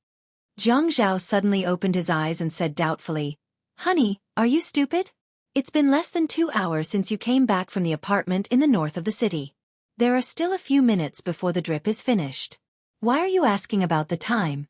Jiang Zhao suddenly opened his eyes and said doubtfully, Honey, are you stupid? It's been less than 2 hours since you came back from the apartment in the north of the city. There are still a few minutes before the drip is finished. Why are you asking about the time?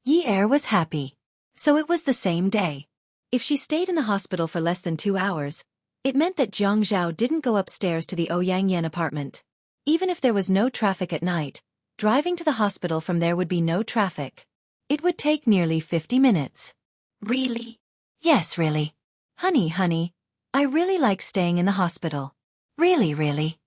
Yi Er was happy. So it was the same day. If she stayed in the hospital for less than 2 hours, it meant that Jiang Zhao didn't go upstairs to the Ouyangyan apartment. Even if there was no traffic at night, driving to the hospital from there would be no traffic. It would take nearly 50 minutes. Really? Yes, really. Honey, I really like staying in the hospital. Really.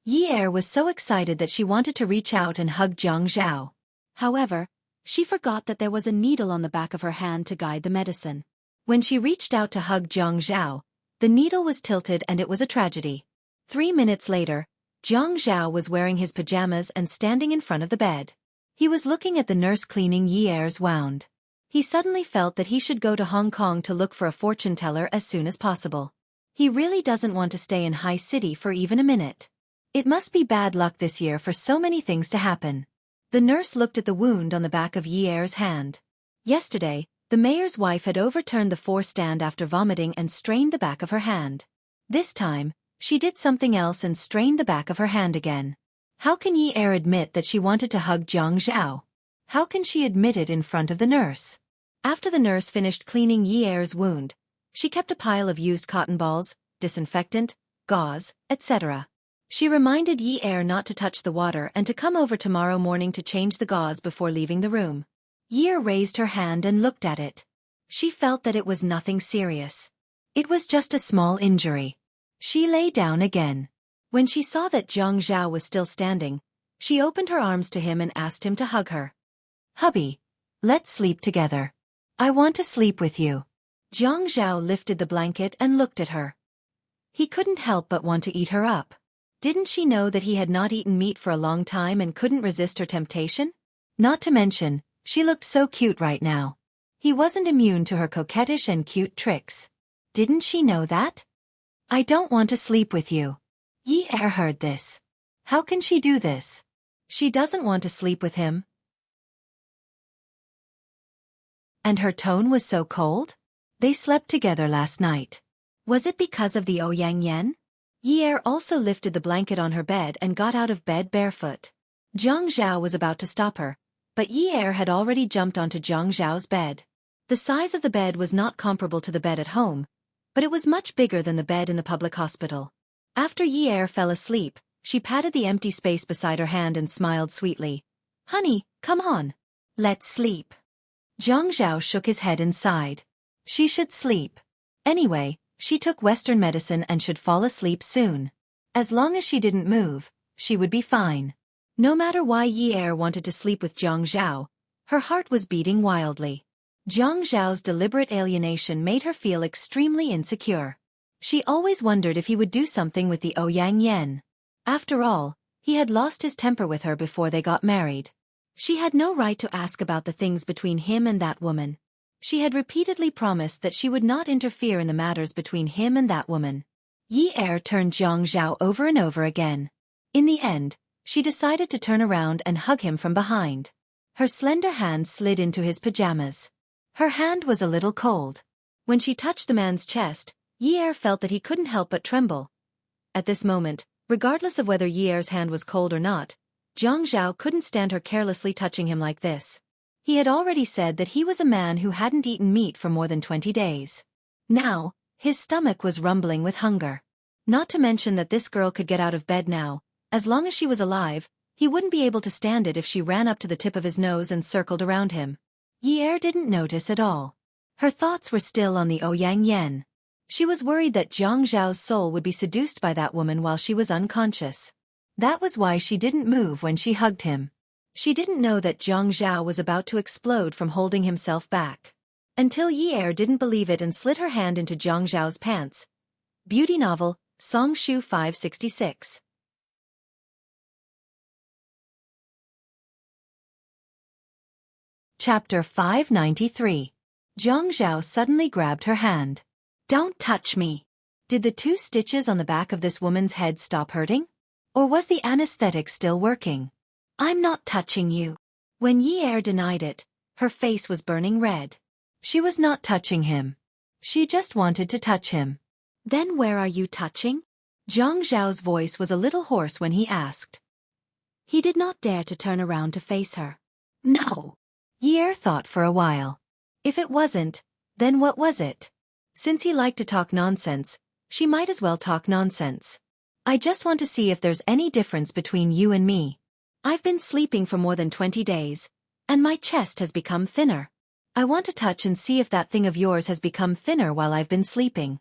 Yi Er was so excited that she wanted to reach out and hug Jiang Zhao. However, she forgot that there was a needle on the back of her hand to guide the medicine. When she reached out to hug Jiang Zhao, the needle was tilted and it was a tragedy. 3 minutes later, Jiang Zhao was wearing his pajamas and standing in front of the bed. He was looking at the nurse cleaning Yi Er's wound. He suddenly felt that he should go to Hong Kong to look for a fortune teller as soon as possible. He really doesn't want to stay in High City for even a minute. It must be bad luck this year for so many things to happen. The nurse looked at the wound on the back of Yi Er's hand. Yesterday, the mayor's wife had overturned the forestand after vomiting and strained the back of her hand. This time, she did something else and strained the back of her hand again. How can Yi Er admit that she wanted to hug Jiang Zhao? How can she admit it in front of the nurse? After the nurse finished cleaning Yi Er's wound, she kept a pile of used cotton balls, disinfectant, gauze, etc. She reminded Yi Er not to touch the water and to come over tomorrow morning to change the gauze before leaving the room. Yi Er raised her hand and looked at it. She felt that it was nothing serious. It was just a small injury. She lay down again. When she saw that Jiang Zhao was still standing, she opened her arms to him and asked him to hug her. "Hubby, let's sleep together. I want to sleep with you." Jiang Zhao lifted the blanket and looked at her. He couldn't help but want to eat her up. Didn't she know that he had not eaten meat for a long time and couldn't resist her temptation? Not to mention, she looked so cute right now. He wasn't immune to her coquettish and cute tricks. Didn't she know that? "I don't want to sleep with you." Yi Er heard this. How can she do this? She doesn't want to sleep with him. And her tone was so cold? They slept together last night. Was it because of the Ouyang Yen? Yi Er also lifted the blanket on her bed and got out of bed barefoot. Jiang Zhao was about to stop her, but Yi Er had already jumped onto Jiang Zhao's bed. The size of the bed was not comparable to the bed at home, but it was much bigger than the bed in the public hospital. After Yi Er fell asleep, she patted the empty space beside her hand and smiled sweetly. "Honey, come on. Let's sleep." Jiang Zhao shook his head and sighed. She should sleep. Anyway, she took Western medicine and should fall asleep soon. As long as she didn't move, she would be fine. No matter why Yi Er wanted to sleep with Jiang Zhao, her heart was beating wildly. Jiang Zhao's deliberate alienation made her feel extremely insecure. She always wondered if he would do something with the Ouyang Yen. After all, he had lost his temper with her before they got married. She had no right to ask about the things between him and that woman. She had repeatedly promised that she would not interfere in the matters between him and that woman. Yi Er turned Jiang Zhao over and over again. In the end, she decided to turn around and hug him from behind. Her slender hand slid into his pajamas. Her hand was a little cold. When she touched the man's chest, Yi Er felt that he couldn't help but tremble. At this moment, regardless of whether Yi Er's hand was cold or not, Jiang Zhao couldn't stand her carelessly touching him like this. He had already said that he was a man who hadn't eaten meat for more than 20 days. Now, his stomach was rumbling with hunger. Not to mention that this girl could get out of bed now. As long as she was alive, he wouldn't be able to stand it if she ran up to the tip of his nose and circled around him. Yi Er didn't notice at all. Her thoughts were still on the Ouyang Yen. She was worried that Jiang Zhao's soul would be seduced by that woman while she was unconscious. That was why she didn't move when she hugged him. She didn't know that Jiang Zhao was about to explode from holding himself back. Until Yi Er didn't believe it and slid her hand into Jiang Zhao's pants. Beauty novel, Song Shu 566. Chapter 593. Jiang Zhao suddenly grabbed her hand. "Don't touch me." Did the 2 stitches on the back of this woman's head stop hurting? Or was the anesthetic still working? "I'm not touching you." When Yi Er denied it, her face was burning red. She was not touching him. She just wanted to touch him. "Then where are you touching?" Jiang Zhao's voice was a little hoarse when he asked. He did not dare to turn around to face her. "No." Yi Er thought for a while. If it wasn't, then what was it? Since he liked to talk nonsense, she might as well talk nonsense. "I just want to see if there's any difference between you and me. I've been sleeping for more than 20 days, and my chest has become thinner. I want to touch and see if that thing of yours has become thinner while I've been sleeping."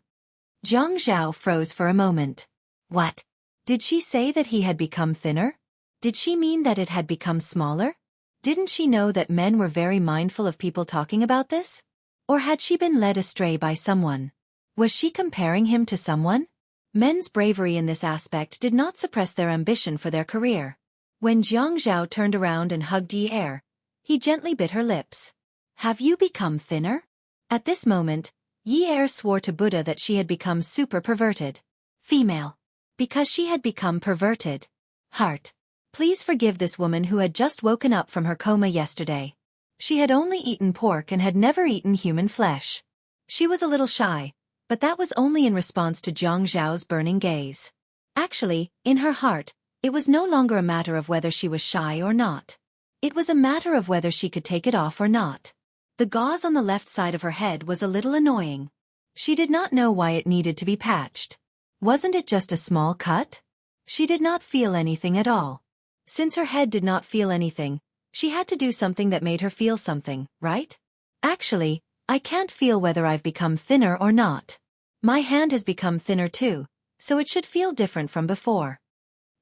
Jiang Zhao froze for a moment. What? Did she say that he had become thinner? Did she mean that it had become smaller? Didn't she know that men were very mindful of people talking about this? Or had she been led astray by someone? Was she comparing him to someone? Men's bravery in this aspect did not suppress their ambition for their career. When Jiang Zhao turned around and hugged Yi Er, he gently bit her lips. "Have you become thinner?" At this moment, Yi Er swore to Buddha that she had become super perverted. Female. Because she had become perverted. Heart. Please forgive this woman who had just woken up from her coma yesterday. She had only eaten pork and had never eaten human flesh. She was a little shy, but that was only in response to Jiang Zhao's burning gaze. Actually, in her heart, it was no longer a matter of whether she was shy or not. It was a matter of whether she could take it off or not. The gauze on the left side of her head was a little annoying. She did not know why it needed to be patched. Wasn't it just a small cut? She did not feel anything at all. Since her head did not feel anything, she had to do something that made her feel something, right? Actually, I can't feel whether I've become thinner or not. My hand has become thinner too, so it should feel different from before.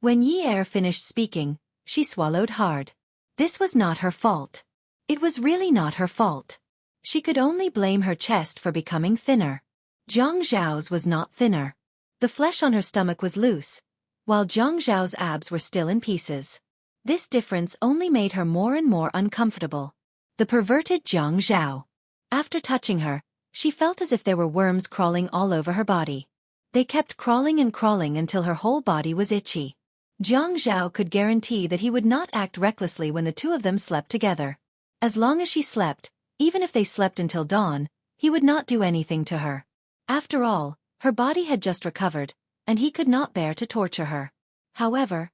When Yi Er finished speaking, she swallowed hard. This was not her fault. It was really not her fault. She could only blame her chest for becoming thinner. Zhang Zhao's was not thinner. The flesh on her stomach was loose, while Zhang Zhao's abs were still in pieces. This difference only made her more and more uncomfortable. The perverted Zhang Zhao. After touching her, she felt as if there were worms crawling all over her body. They kept crawling and crawling until her whole body was itchy. Zhang Zhao could guarantee that he would not act recklessly when the two of them slept together. As long as she slept, even if they slept until dawn, he would not do anything to her. After all, her body had just recovered, and he could not bear to torture her. However,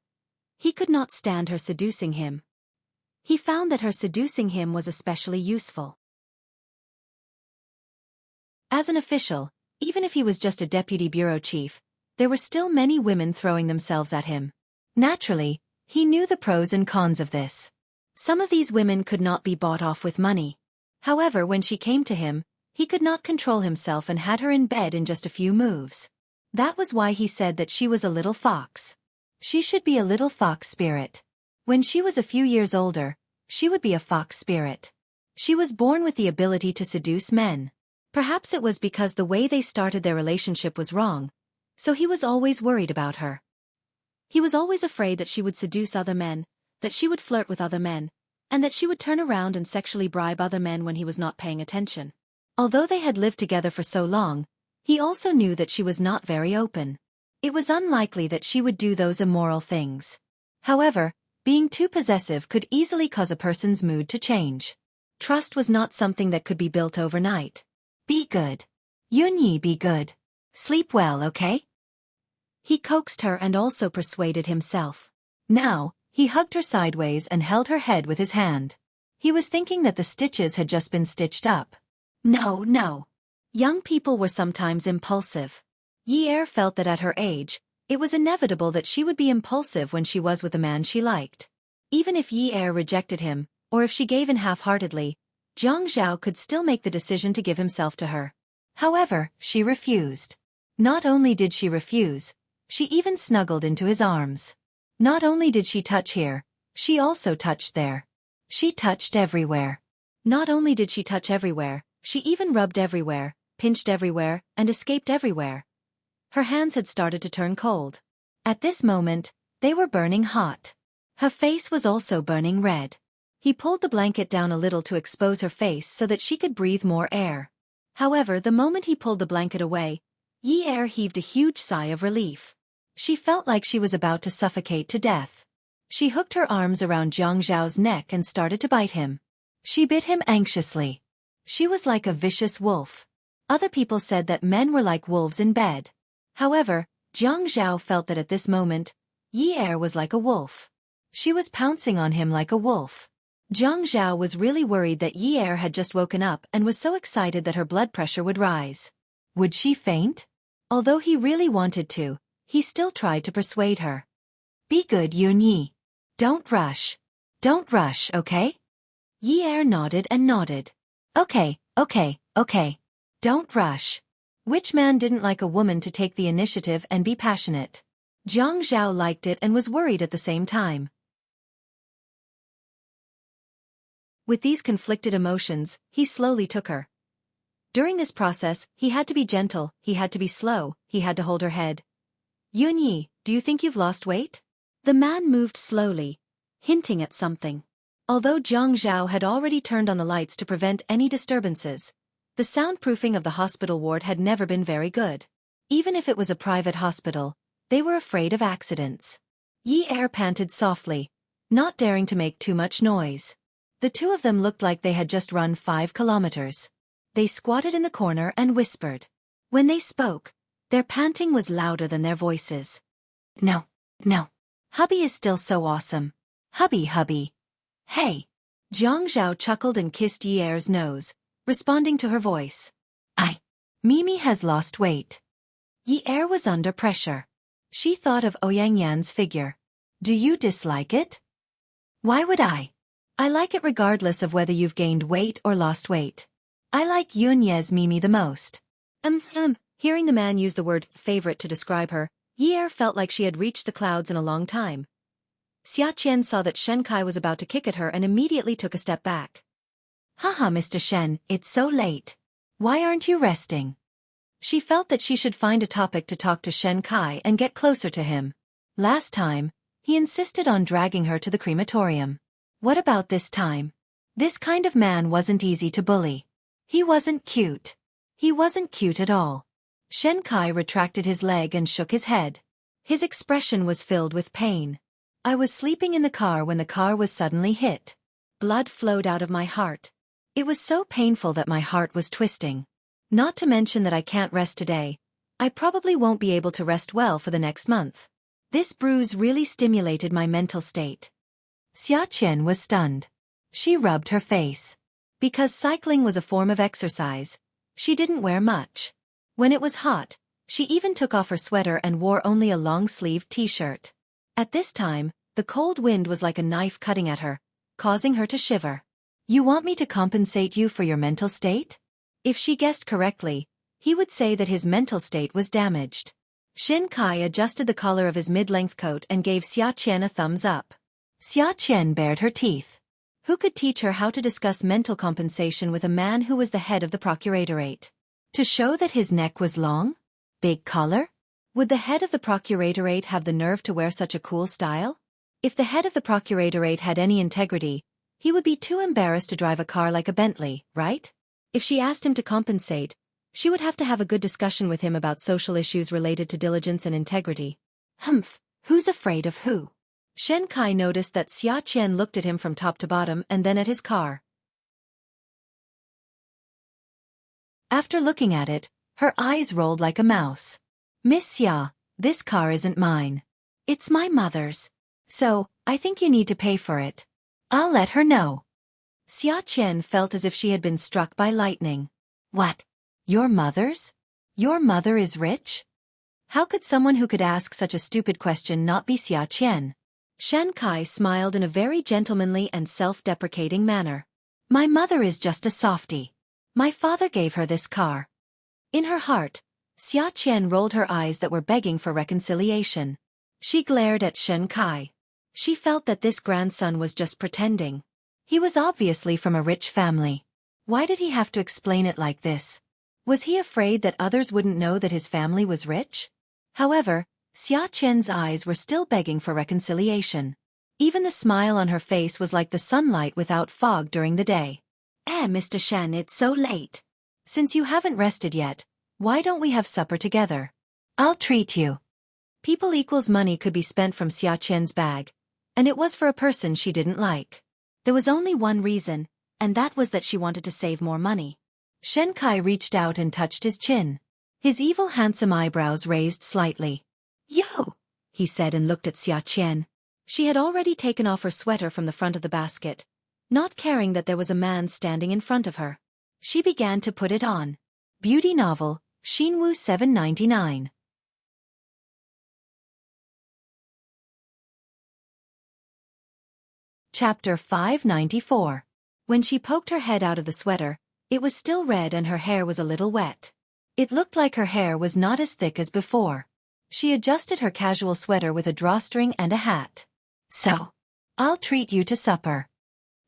he could not stand her seducing him. He found that her seducing him was especially useful. As an official, even if he was just a deputy bureau chief, there were still many women throwing themselves at him. Naturally, he knew the pros and cons of this. Some of these women could not be bought off with money. However, when she came to him, he could not control himself and had her in bed in just a few moves. That was why he said that she was a little fox. She should be a little fox spirit. When she was a few years older, she would be a fox spirit. She was born with the ability to seduce men. Perhaps it was because the way they started their relationship was wrong, so he was always worried about her. He was always afraid that she would seduce other men, that she would flirt with other men, and that she would turn around and sexually bribe other men when he was not paying attention. Although they had lived together for so long, he also knew that she was not very open. It was unlikely that she would do those immoral things. However, being too possessive could easily cause a person's mood to change. Trust was not something that could be built overnight. Be good. Yunyi, be good. Sleep well, okay? He coaxed her and also persuaded himself. Now, he hugged her sideways and held her head with his hand. He was thinking that the stitches had just been stitched up. No. Young people were sometimes impulsive. Yi Er felt that at her age, it was inevitable that she would be impulsive when she was with a man she liked. Even if Yi Er rejected him, or if she gave in half-heartedly, Zhang Zhao could still make the decision to give himself to her. However, she refused. Not only did she refuse, she even snuggled into his arms. Not only did she touch here, she also touched there. She touched everywhere. Not only did she touch everywhere, she even rubbed everywhere, pinched everywhere, and escaped everywhere. Her hands had started to turn cold. At this moment, they were burning hot. Her face was also burning red. He pulled the blanket down a little to expose her face so that she could breathe more air. However, the moment he pulled the blanket away, Yi Er heaved a huge sigh of relief. She felt like she was about to suffocate to death. She hooked her arms around Zhang Zhao's neck and started to bite him. She bit him anxiously. She was like a vicious wolf. Other people said that men were like wolves in bed. However, Zhang Zhao felt that at this moment, Yi Er was like a wolf. She was pouncing on him like a wolf. Zhang Zhao was really worried that Yi Er had just woken up and was so excited that her blood pressure would rise. Would she faint? Although he really wanted to, he still tried to persuade her. Be good, Yunyi. Don't rush. Don't rush, okay? Yi Er nodded and nodded. Okay. Don't rush. Which man didn't like a woman to take the initiative and be passionate? Zhang Zhao liked it and was worried at the same time. With these conflicted emotions, he slowly took her. During this process, he had to be gentle, he had to be slow, he had to hold her head. Yunyi, do you think you've lost weight? The man moved slowly, hinting at something. Although Zhang Zhao had already turned on the lights to prevent any disturbances, the soundproofing of the hospital ward had never been very good. Even if it was a private hospital, they were afraid of accidents. Yi Er panted softly, not daring to make too much noise. The two of them looked like they had just run 5 kilometers. They squatted in the corner and whispered. When they spoke, their panting was louder than their voices. No. Hubby is still so awesome. Hubby. Hey. Zhang Zhao chuckled and kissed Yi Er's nose, responding to her voice. Mimi has lost weight. Yi Er was under pressure. She thought of Ouyang Yan's figure. Do you dislike it? Why would I? I like it regardless of whether you've gained weight or lost weight. I like Yunye's Mimi the most. Hearing the man use the word favorite to describe her, Yi felt like she had reached the clouds in a long time. Xiaqian saw that Shen Kai was about to kick at her and immediately took a step back. Haha, Mr. Shen, it's so late. Why aren't you resting? She felt that she should find a topic to talk to Shen Kai and get closer to him. Last time, he insisted on dragging her to the crematorium. What about this time? This kind of man wasn't easy to bully. He wasn't cute. He wasn't cute at all. Shen Kai retracted his leg and shook his head. His expression was filled with pain. I was sleeping in the car when the car was suddenly hit. Blood flowed out of my heart. It was so painful that my heart was twisting. Not to mention that I can't rest today. I probably won't be able to rest well for the next month. This bruise really stimulated my mental state. Xiaqian was stunned. She rubbed her face. Because cycling was a form of exercise, she didn't wear much. When it was hot, she even took off her sweater and wore only a long-sleeved t-shirt. At this time, the cold wind was like a knife cutting at her, causing her to shiver. You want me to compensate you for your mental state? If she guessed correctly, he would say that his mental state was damaged. Shen Kai adjusted the collar of his mid-length coat and gave Xiaqian a thumbs up. Xiaqian bared her teeth. Who could teach her how to discuss mental compensation with a man who was the head of the procuratorate? To show that his neck was long? Big collar? Would the head of the procuratorate have the nerve to wear such a cool style? If the head of the procuratorate had any integrity, he would be too embarrassed to drive a car like a Bentley, right? If she asked him to compensate, she would have to have a good discussion with him about social issues related to diligence and integrity. Humph, who's afraid of who? Shen Kai noticed that Xiaqian looked at him from top to bottom and then at his car. After looking at it, her eyes rolled like a mouse. Miss Xia, this car isn't mine. It's my mother's. So, I think you need to pay for it. I'll let her know. Xiaqian felt as if she had been struck by lightning. What? Your mother's? Your mother is rich? How could someone who could ask such a stupid question not be Xiaqian? Shen Kai smiled in a very gentlemanly and self-deprecating manner. My mother is just a softie. My father gave her this car. In her heart, Xiaqian rolled her eyes that were begging for reconciliation. She glared at Shen Kai. She felt that this grandson was just pretending. He was obviously from a rich family. Why did he have to explain it like this? Was he afraid that others wouldn't know that his family was rich? However, Xiaqian's eyes were still begging for reconciliation. Even the smile on her face was like the sunlight without fog during the day. Mr. Shen, it's so late. Since you haven't rested yet, why don't we have supper together? I'll treat you. People equals money could be spent from Xiaqian's bag, and it was for a person she didn't like. There was only one reason, and that was that she wanted to save more money. Shen Kai reached out and touched his chin. His evil handsome eyebrows raised slightly. Yo! He said and looked at Xiaqian. She had already taken off her sweater from the front of the basket, not caring that there was a man standing in front of her. She began to put it on. Beauty novel, Xinwu 799. Chapter 594. When she poked her head out of the sweater, it was still red and her hair was a little wet. It looked like her hair was not as thick as before. She adjusted her casual sweater with a drawstring and a hat. So, I'll treat you to supper.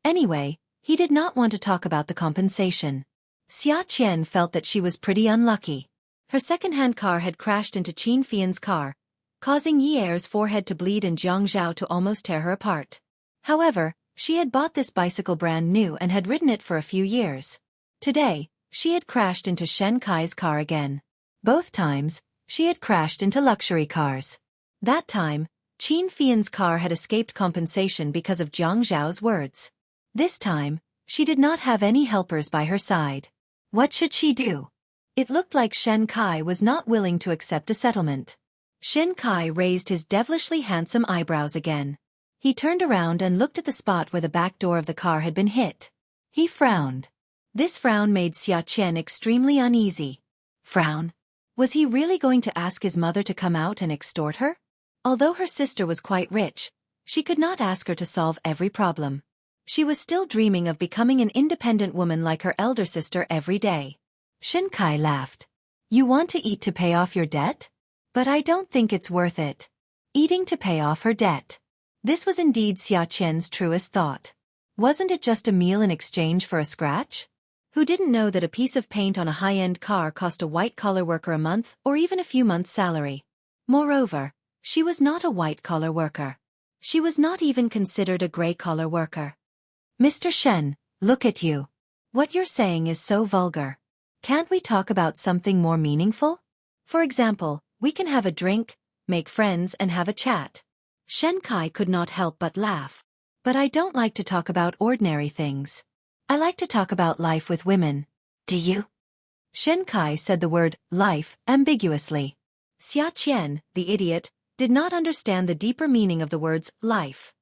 Anyway, he did not want to talk about the compensation. Xiaqian felt that she was pretty unlucky. Her second-hand car had crashed into Qin Fian's car, causing Yi Er's forehead to bleed and Jiang Zhao to almost tear her apart. However, she had bought this bicycle brand new and had ridden it for a few years. Today, she had crashed into Shen Kai's car again. Both times, she had crashed into luxury cars. That time, Qin Fian's car had escaped compensation because of Jiang Zhao's words. This time, she did not have any helpers by her side. What should she do? It looked like Shen Kai was not willing to accept a settlement. Shen Kai raised his devilishly handsome eyebrows again. He turned around and looked at the spot where the back door of the car had been hit. He frowned. This frown made Xiaqian extremely uneasy. Frown? Was he really going to ask his mother to come out and extort her? Although her sister was quite rich, she could not ask her to solve every problem. She was still dreaming of becoming an independent woman like her elder sister every day. Shen Kai laughed. You want to eat to pay off your debt? But I don't think it's worth it. Eating to pay off her debt. This was indeed Xia Qian's truest thought. Wasn't it just a meal in exchange for a scratch? Who didn't know that a piece of paint on a high-end car cost a white-collar worker a month or even a few months' salary? Moreover, she was not a white-collar worker. She was not even considered a gray-collar worker. Mr. Shen, look at you. What you're saying is so vulgar. Can't we talk about something more meaningful? For example, we can have a drink, make friends and have a chat. Shen Kai could not help but laugh. But I don't like to talk about ordinary things. I like to talk about life with women. Do you? Shen Kai said the word life ambiguously. Xia Qian, the idiot, did not understand the deeper meaning of the words life.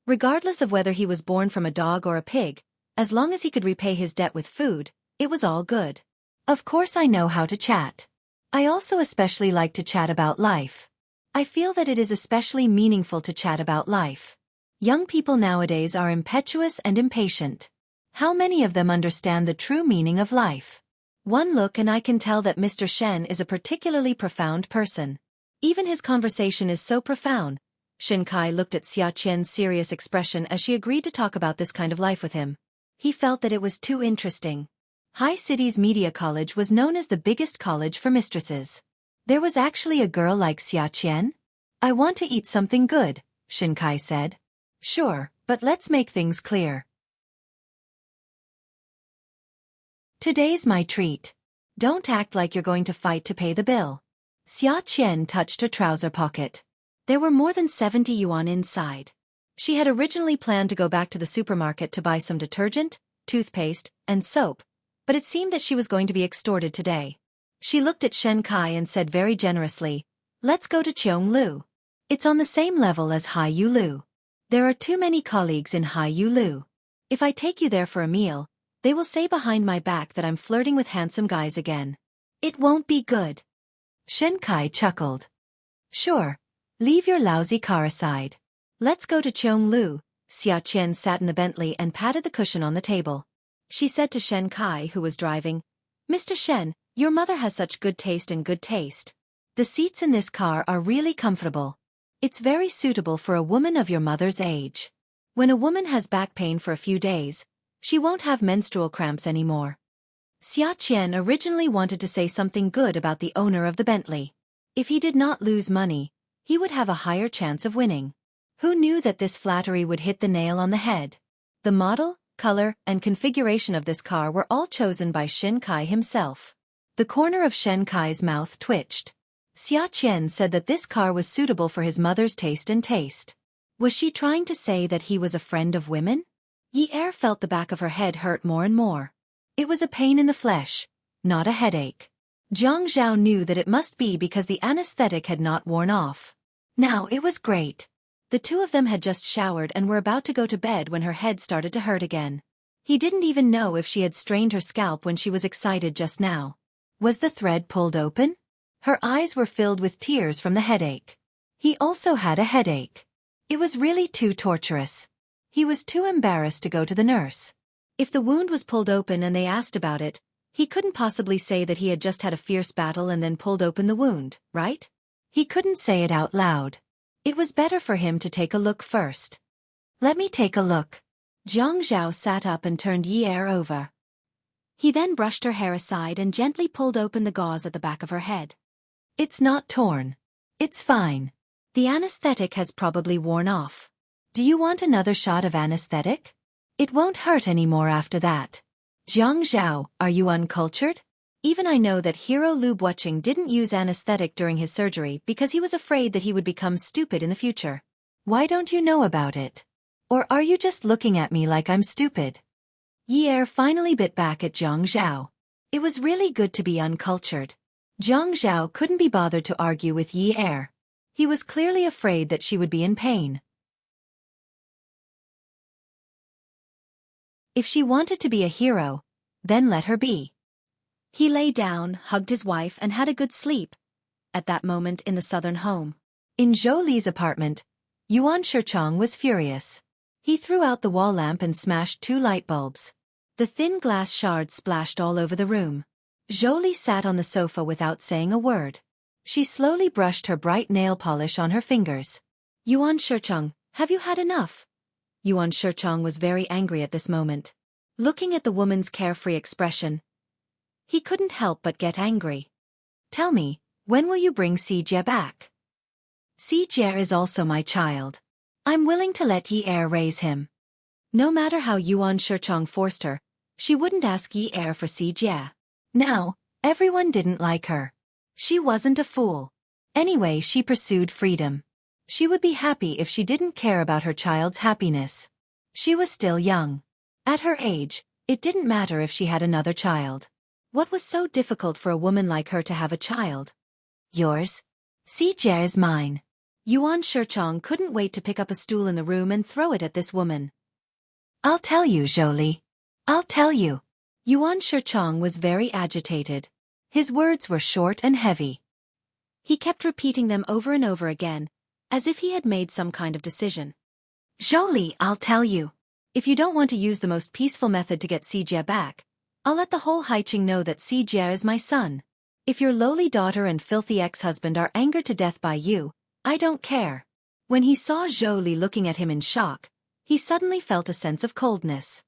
Regardless of whether he was born from a dog or a pig, as long as he could repay his debt with food, it was all good. Of course I know how to chat. I also especially like to chat about life. I feel that it is especially meaningful to chat about life. Young people nowadays are impetuous and impatient. How many of them understand the true meaning of life? One look and I can tell that Mr. Shen is a particularly profound person. Even his conversation is so profound. Shen Kai looked at Xia Qian's serious expression as she agreed to talk about this kind of life with him. He felt that it was too interesting. High City's media college was known as the biggest college for mistresses. There was actually a girl like Xia Qian? I want to eat something good, Shen Kai said. Sure, but let's make things clear. Today's my treat. Don't act like you're going to fight to pay the bill. Xia Qian touched her trouser pocket. There were more than 70 yuan inside. She had originally planned to go back to the supermarket to buy some detergent, toothpaste, and soap, but it seemed that she was going to be extorted today. She looked at Shen Kai and said very generously, "Let's go to Qionglu. It's on the same level as Haiyu Lu. There are too many colleagues in Haiyu Lu. If I take you there for a meal, they will say behind my back that I'm flirting with handsome guys again. It won't be good." Shen Kai chuckled. Sure. Leave your lousy car aside. Let's go to Qionglu. Xia Qian sat in the Bentley and patted the cushion on the table. She said to Shen Kai, who was driving, "Mr. Shen, your mother has such good taste and good taste. The seats in this car are really comfortable. It's very suitable for a woman of your mother's age. When a woman has back pain for a few days, she won't have menstrual cramps anymore." Xia Qian originally wanted to say something good about the owner of the Bentley. If he did not lose money, he would have a higher chance of winning. Who knew that this flattery would hit the nail on the head? The model, color, and configuration of this car were all chosen by Shen Kai himself. The corner of Shen Kai's mouth twitched. Xia Qian said that this car was suitable for his mother's taste and taste. Was she trying to say that he was a friend of women? Yi Er felt the back of her head hurt more and more. It was a pain in the flesh, not a headache. Jiang Zhao knew that it must be because the anesthetic had not worn off. Now it was great. The two of them had just showered and were about to go to bed when her head started to hurt again. He didn't even know if she had strained her scalp when she was excited just now. Was the thread pulled open? Her eyes were filled with tears from the headache. He also had a headache. It was really too torturous. He was too embarrassed to go to the nurse. If the wound was pulled open and they asked about it, he couldn't possibly say that he had just had a fierce battle and then pulled open the wound, right? He couldn't say it out loud. It was better for him to take a look first. Let me take a look. Jiang Zhao sat up and turned Yi Er over. He then brushed her hair aside and gently pulled open the gauze at the back of her head. It's not torn. It's fine. The anesthetic has probably worn off. Do you want another shot of anesthetic? It won't hurt anymore after that. Jiang Zhao, are you uncultured? Even I know that Hero Lu Buoqing didn't use anesthetic during his surgery because he was afraid that he would become stupid in the future. Why don't you know about it? Or are you just looking at me like I'm stupid? Yi Er finally bit back at Jiang Zhao. It was really good to be uncultured. Jiang Zhao couldn't be bothered to argue with Yi Er. He was clearly afraid that she would be in pain. If she wanted to be a hero, then let her be. He lay down, hugged his wife and had a good sleep. At that moment in the southern home. In Zhou Li's apartment, Yuan Shichong was furious. He threw out the wall lamp and smashed 2 light bulbs. The thin glass shards splashed all over the room. Zhou Li sat on the sofa without saying a word. She slowly brushed her bright nail polish on her fingers. Yuan Shicheng, have you had enough? Yuan Shicheng was very angry at this moment. Looking at the woman's carefree expression, he couldn't help but get angry. Tell me, when will you bring Xijie back? Xijie is also my child. I'm willing to let Yi Er raise him. No matter how Yuan Shicheng forced her, she wouldn't ask Yi Er for Xijie. Now, everyone didn't like her. She wasn't a fool. Anyway, she pursued freedom. She would be happy if she didn't care about her child's happiness. She was still young. At her age, it didn't matter if she had another child. What was so difficult for a woman like her to have a child? Yours? Xijie is mine. Yuan Shicheng couldn't wait to pick up a stool in the room and throw it at this woman. I'll tell you, Jolie. I'll tell you. Yuan Shicheng was very agitated. His words were short and heavy. He kept repeating them over and over again, as if he had made some kind of decision. Jolie, I'll tell you. If you don't want to use the most peaceful method to get Xijie back, I'll let the whole Haiqing know that Xijie is my son. If your lowly daughter and filthy ex-husband are angered to death by you, I don't care. When he saw Jolie looking at him in shock, he suddenly felt a sense of coldness.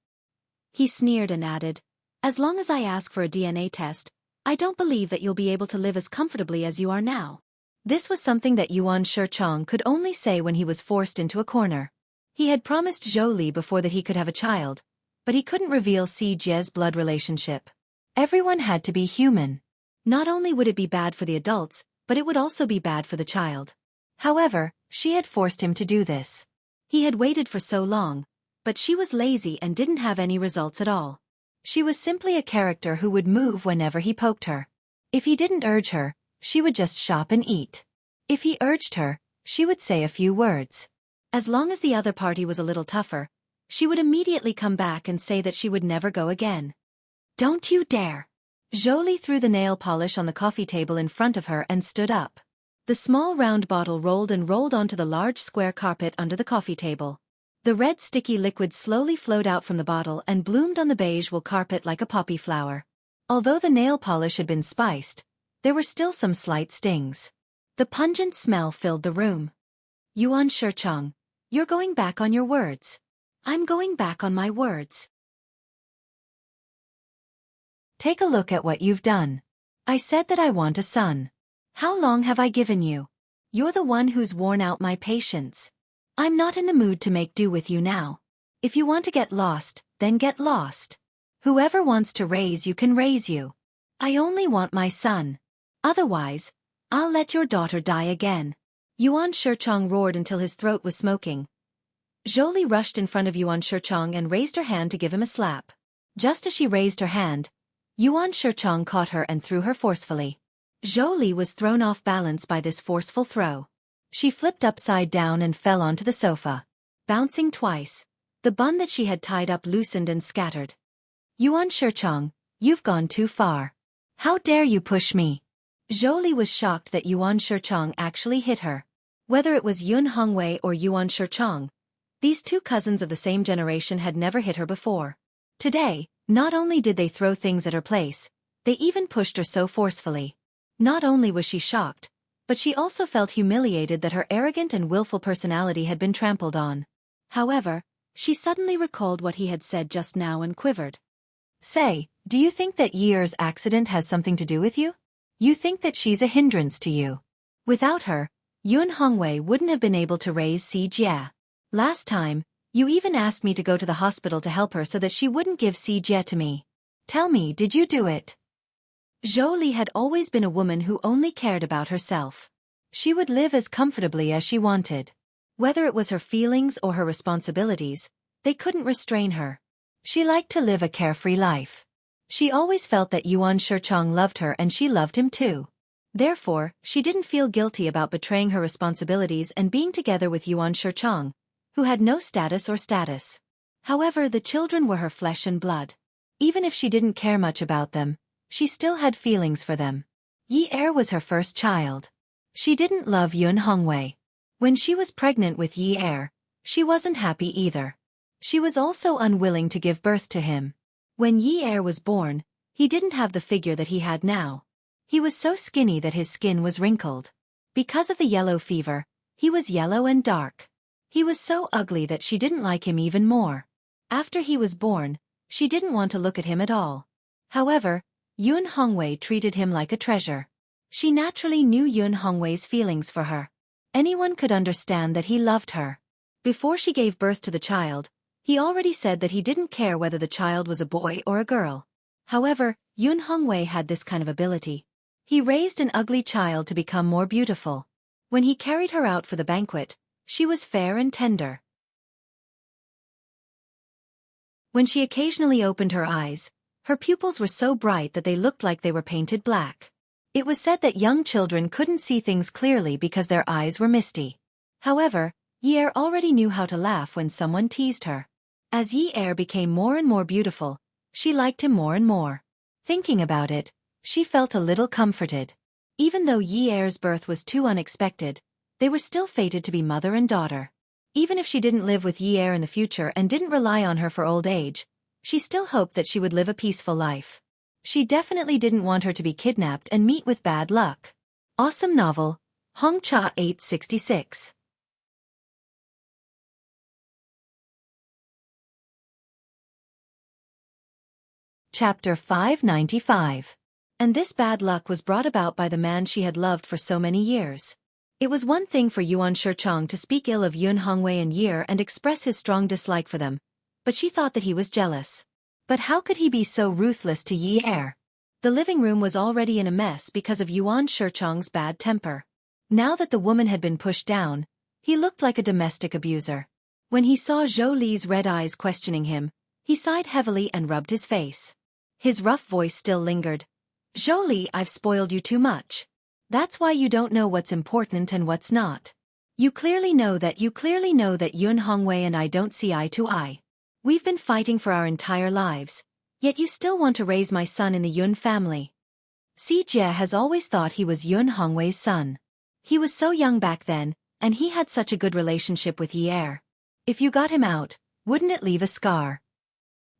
He sneered and added, as long as I ask for a DNA test, I don't believe that you'll be able to live as comfortably as you are now. This was something that Yuan Shicheng could only say when he was forced into a corner. He had promised Jolie before that he could have a child, but he couldn't reveal Xijie's blood relationship. Everyone had to be human. Not only would it be bad for the adults, but it would also be bad for the child. However, she had forced him to do this. He had waited for so long, but she was lazy and didn't have any results at all. She was simply a character who would move whenever he poked her. If he didn't urge her, she would just shop and eat. If he urged her, she would say a few words. As long as the other party was a little tougher, she would immediately come back and say that she would never go again. Don't you dare! Jolie threw the nail polish on the coffee table in front of her and stood up. The small round bottle rolled and rolled onto the large square carpet under the coffee table. The red sticky liquid slowly flowed out from the bottle and bloomed on the beige wool carpet like a poppy flower. Although the nail polish had been spiced, there were still some slight stings. The pungent smell filled the room. Yuan Shicheng, you're going back on your words. I'm going back on my words. Take a look at what you've done. I said that I want a son. How long have I given you? You're the one who's worn out my patience. I'm not in the mood to make do with you now. If you want to get lost, then get lost. Whoever wants to raise you can raise you. I only want my son. Otherwise, I'll let your daughter die again. Yuan Shicheng roared until his throat was smoking. Jolie rushed in front of Yuan Shicheng and raised her hand to give him a slap. Just as she raised her hand, Yuan Shicheng caught her and threw her forcefully. Jolie was thrown off balance by this forceful throw. She flipped upside down and fell onto the sofa. Bouncing twice, the bun that she had tied up loosened and scattered. Yuan Shicheng, you've gone too far. How dare you push me? Jolie was shocked that Yuan Shicheng actually hit her. Whether it was Yun Hongwei or Yuan Shicheng, these two cousins of the same generation had never hit her before. Today, not only did they throw things at her place, they even pushed her so forcefully. Not only was she shocked, but she also felt humiliated that her arrogant and willful personality had been trampled on. However, she suddenly recalled what he had said just now and quivered. Say, do you think that Yi Er's accident has something to do with you? You think that she's a hindrance to you. Without her, Yun Hongwei wouldn't have been able to raise Xijie. Last time, you even asked me to go to the hospital to help her so that she wouldn't give Xijie to me. Tell me, did you do it? Jolie had always been a woman who only cared about herself. She would live as comfortably as she wanted. Whether it was her feelings or her responsibilities, they couldn't restrain her. She liked to live a carefree life. She always felt that Yuan Shicheng loved her and she loved him too. Therefore, she didn't feel guilty about betraying her responsibilities and being together with Yuan Shicheng, who had no status or status. However, the children were her flesh and blood. Even if she didn't care much about them, she still had feelings for them. Yi Er was her first child. She didn't love Yun Hongwei. When she was pregnant with Yi Er, she wasn't happy either. She was also unwilling to give birth to him. When Yi Er was born, he didn't have the figure that he had now. He was so skinny that his skin was wrinkled. Because of the yellow fever, he was yellow and dark. He was so ugly that she didn't like him even more. After he was born, she didn't want to look at him at all. However, Yun Hongwei treated him like a treasure. She naturally knew Yun Hongwei's feelings for her. Anyone could understand that he loved her. Before she gave birth to the child, he already said that he didn't care whether the child was a boy or a girl. However, Yun Hongwei had this kind of ability. He raised an ugly child to become more beautiful. When he carried her out for the banquet, she was fair and tender. When she occasionally opened her eyes, her pupils were so bright that they looked like they were painted black. It was said that young children couldn't see things clearly because their eyes were misty. However, Yi Er already knew how to laugh when someone teased her. As Yi Er became more and more beautiful, she liked him more and more. Thinking about it, she felt a little comforted. Even though Yi Er's birth was too unexpected, they were still fated to be mother and daughter. Even if she didn't live with Yi Er in the future and didn't rely on her for old age, she still hoped that she would live a peaceful life. She definitely didn't want her to be kidnapped and meet with bad luck. Awesome novel, Hong Cha 866. Chapter 595. And this bad luck was brought about by the man she had loved for so many years. It was one thing for Yuan Shichong to speak ill of Yun Hongwei and Yi Er and express his strong dislike for them, but she thought that he was jealous. But how could he be so ruthless to Yi Er? The living room was already in a mess because of Yuan Shichong's bad temper. Now that the woman had been pushed down, he looked like a domestic abuser. When he saw Zhou Li's red eyes questioning him, he sighed heavily and rubbed his face. His rough voice still lingered. "Zhou Li, I've spoiled you too much. That's why you don't know what's important and what's not. You clearly know that Yun Hongwei and I don't see eye to eye. We've been fighting for our entire lives, yet you still want to raise my son in the Yun family." Si Jie has always thought he was Yun Hongwei's son. He was so young back then, and he had such a good relationship with Yi Er. If you got him out, wouldn't it leave a scar?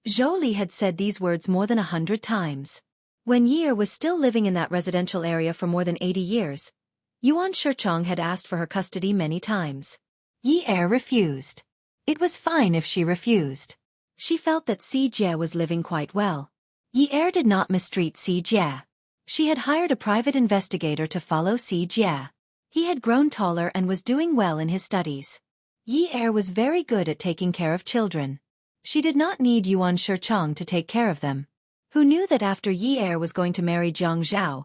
Zhou Li had said these words more than 100 times. When Yi Er was still living in that residential area for more than 80 years, Yuan Shichong had asked for her custody many times. Yi Er refused. It was fine if she refused. She felt that Si Jie was living quite well. Yi Er did not mistreat Si Jie. She had hired a private investigator to follow Si Jie. He had grown taller and was doing well in his studies. Yi Er was very good at taking care of children. She did not need Yuan Shichong to take care of them. Who knew that after Yi Er was going to marry Jiang Zhao,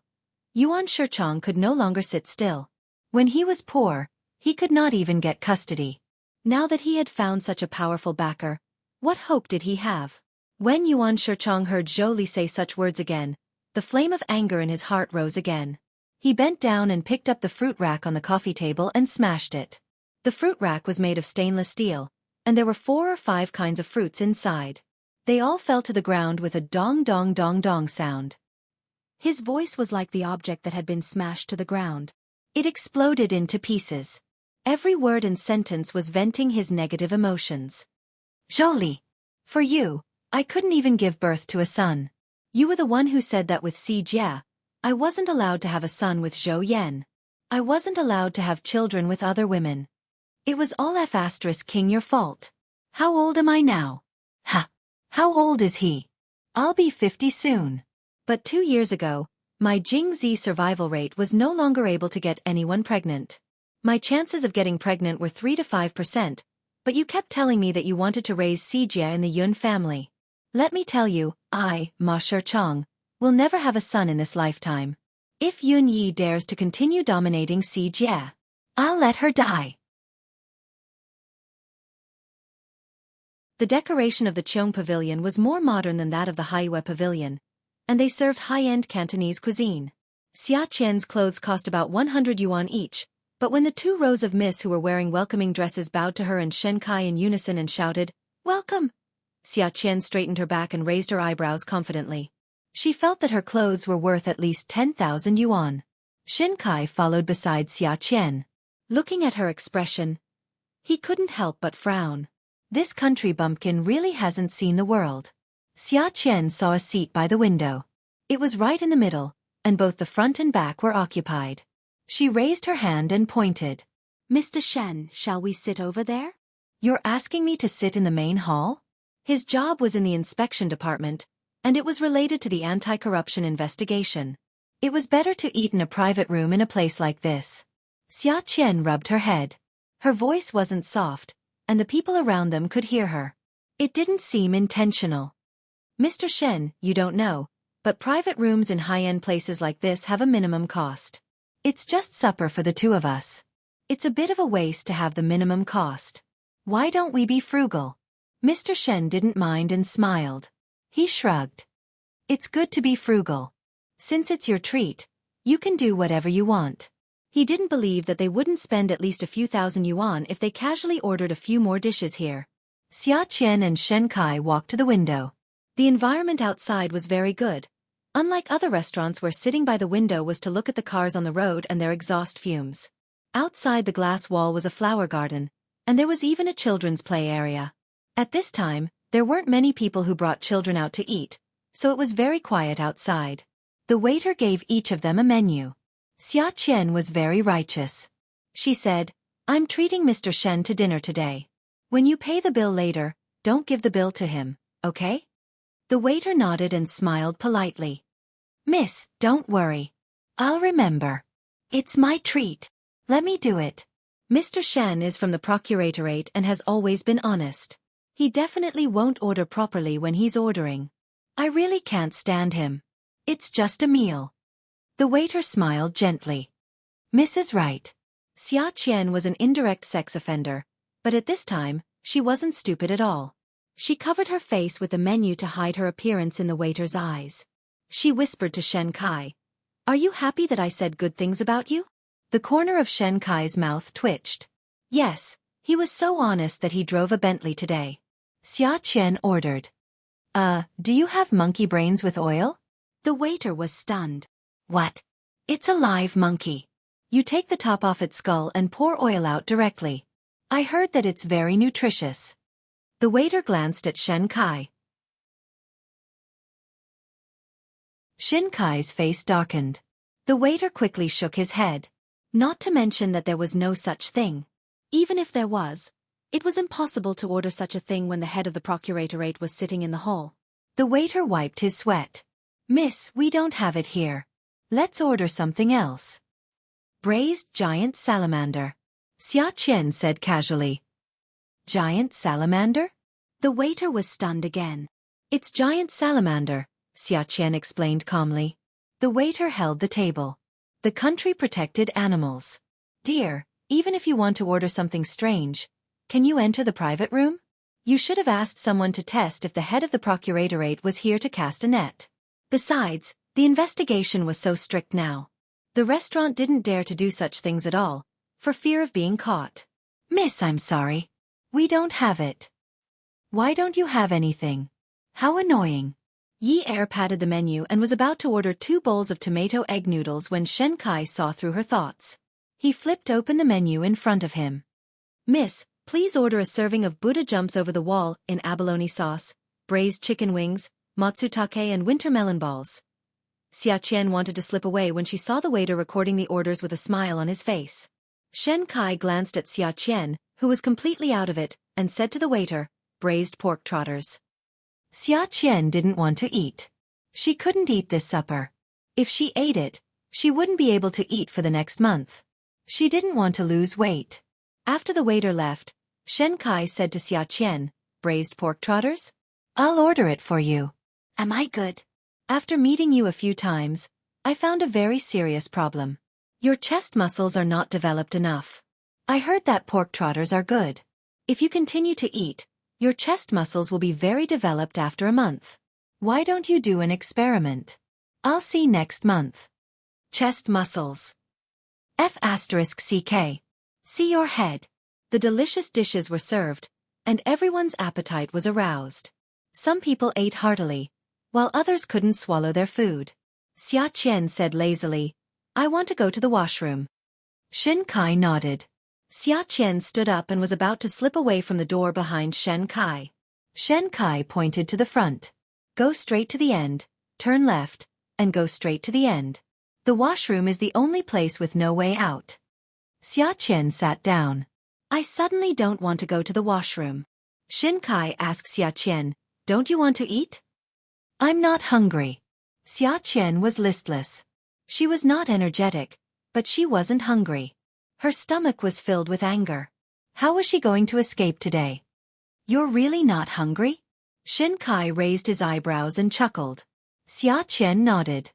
Yuan Shichong could no longer sit still. When he was poor, he could not even get custody. Now that he had found such a powerful backer, what hope did he have? When Yuan Shichong heard Zhou Li say such words again, the flame of anger in his heart rose again. He bent down and picked up the fruit rack on the coffee table and smashed it. The fruit rack was made of stainless steel, and there were 4 or 5 kinds of fruits inside. They all fell to the ground with a dong dong dong dong sound. His voice was like the object that had been smashed to the ground. It exploded into pieces. Every word and sentence was venting his negative emotions. "Zhou Li, for you, I couldn't even give birth to a son. You were the one who said that with Si Jie, I wasn't allowed to have a son with Zhou Yan. I wasn't allowed to have children with other women. It was all F***ing your fault. How old am I now? Ha! How old is he? I'll be 50 soon. But 2 years ago, my Jingzi survival rate was no longer able to get anyone pregnant. My chances of getting pregnant were 3 to 5%, but you kept telling me that you wanted to raise Si Jie in the Yun family. Let me tell you, I, Ma Shichong, will never have a son in this lifetime. If Yun Yi dares to continue dominating Si Jie, I'll let her die." The decoration of the Cheong Pavilion was more modern than that of the Haiyue Pavilion, and they served high-end Cantonese cuisine. Xia Qian's clothes cost about 100 yuan each, but when the 2 rows of miss who were wearing welcoming dresses bowed to her and Shen Kai in unison and shouted, "Welcome!" Xia Qian straightened her back and raised her eyebrows confidently. She felt that her clothes were worth at least 10,000 yuan. Shen Kai followed beside Xia Qian. Looking at her expression, he couldn't help but frown. This country bumpkin really hasn't seen the world. Xia Qian saw a seat by the window. It was right in the middle, and both the front and back were occupied. She raised her hand and pointed. "Mr. Shen, shall we sit over there?" "You're asking me to sit in the main hall?" His job was in the inspection department, and it was related to the anti-corruption investigation. It was better to eat in a private room in a place like this. Xia Qian rubbed her head. Her voice wasn't soft, and the people around them could hear her. It didn't seem intentional. "Mr. Shen, you don't know, but private rooms in high-end places like this have a minimum cost. It's just supper for the two of us. It's a bit of a waste to have the minimum cost. Why don't we be frugal?" Mr. Shen didn't mind and smiled. He shrugged. "It's good to be frugal. Since it's your treat, you can do whatever you want." He didn't believe that they wouldn't spend at least a few thousand yuan if they casually ordered a few more dishes here. Xia Qian and Shen Kai walked to the window. The environment outside was very good, unlike other restaurants where sitting by the window was to look at the cars on the road and their exhaust fumes. Outside the glass wall was a flower garden, and there was even a children's play area. At this time, there weren't many people who brought children out to eat, so it was very quiet outside. The waiter gave each of them a menu. Xia Qian was very righteous. She said, "I'm treating Mr. Shen to dinner today. When you pay the bill later, don't give the bill to him, okay?" The waiter nodded and smiled politely. "Miss, don't worry. I'll remember. It's my treat. Let me do it." Mr. Shen is from the procuratorate and has always been honest. He definitely won't order properly when he's ordering. I really can't stand him. It's just a meal. The waiter smiled gently. "Mrs. Right." Xia Qian was an indirect sex offender, but at this time, she wasn't stupid at all. She covered her face with the menu to hide her appearance in the waiter's eyes. She whispered to Shen Kai, "Are you happy that I said good things about you?" The corner of Shen Kai's mouth twitched. Yes, he was so honest that he drove a Bentley today. Xia Qian ordered. Do you have monkey brains with oil?" The waiter was stunned. "What? It's a live monkey. You take the top off its skull and pour oil out directly. I heard that it's very nutritious." The waiter glanced at Shen Kai. Shen Kai's face darkened. The waiter quickly shook his head. Not to mention that there was no such thing. Even if there was, it was impossible to order such a thing when the head of the procuratorate was sitting in the hall. The waiter wiped his sweat. "Miss, we don't have it here. Let's order something else." "Braised giant salamander," Xia Qian said casually. "Giant salamander?" The waiter was stunned again. "It's giant salamander," Xia Qian explained calmly. The waiter held the table. "The country protected animals. Dear, even if you want to order something strange, can you enter the private room? You should have asked someone to test if the head of the procuratorate was here to cast a net. Besides, the investigation was so strict now. The restaurant didn't dare to do such things at all, for fear of being caught." "Miss, I'm sorry. We don't have it." "Why don't you have anything? How annoying." Yi Er patted the menu and was about to order 2 bowls of tomato egg noodles when Shen Kai saw through her thoughts. He flipped open the menu in front of him. "Miss, please order a serving of Buddha jumps over the wall in abalone sauce, braised chicken wings, matsutake and winter melon balls." Xia Qian wanted to slip away when she saw the waiter recording the orders with a smile on his face. Shen Kai glanced at Xia Qian, who was completely out of it, and said to the waiter, "Braised pork trotters." Xia Qian didn't want to eat. She couldn't eat this supper. If she ate it, she wouldn't be able to eat for the next month. She didn't want to lose weight. After the waiter left, Shen Kai said to Xia Qian, "Braised pork trotters? I'll order it for you." "Am I good?" "After meeting you a few times, I found a very serious problem. Your chest muscles are not developed enough. I heard that pork trotters are good. If you continue to eat, your chest muscles will be very developed after a month. Why don't you do an experiment? I'll see next month." Chest muscles. F***CK. See your head. The delicious dishes were served, and everyone's appetite was aroused. Some people ate heartily, while others couldn't swallow their food. Xia Qian said lazily, "I want to go to the washroom." Shen Kai nodded. Xia Qian stood up and was about to slip away from the door behind Shen Kai. Shen Kai pointed to the front. "Go straight to the end, turn left, and go straight to the end." The washroom is the only place with no way out. Xiaqian sat down. I suddenly don't want to go to the washroom. Shin Kai asked Xiaqian, don't you want to eat? I'm not hungry. Xiaqian was listless. She was not energetic, but she wasn't hungry. Her stomach was filled with anger. How was she going to escape today? You're really not hungry? Shin Kai raised his eyebrows and chuckled. Xiaqian nodded.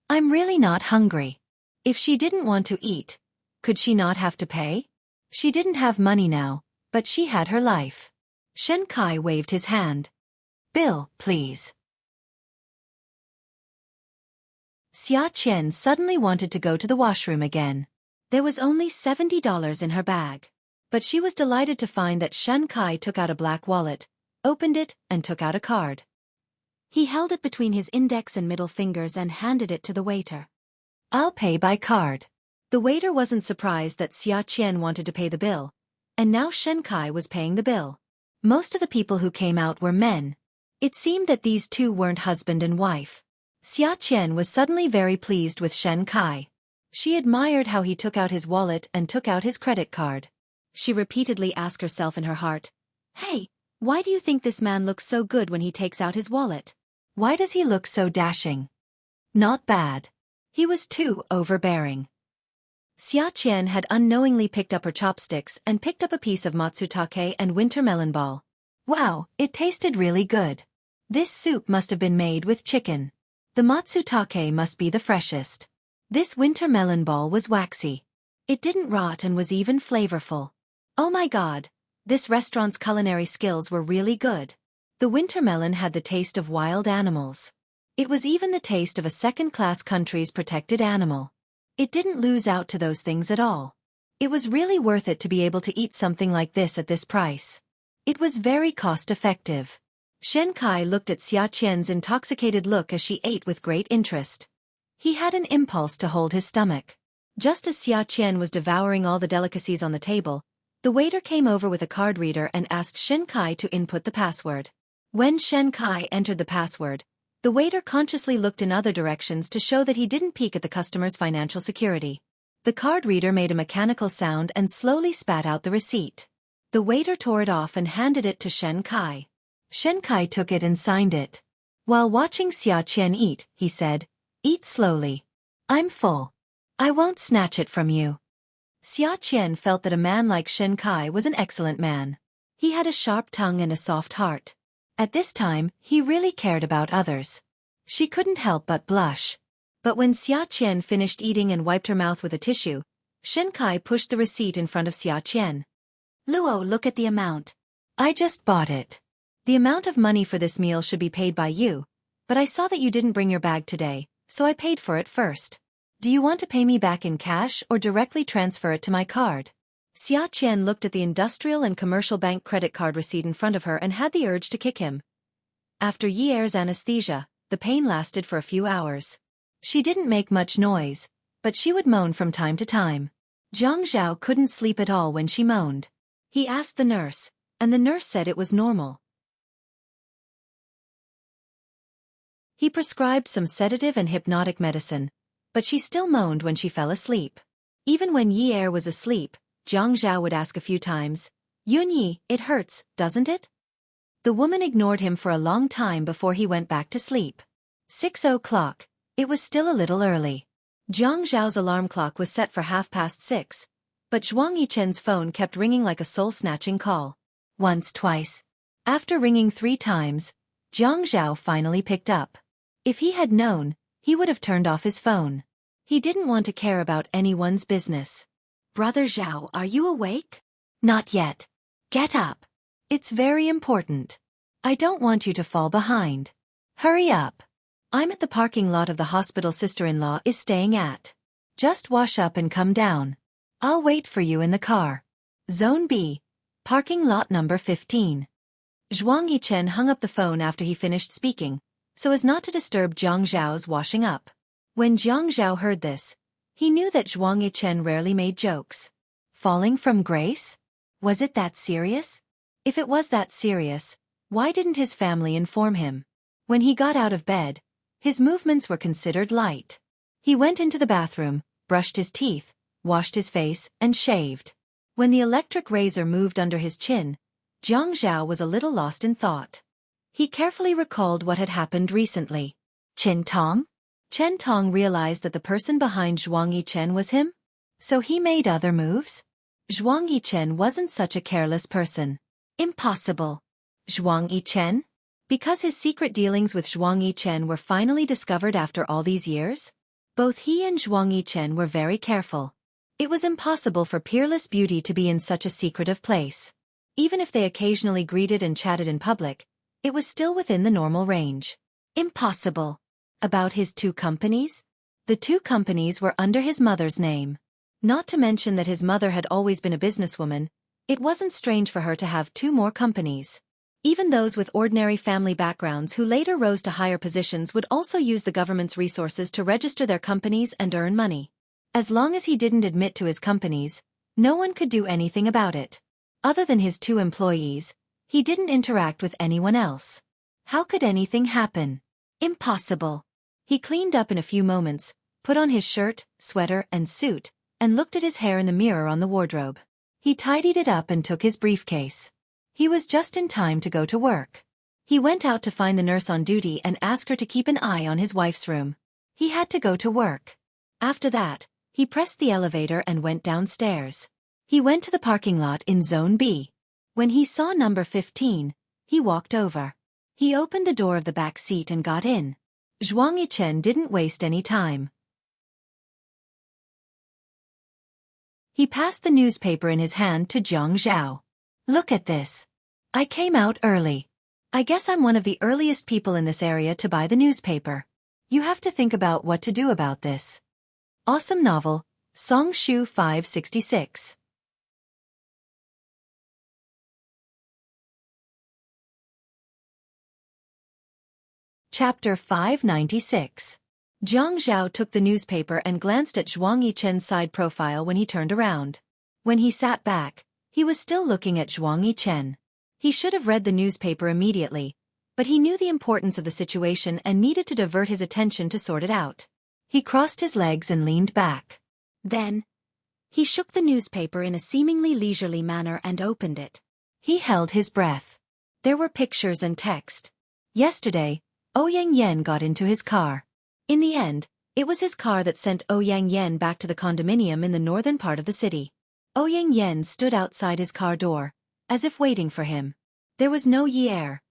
I'm really not hungry. If she didn't want to eat, could she not have to pay? She didn't have money now, but she had her life. Shin Kai waved his hand. Bill, please. Xiaqian suddenly wanted to go to the washroom again. There was only $70 in her bag. But she was delighted to find that Shin Kai took out a black wallet, opened it, and took out a card. He held it between his index and middle fingers and handed it to the waiter. I'll pay by card. The waiter wasn't surprised that Xiaqian wanted to pay the bill, and now Shin Kai was paying the bill. Most of the people who came out were men. It seemed that these two weren't husband and wife. Xiaqian was suddenly very pleased with Shin Kai. She admired how he took out his wallet and took out his credit card. She repeatedly asked herself in her heart, hey, why do you think this man looks so good when he takes out his wallet? Why does he look so dashing? Not bad. He was too overbearing. Xiaqian had unknowingly picked up her chopsticks and picked up a piece of matsutake and winter melon ball. Wow, it tasted really good. This soup must have been made with chicken. The matsutake must be the freshest. This winter melon ball was waxy. It didn't rot and was even flavorful. Oh my God, this restaurant's culinary skills were really good. The winter melon had the taste of wild animals. It was even the taste of a second-class country's protected animal. It didn't lose out to those things at all. It was really worth it to be able to eat something like this at this price. It was very cost-effective. Shin Kai looked at Xiaqian's intoxicated look as she ate with great interest. He had an impulse to hold his stomach. Just as Xiaqian was devouring all the delicacies on the table, the waiter came over with a card reader and asked Shin Kai to input the password. When Shin Kai entered the password, the waiter consciously looked in other directions to show that he didn't peek at the customer's financial security. The card reader made a mechanical sound and slowly spat out the receipt. The waiter tore it off and handed it to Shin Kai. Shin Kai took it and signed it. While watching Xiaqian eat, he said, eat slowly. I'm full. I won't snatch it from you. Xiaqian felt that a man like Shin Kai was an excellent man. He had a sharp tongue and a soft heart. At this time, he really cared about others. She couldn't help but blush. But when Xiaqian finished eating and wiped her mouth with a tissue, Shin Kai pushed the receipt in front of Xiaqian. Luo, look at the amount. I just bought it. The amount of money for this meal should be paid by you, but I saw that you didn't bring your bag today, so I paid for it first. Do you want to pay me back in cash or directly transfer it to my card? Xiaqian looked at the industrial and commercial bank credit card receipt in front of her and had the urge to kick him. After Yi Er's anesthesia, the pain lasted for a few hours. She didn't make much noise, but she would moan from time to time. Zhang Zhao couldn't sleep at all when she moaned. He asked the nurse, and the nurse said it was normal. He prescribed some sedative and hypnotic medicine, but she still moaned when she fell asleep. Even when Yi Er was asleep, Zhang Zhao would ask a few times, Yunyi, it hurts, doesn't it? The woman ignored him for a long time before he went back to sleep. 6 o'clock. It was still a little early. Zhang Zhao's alarm clock was set for 6:30, but Zhuang Yichen's phone kept ringing like a soul-snatching call. Once, twice. After ringing 3 times, Zhang Zhao finally picked up. If he had known, he would have turned off his phone. He didn't want to care about anyone's business. Brother Zhao, are you awake? Not yet. Get up. It's very important. I don't want you to fall behind. Hurry up. I'm at the parking lot of the hospital sister-in-law is staying at. Just wash up and come down. I'll wait for you in the car. Zone B. Parking lot number 15. Zhuang Yichen hung up the phone after he finished speaking, so as not to disturb Zhang Zhao's washing up. When Zhang Zhao heard this, he knew that Zhuang Yichen rarely made jokes. Falling from grace? Was it that serious? If it was that serious, why didn't his family inform him? When he got out of bed, his movements were considered light. He went into the bathroom, brushed his teeth, washed his face, and shaved. When the electric razor moved under his chin, Jiang Zhao was a little lost in thought. He carefully recalled what had happened recently. Chen Tong? Chen Tong realized that the person behind Zhuang Yichen was him? So he made other moves? Zhuang Yichen wasn't such a careless person. Impossible. Zhuang Yichen? Because his secret dealings with Zhuang Yichen were finally discovered after all these years? Both he and Zhuang Yichen were very careful. It was impossible for peerless beauty to be in such a secretive place. Even if they occasionally greeted and chatted in public, it was still within the normal range. Impossible. About his 2 companies? The 2 companies were under his mother's name. Not to mention that his mother had always been a businesswoman, it wasn't strange for her to have 2 more companies. Even those with ordinary family backgrounds who later rose to higher positions would also use the government's resources to register their companies and earn money. As long as he didn't admit to his companies, no one could do anything about it. Other than his 2 employees, he didn't interact with anyone else. How could anything happen? Impossible. He cleaned up in a few moments, put on his shirt, sweater, and suit, and looked at his hair in the mirror on the wardrobe. He tidied it up and took his briefcase. He was just in time to go to work. He went out to find the nurse on duty and asked her to keep an eye on his wife's room. He had to go to work. After that, he pressed the elevator and went downstairs. He went to the parking lot in Zone B. When he saw number 15, he walked over. He opened the door of the back seat and got in. Zhuang Yichen didn't waste any time. He passed the newspaper in his hand to Jiang Zhao. Look at this. I came out early. I guess I'm one of the earliest people in this area to buy the newspaper. You have to think about what to do about this. Awesome novel, Song Shu 566. Chapter 596. Jiang Zhao took the newspaper and glanced at Zhuang Yichen's side profile when he turned around. When he sat back, he was still looking at Zhuang Yichen. He should have read the newspaper immediately, but he knew the importance of the situation and needed to divert his attention to sort it out. He crossed his legs and leaned back. Then, he shook the newspaper in a seemingly leisurely manner and opened it. He held his breath. There were pictures and text. Yesterday, Ouyang Yan got into his car. In the end, it was his car that sent Ouyang Yan back to the condominium in the northern part of the city. Ouyang Yan stood outside his car door, as if waiting for him. There was no Yi air.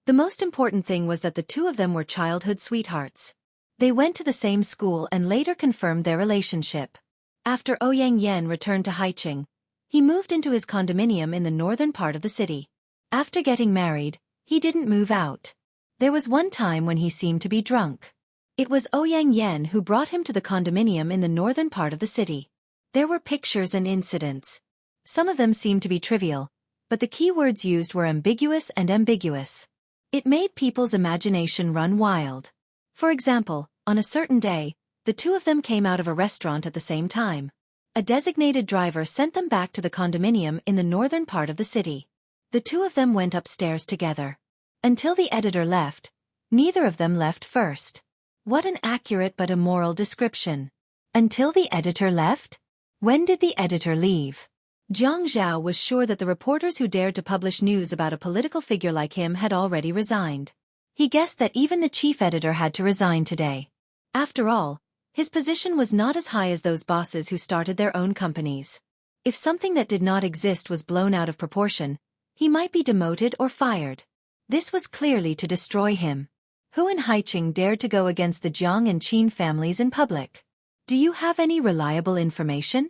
The most important thing was that the 2 of them were childhood sweethearts. They went to the same school and later confirmed their relationship. After Ouyang Yan returned to Haiqing, he moved into his condominium in the northern part of the city. After getting married, he didn't move out. There was one time when he seemed to be drunk. It was Ouyang Yan who brought him to the condominium in the northern part of the city. There were pictures and incidents. Some of them seemed to be trivial, but the key words used were ambiguous and ambiguous. It made people's imagination run wild. For example, on a certain day, the 2 of them came out of a restaurant at the same time. A designated driver sent them back to the condominium in the northern part of the city. The 2 of them went upstairs together. Until the editor left, neither of them left first. What an accurate but immoral description. Until the editor left? When did the editor leave? Jiang Zhao was sure that the reporters who dared to publish news about a political figure like him had already resigned. He guessed that even the chief editor had to resign today. After all, his position was not as high as those bosses who started their own companies. If something that did not exist was blown out of proportion, he might be demoted or fired. This was clearly to destroy him. Who in Haiqing dared to go against the Jiang and Qin families in public? Do you have any reliable information?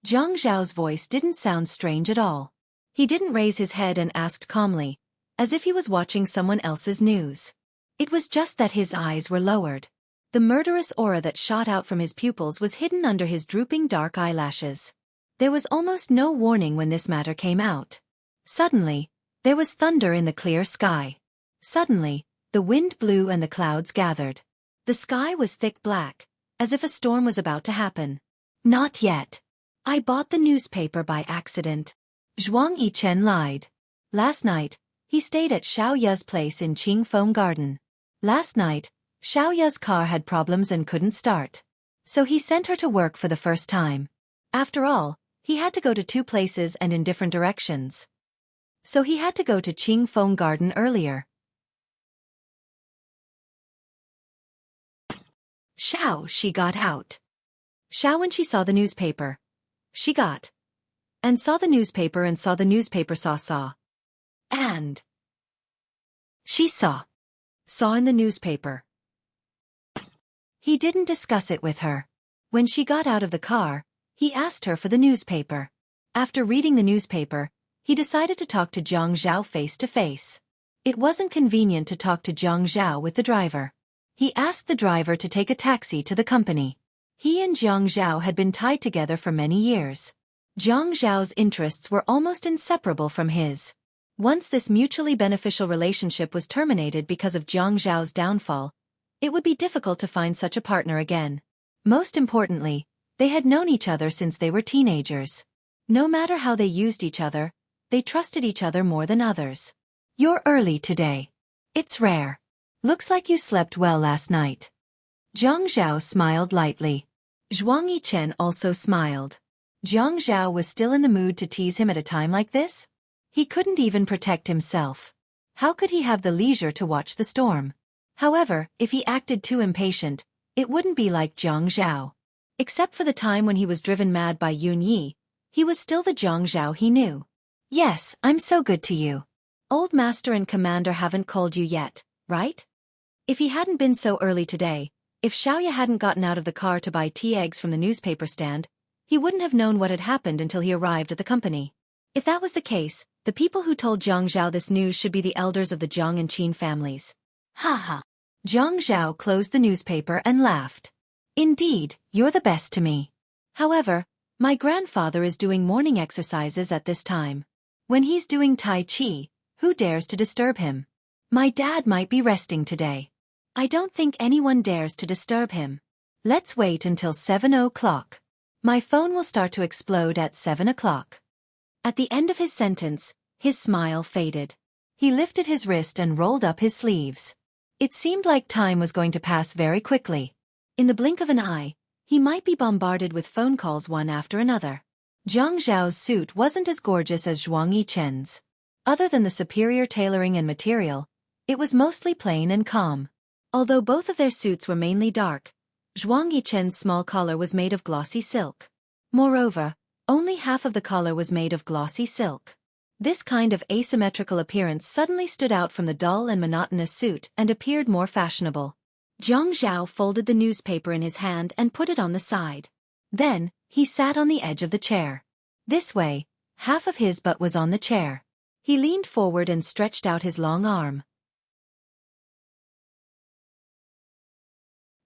Jiang Zhao's voice didn't sound strange at all. He didn't raise his head and asked calmly, as if he was watching someone else's news. It was just that his eyes were lowered. The murderous aura that shot out from his pupils was hidden under his drooping dark eyelashes. There was almost no warning when this matter came out. Suddenly, there was thunder in the clear sky. Suddenly, the wind blew and the clouds gathered. The sky was thick black, as if a storm was about to happen. Not yet. I bought the newspaper by accident. Zhuang Yichen lied. Last night, he stayed at Xiao Yu's place in Qingfeng Garden. Last night, Xiaoya's car had problems and couldn't start. So he sent her to work for the first time. After all, he had to go to 2 places and in different directions. So he had to go to Qingfeng Garden earlier. She got out. When she saw the newspaper. She got. And saw the newspaper and saw the newspaper saw. And. She saw in the newspaper. He didn't discuss it with her. When she got out of the car, he asked her for the newspaper. After reading the newspaper, he decided to talk to Jiang Zhao face to face. It wasn't convenient to talk to Jiang Zhao with the driver. He asked the driver to take a taxi to the company. He and Jiang Zhao had been tied together for many years. Jiang Zhao's interests were almost inseparable from his. Once this mutually beneficial relationship was terminated because of Jiang Zhao's downfall, it would be difficult to find such a partner again. Most importantly, they had known each other since they were teenagers. No matter how they used each other, they trusted each other more than others. You're early today. It's rare. Looks like you slept well last night. Jiang Zhao smiled lightly. Zhuang Yichen also smiled. Jiang Zhao was still in the mood to tease him at a time like this? He couldn't even protect himself. How could he have the leisure to watch the storm? However, if he acted too impatient, it wouldn't be like Jiang Zhao. Except for the time when he was driven mad by Yun Yi, he was still the Jiang Zhao he knew. Yes, I'm so good to you. Old Master and Commander haven't called you yet, right? If he hadn't been so early today, if Xiaoya hadn't gotten out of the car to buy tea eggs from the newspaper stand, he wouldn't have known what had happened until he arrived at the company. If that was the case, the people who told Jiang Zhao this news should be the elders of the Jiang and Qin families. Ha ha. Jiang Zhao closed the newspaper and laughed. Indeed, you're the best to me. However, my grandfather is doing morning exercises at this time. When he's doing Tai Chi, who dares to disturb him? My dad might be resting today. I don't think anyone dares to disturb him. Let's wait until 7 o'clock. My phone will start to explode at 7 o'clock. At the end of his sentence, his smile faded. He lifted his wrist and rolled up his sleeves. It seemed like time was going to pass very quickly. In the blink of an eye, he might be bombarded with phone calls one after another. Jiang Zhao's suit wasn't as gorgeous as Zhuang Yichen's. Other than the superior tailoring and material, it was mostly plain and calm. Although both of their suits were mainly dark, Zhuang Yichen's small collar was made of glossy silk. Moreover, only half of the collar was made of glossy silk. This kind of asymmetrical appearance suddenly stood out from the dull and monotonous suit and appeared more fashionable. Jiang Zhao folded the newspaper in his hand and put it on the side. Then, he sat on the edge of the chair. This way, half of his butt was on the chair. He leaned forward and stretched out his long arm.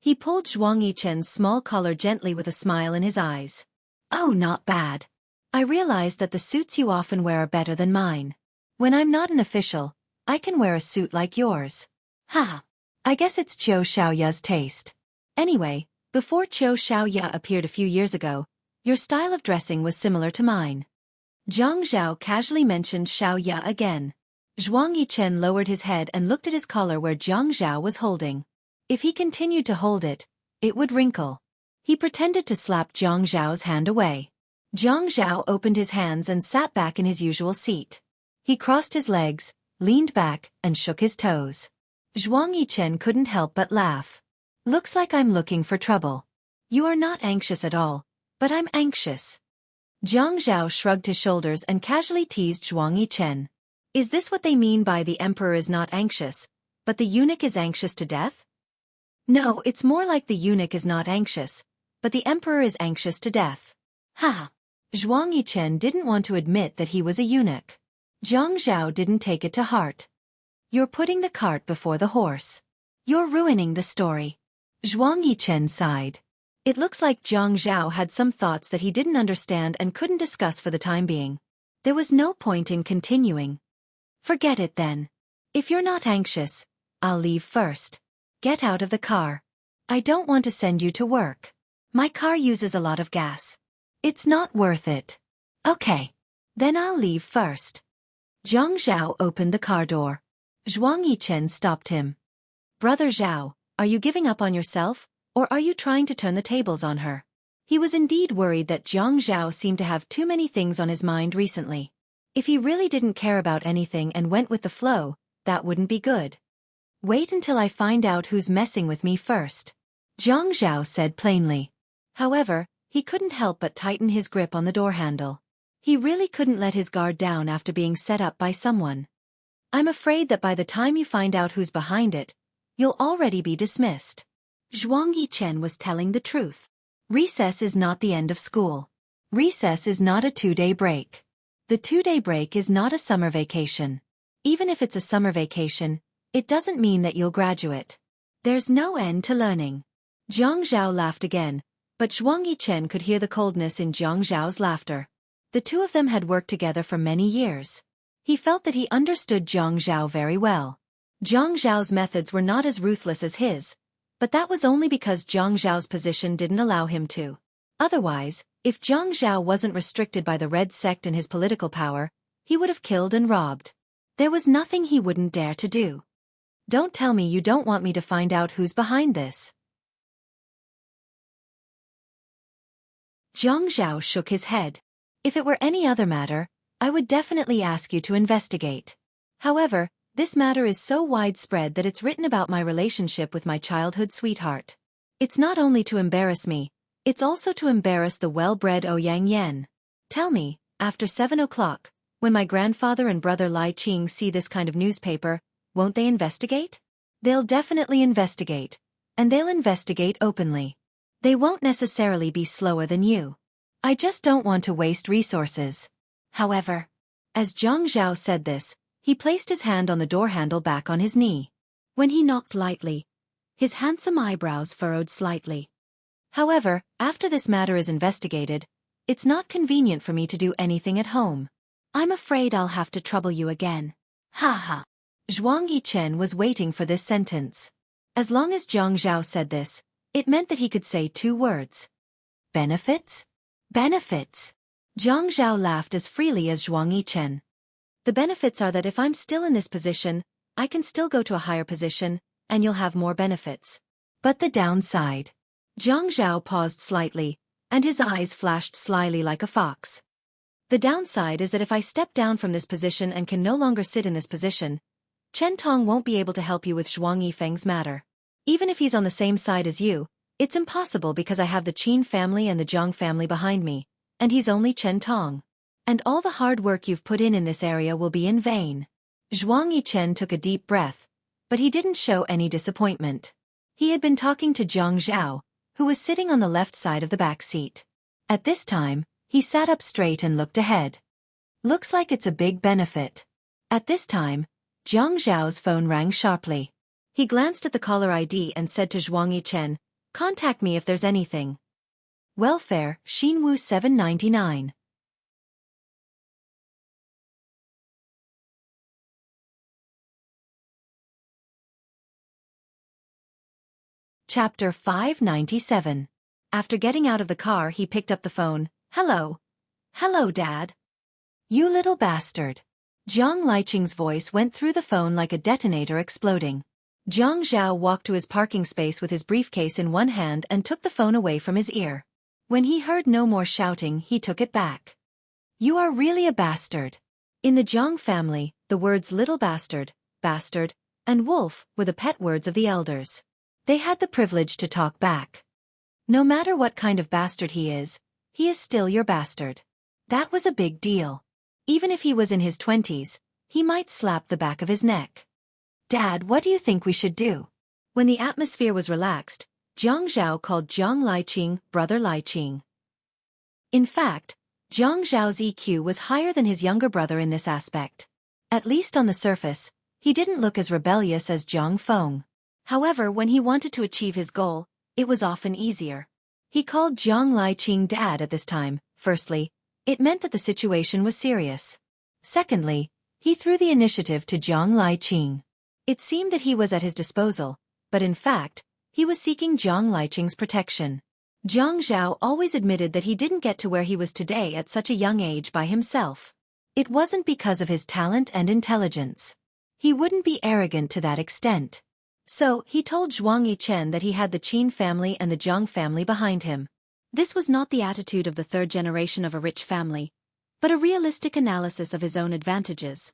He pulled Zhuang Yichen's small collar gently with a smile in his eyes. Oh, not bad. I realize that the suits you often wear are better than mine. When I'm not an official, I can wear a suit like yours. Ha! I guess it's Qiu Xiaoya's taste. Anyway, before Qiu Xiaoya appeared a few years ago, your style of dressing was similar to mine. Jiang Zhao casually mentioned Xiaoya again. Zhuang Yichen lowered his head and looked at his collar where Jiang Zhao was holding. If he continued to hold it, it would wrinkle. He pretended to slap Jiang Zhao's hand away. Jiang Zhao opened his hands and sat back in his usual seat. He crossed his legs, leaned back, and shook his toes. Zhuang Yichen couldn't help but laugh. Looks like I'm looking for trouble. You are not anxious at all, but I'm anxious. Jiang Zhao shrugged his shoulders and casually teased Zhuang Yichen. Is this what they mean by the emperor is not anxious, but the eunuch is anxious to death? No, it's more like the eunuch is not anxious, but the emperor is anxious to death. Ha! Zhuang Yichen didn't want to admit that he was a eunuch. Jiang Zhao didn't take it to heart. You're putting the cart before the horse. You're ruining the story. Zhuang Yichen sighed. It looks like Jiang Zhao had some thoughts that he didn't understand and couldn't discuss for the time being. There was no point in continuing. Forget it then. If you're not anxious, I'll leave first. Get out of the car. I don't want to send you to work. My car uses a lot of gas. It's not worth it. Okay. Then I'll leave first. Jiang Zhao opened the car door. Zhuang Yichen stopped him. Brother Zhao, Are you giving up on yourself, or are you trying to turn the tables on her? He was indeed worried that Jiang Zhao seemed to have too many things on his mind recently. If he really didn't care about anything and went with the flow, that wouldn't be good. Wait until I find out who's messing with me first, Jiang Zhao said plainly. However, he couldn't help but tighten his grip on the door handle. He really couldn't let his guard down after being set up by someone. I'm afraid that by the time you find out who's behind it, you'll already be dismissed. Zhuang Yichen was telling the truth. Recess is not the end of school. Recess is not a 2-day break. The 2-day break is not a summer vacation. Even if it's a summer vacation, it doesn't mean that you'll graduate. There's no end to learning. Jiang Zhao laughed again, but Zhuang Yichen could hear the coldness in Jiang Zhao's laughter. The two of them had worked together for many years. He felt that he understood Jiang Zhao very well. Jiang Zhao's methods were not as ruthless as his, but that was only because Jiang Zhao's position didn't allow him to. Otherwise, if Jiang Zhao wasn't restricted by the Red Sect and his political power, he would have killed and robbed. There was nothing he wouldn't dare to do. Don't tell me you don't want me to find out who's behind this. Jiang Zhao shook his head. If it were any other matter, I would definitely ask you to investigate. However, this matter is so widespread that it's written about my relationship with my childhood sweetheart. It's not only to embarrass me, it's also to embarrass the well-bred Ouyang Yan. Tell me, after 7 o'clock, when my grandfather and brother Lai Qing see this kind of newspaper, won't they investigate? They'll definitely investigate, and they'll investigate openly. They won't necessarily be slower than you. I just don't want to waste resources. However, as Jiang Zhao said this, he placed his hand on the door handle back on his knee. When he knocked lightly, his handsome eyebrows furrowed slightly. However, after this matter is investigated, it's not convenient for me to do anything at home. I'm afraid I'll have to trouble you again. Ha ha. Zhuang Yichen was waiting for this sentence. As long as Jiang Zhao said this, it meant that he could say 2 words. Benefits? Benefits. Jiang Zhao laughed as freely as Zhuang Yichen. The benefits are that if I'm still in this position, I can still go to a higher position, and you'll have more benefits. But the downside. Jiang Zhao paused slightly, and his eyes flashed slyly like a fox. The downside is that if I step down from this position and can no longer sit in this position, Chen Tong won't be able to help you with Zhuang Yifeng's matter. Even if he's on the same side as you, it's impossible because I have the Qin family and the Zhang family behind me, and he's only Chen Tong. And all the hard work you've put in this area will be in vain. Zhuang Yichen took a deep breath, but he didn't show any disappointment. He had been talking to Jiang Zhao, who was sitting on the left side of the back seat. At this time, he sat up straight and looked ahead. Looks like it's a big benefit. At this time, Jiang Zhao's phone rang sharply. He glanced at the caller ID and said to Zhuang Yichen, "Contact me if there's anything." Welfare, Xinwu 799. Chapter 597. After getting out of the car, he picked up the phone. "Hello. Hello, Dad. You little bastard." Jiang Liqing's voice went through the phone like a detonator exploding. Jiang Zhao walked to his parking space with his briefcase in one hand and took the phone away from his ear. When he heard no more shouting, he took it back. "You are really a bastard." In the Jiang family, the words little bastard, bastard, and wolf were the pet words of the elders. They had the privilege to talk back. No matter what kind of bastard he is still your bastard. That was a big deal. Even if he was in his 20s, he might slap the back of his neck. "Dad, what do you think we should do?" When the atmosphere was relaxed, Jiang Zhao called Jiang Liqing Brother Liqing. In fact, Jiang Zhao's EQ was higher than his younger brother in this aspect. At least on the surface, he didn't look as rebellious as Jiang Feng. However, when he wanted to achieve his goal, it was often easier. He called Jiang Liqing Dad at this time. Firstly, it meant that the situation was serious. Secondly, he threw the initiative to Jiang Liqing. It seemed that he was at his disposal, but in fact, he was seeking Jiang Liqing's protection. Jiang Zhao always admitted that he didn't get to where he was today at such a young age by himself. It wasn't because of his talent and intelligence. He wouldn't be arrogant to that extent. So, he told Zhuang Yichen that he had the Qin family and the Jiang family behind him. This was not the attitude of the third generation of a rich family, but a realistic analysis of his own advantages.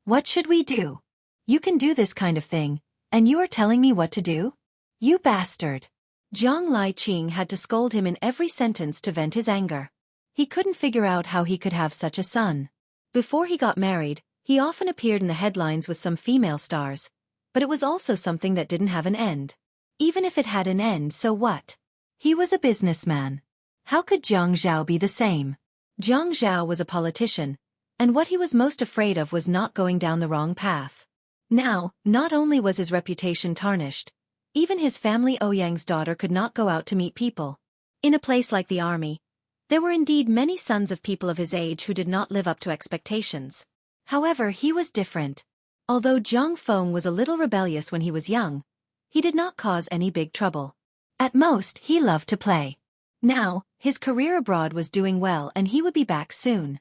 What should we do? You can do this kind of thing, and you are telling me what to do? You bastard! Jiang Liqing had to scold him in every sentence to vent his anger. He couldn't figure out how he could have such a son. Before he got married, he often appeared in the headlines with some female stars, but it was also something that didn't have an end. Even if it had an end, so what? He was a businessman. How could Jiang Zhao be the same? Jiang Zhao was a politician, and what he was most afraid of was not going down the wrong path. Now, not only was his reputation tarnished, even his family Ouyang's daughter could not go out to meet people. In a place like the army, there were indeed many sons of people of his age who did not live up to expectations. However, he was different. Although Zhang Feng was a little rebellious when he was young, he did not cause any big trouble. At most, he loved to play. Now, his career abroad was doing well and he would be back soon.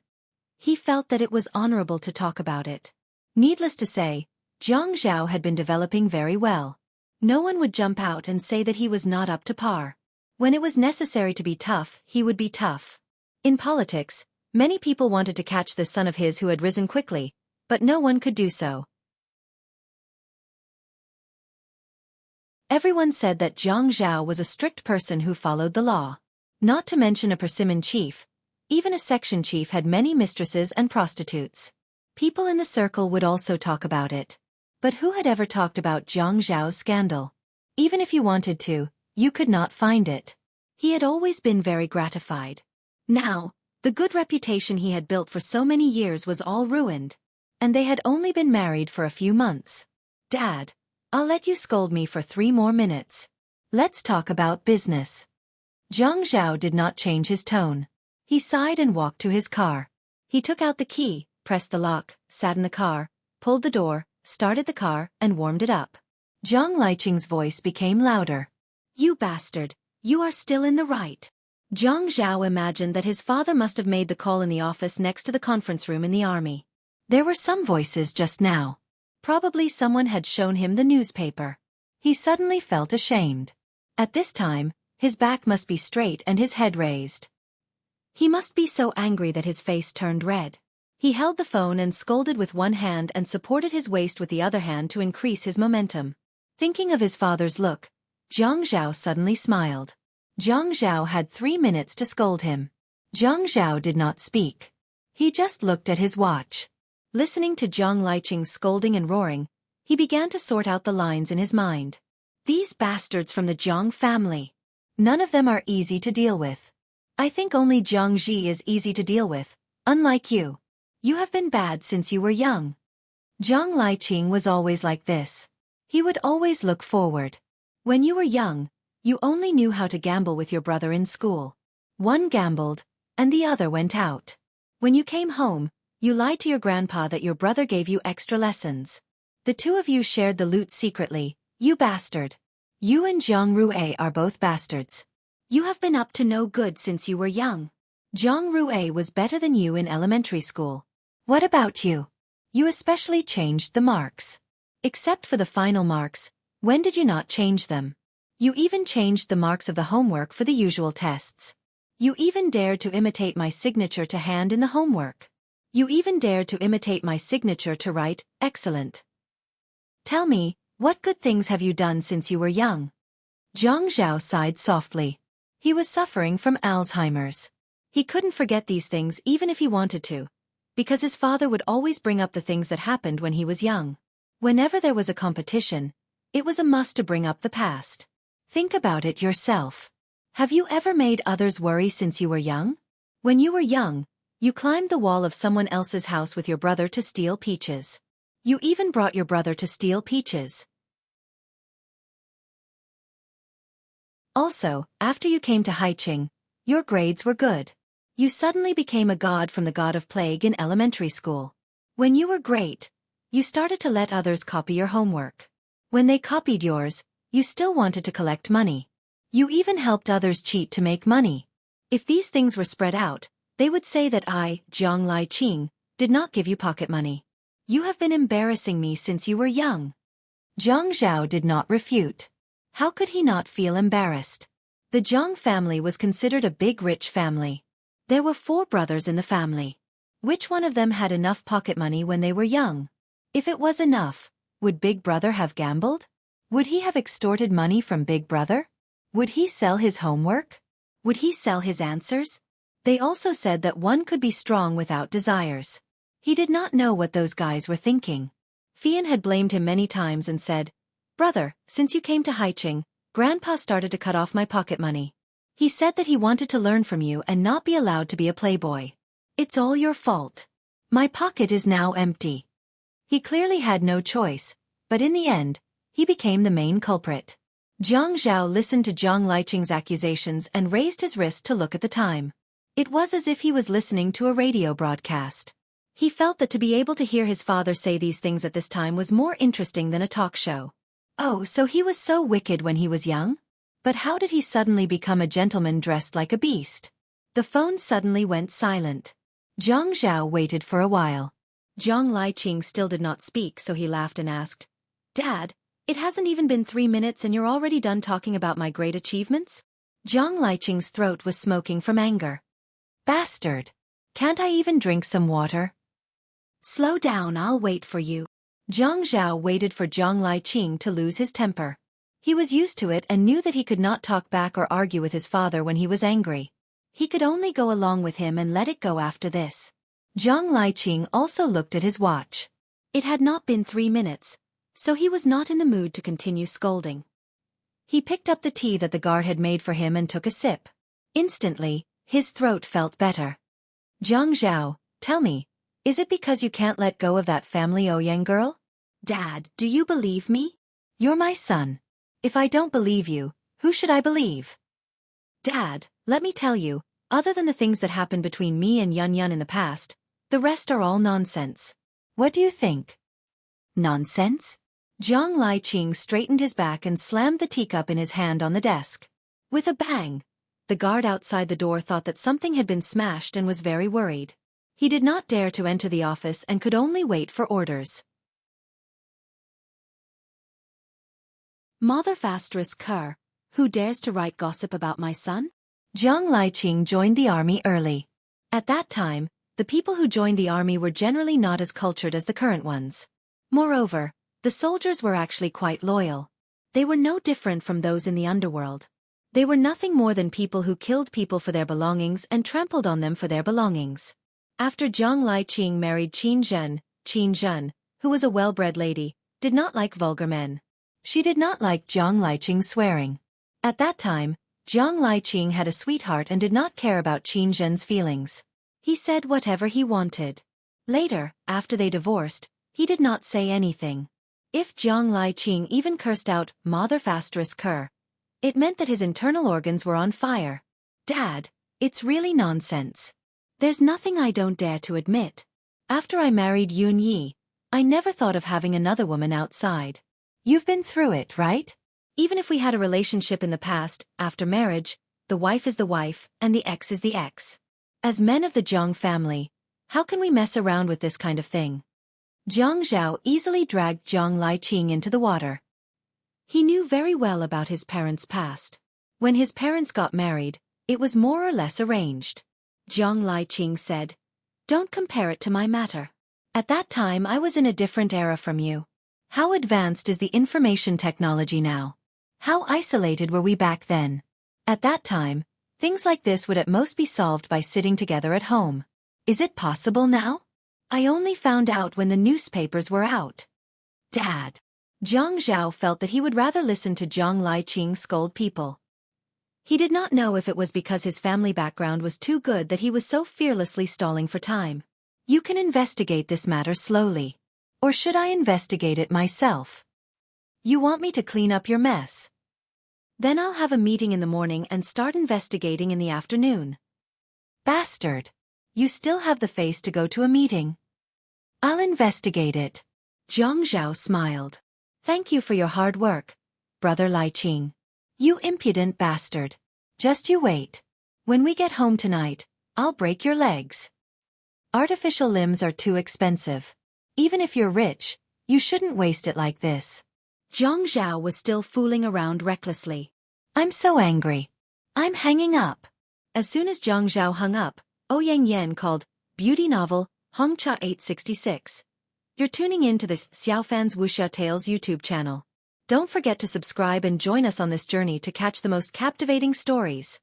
He felt that it was honorable to talk about it. Needless to say, Jiang Zhao had been developing very well. No one would jump out and say that he was not up to par. When it was necessary to be tough, he would be tough. In politics, many people wanted to catch this son of his who had risen quickly, but no one could do so. Everyone said that Jiang Zhao was a strict person who followed the law. Not to mention a persimmon chief, even a section chief had many mistresses and prostitutes. People in the circle would also talk about it. But who had ever talked about Jiang Zhao's scandal? Even if you wanted to, you could not find it. He had always been very gratified. Now, the good reputation he had built for so many years was all ruined. And they had only been married for a few months. Dad, I'll let you scold me for 3 more minutes. Let's talk about business. Jiang Zhao did not change his tone. He sighed and walked to his car. He took out the key, pressed the lock, sat in the car, pulled the door, started the car, and warmed it up. Jiang Liqing's voice became louder. You bastard, you are still in the right. Jiang Zhao imagined that his father must have made the call in the office next to the conference room in the army. There were some voices just now. Probably someone had shown him the newspaper. He suddenly felt ashamed. At this time, his back must be straight and his head raised. He must be so angry that his face turned red. He held the phone and scolded with one hand and supported his waist with the other hand to increase his momentum. Thinking of his father's look, Jiang Zhao suddenly smiled. Jiang Zhao had 3 minutes to scold him. Jiang Zhao did not speak. He just looked at his watch. Listening to Jiang Liqing's scolding and roaring, he began to sort out the lines in his mind. These bastards from the Jiang family. None of them are easy to deal with. I think only Jiang Ji is easy to deal with, unlike you. You have been bad since you were young. Jiang Liqing was always like this. He would always look forward. When you were young, you only knew how to gamble with your brother in school. One gambled, and the other went out. When you came home, you lied to your grandpa that your brother gave you extra lessons. The 2 of you shared the loot secretly, you bastard. You and Jiang Rue are both bastards. You have been up to no good since you were young. Jiang Rue was better than you in elementary school. What about you? You especially changed the marks. Except for the final marks, when did you not change them? You even changed the marks of the homework for the usual tests. You even dared to imitate my signature to hand in the homework. You even dared to imitate my signature to write, excellent. Tell me, what good things have you done since you were young? Jiang Zhao sighed softly. He was suffering from Alzheimer's. He couldn't forget these things even if he wanted to, because his father would always bring up the things that happened when he was young. Whenever there was a competition, it was a must to bring up the past. Think about it yourself. Have you ever made others worry since you were young? When you were young, you climbed the wall of someone else's house with your brother to steal peaches. You even brought your brother to steal peaches. Also, after you came to Haiqing, your grades were good. You suddenly became a god from the god of plague in elementary school. When you were great, you started to let others copy your homework. When they copied yours, you still wanted to collect money. You even helped others cheat to make money. If these things were spread out, they would say that I, Jiang Liqing, did not give you pocket money. You have been embarrassing me since you were young. Zhang Zhao did not refute. How could he not feel embarrassed? The Zhang family was considered a big rich family. There were 4 brothers in the family. Which one of them had enough pocket money when they were young? If it was enough, would Big Brother have gambled? Would he have extorted money from Big Brother? Would he sell his homework? Would he sell his answers? They also said that one could be strong without desires. He did not know what those guys were thinking. Fian had blamed him many times and said, "Brother, since you came to Haiqing, Grandpa started to cut off my pocket money. He said that he wanted to learn from you and not be allowed to be a playboy. It's all your fault. My pocket is now empty." He clearly had no choice, but in the end, he became the main culprit. Zhang Zhao listened to Zhang Liqing's accusations and raised his wrist to look at the time. It was as if he was listening to a radio broadcast. He felt that to be able to hear his father say these things at this time was more interesting than a talk show. Oh, so he was so wicked when he was young? But how did he suddenly become a gentleman dressed like a beast? The phone suddenly went silent. Zhang Zhao waited for a while. Zhang Liqing still did not speak, so he laughed and asked, "Dad, it hasn't even been 3 minutes and you're already done talking about my great achievements?" Zhang Liqing's throat was smoking from anger. "Bastard! Can't I even drink some water?" "Slow down, I'll wait for you." Zhang Zhao waited for Zhang Liqing to lose his temper. He was used to it and knew that he could not talk back or argue with his father when he was angry. He could only go along with him and let it go after this. Zhang Liqing also looked at his watch. It had not been 3 minutes, so he was not in the mood to continue scolding. He picked up the tea that the guard had made for him and took a sip. Instantly, his throat felt better. "Zhang Zhao, tell me, is it because you can't let go of that family Ouyang girl?" "Dad, do you believe me? You're my son. If I don't believe you, who should I believe?" "Dad, let me tell you, other than the things that happened between me and Yun Yun in the past, the rest are all nonsense." "What do you think?" "Nonsense?" Zhang Liqing straightened his back and slammed the teacup in his hand on the desk. With a bang, the guard outside the door thought that something had been smashed and was very worried. He did not dare to enter the office and could only wait for orders. Mother Fastress Kerr, who dares to write gossip about my son? Zhang Liqing joined the army early. At that time, the people who joined the army were generally not as cultured as the current ones. Moreover, the soldiers were actually quite loyal. They were no different from those in the underworld. They were nothing more than people who killed people for their belongings and trampled on them for their belongings. After Zhang Liqing married Qin Zhen, who was a well-bred lady, did not like vulgar men. She did not like Zhang Liqing swearing. At that time, Zhang Liqing had a sweetheart and did not care about Qin Zhen's feelings. He said whatever he wanted. Later, after they divorced, he did not say anything. If Zhang Liqing even cursed out Mother Fastress Kerr, it meant that his internal organs were on fire. "Dad, it's really nonsense. There's nothing I don't dare to admit. After I married Yun Yi, I never thought of having another woman outside. You've been through it, right? Even if we had a relationship in the past, after marriage, the wife is the wife and the ex is the ex. As men of the Zhang family, how can we mess around with this kind of thing?" Zhang Zhao easily dragged Zhang Liqing into the water. He knew very well about his parents' past. When his parents got married, it was more or less arranged. Zhang Liqing said, "Don't compare it to my matter. At that time I was in a different era from you. How advanced is the information technology now? How isolated were we back then? At that time, things like this would at most be solved by sitting together at home. Is it possible now? I only found out when the newspapers were out." "Dad." Zhang Zhao felt that he would rather listen to Zhang Liqing scold people. He did not know if it was because his family background was too good that he was so fearlessly stalling for time. "You can investigate this matter slowly. Or should I investigate it myself? You want me to clean up your mess? Then I'll have a meeting in the morning and start investigating in the afternoon." "Bastard! You still have the face to go to a meeting." "I'll investigate it." Zhang Zhao smiled. "Thank you for your hard work, Brother Liqing. You impudent bastard. Just you wait. When we get home tonight, I'll break your legs. Artificial limbs are too expensive. Even if you're rich, you shouldn't waste it like this." Zhang Zhao was still fooling around recklessly. I'm so angry. I'm hanging up. As soon as Zhang Zhao hung up, Ouyang Yan called, Beauty Novel, Hongcha 866. You're tuning in to the Xiaofan's Wuxia Tales YouTube channel. Don't forget to subscribe and join us on this journey to catch the most captivating stories.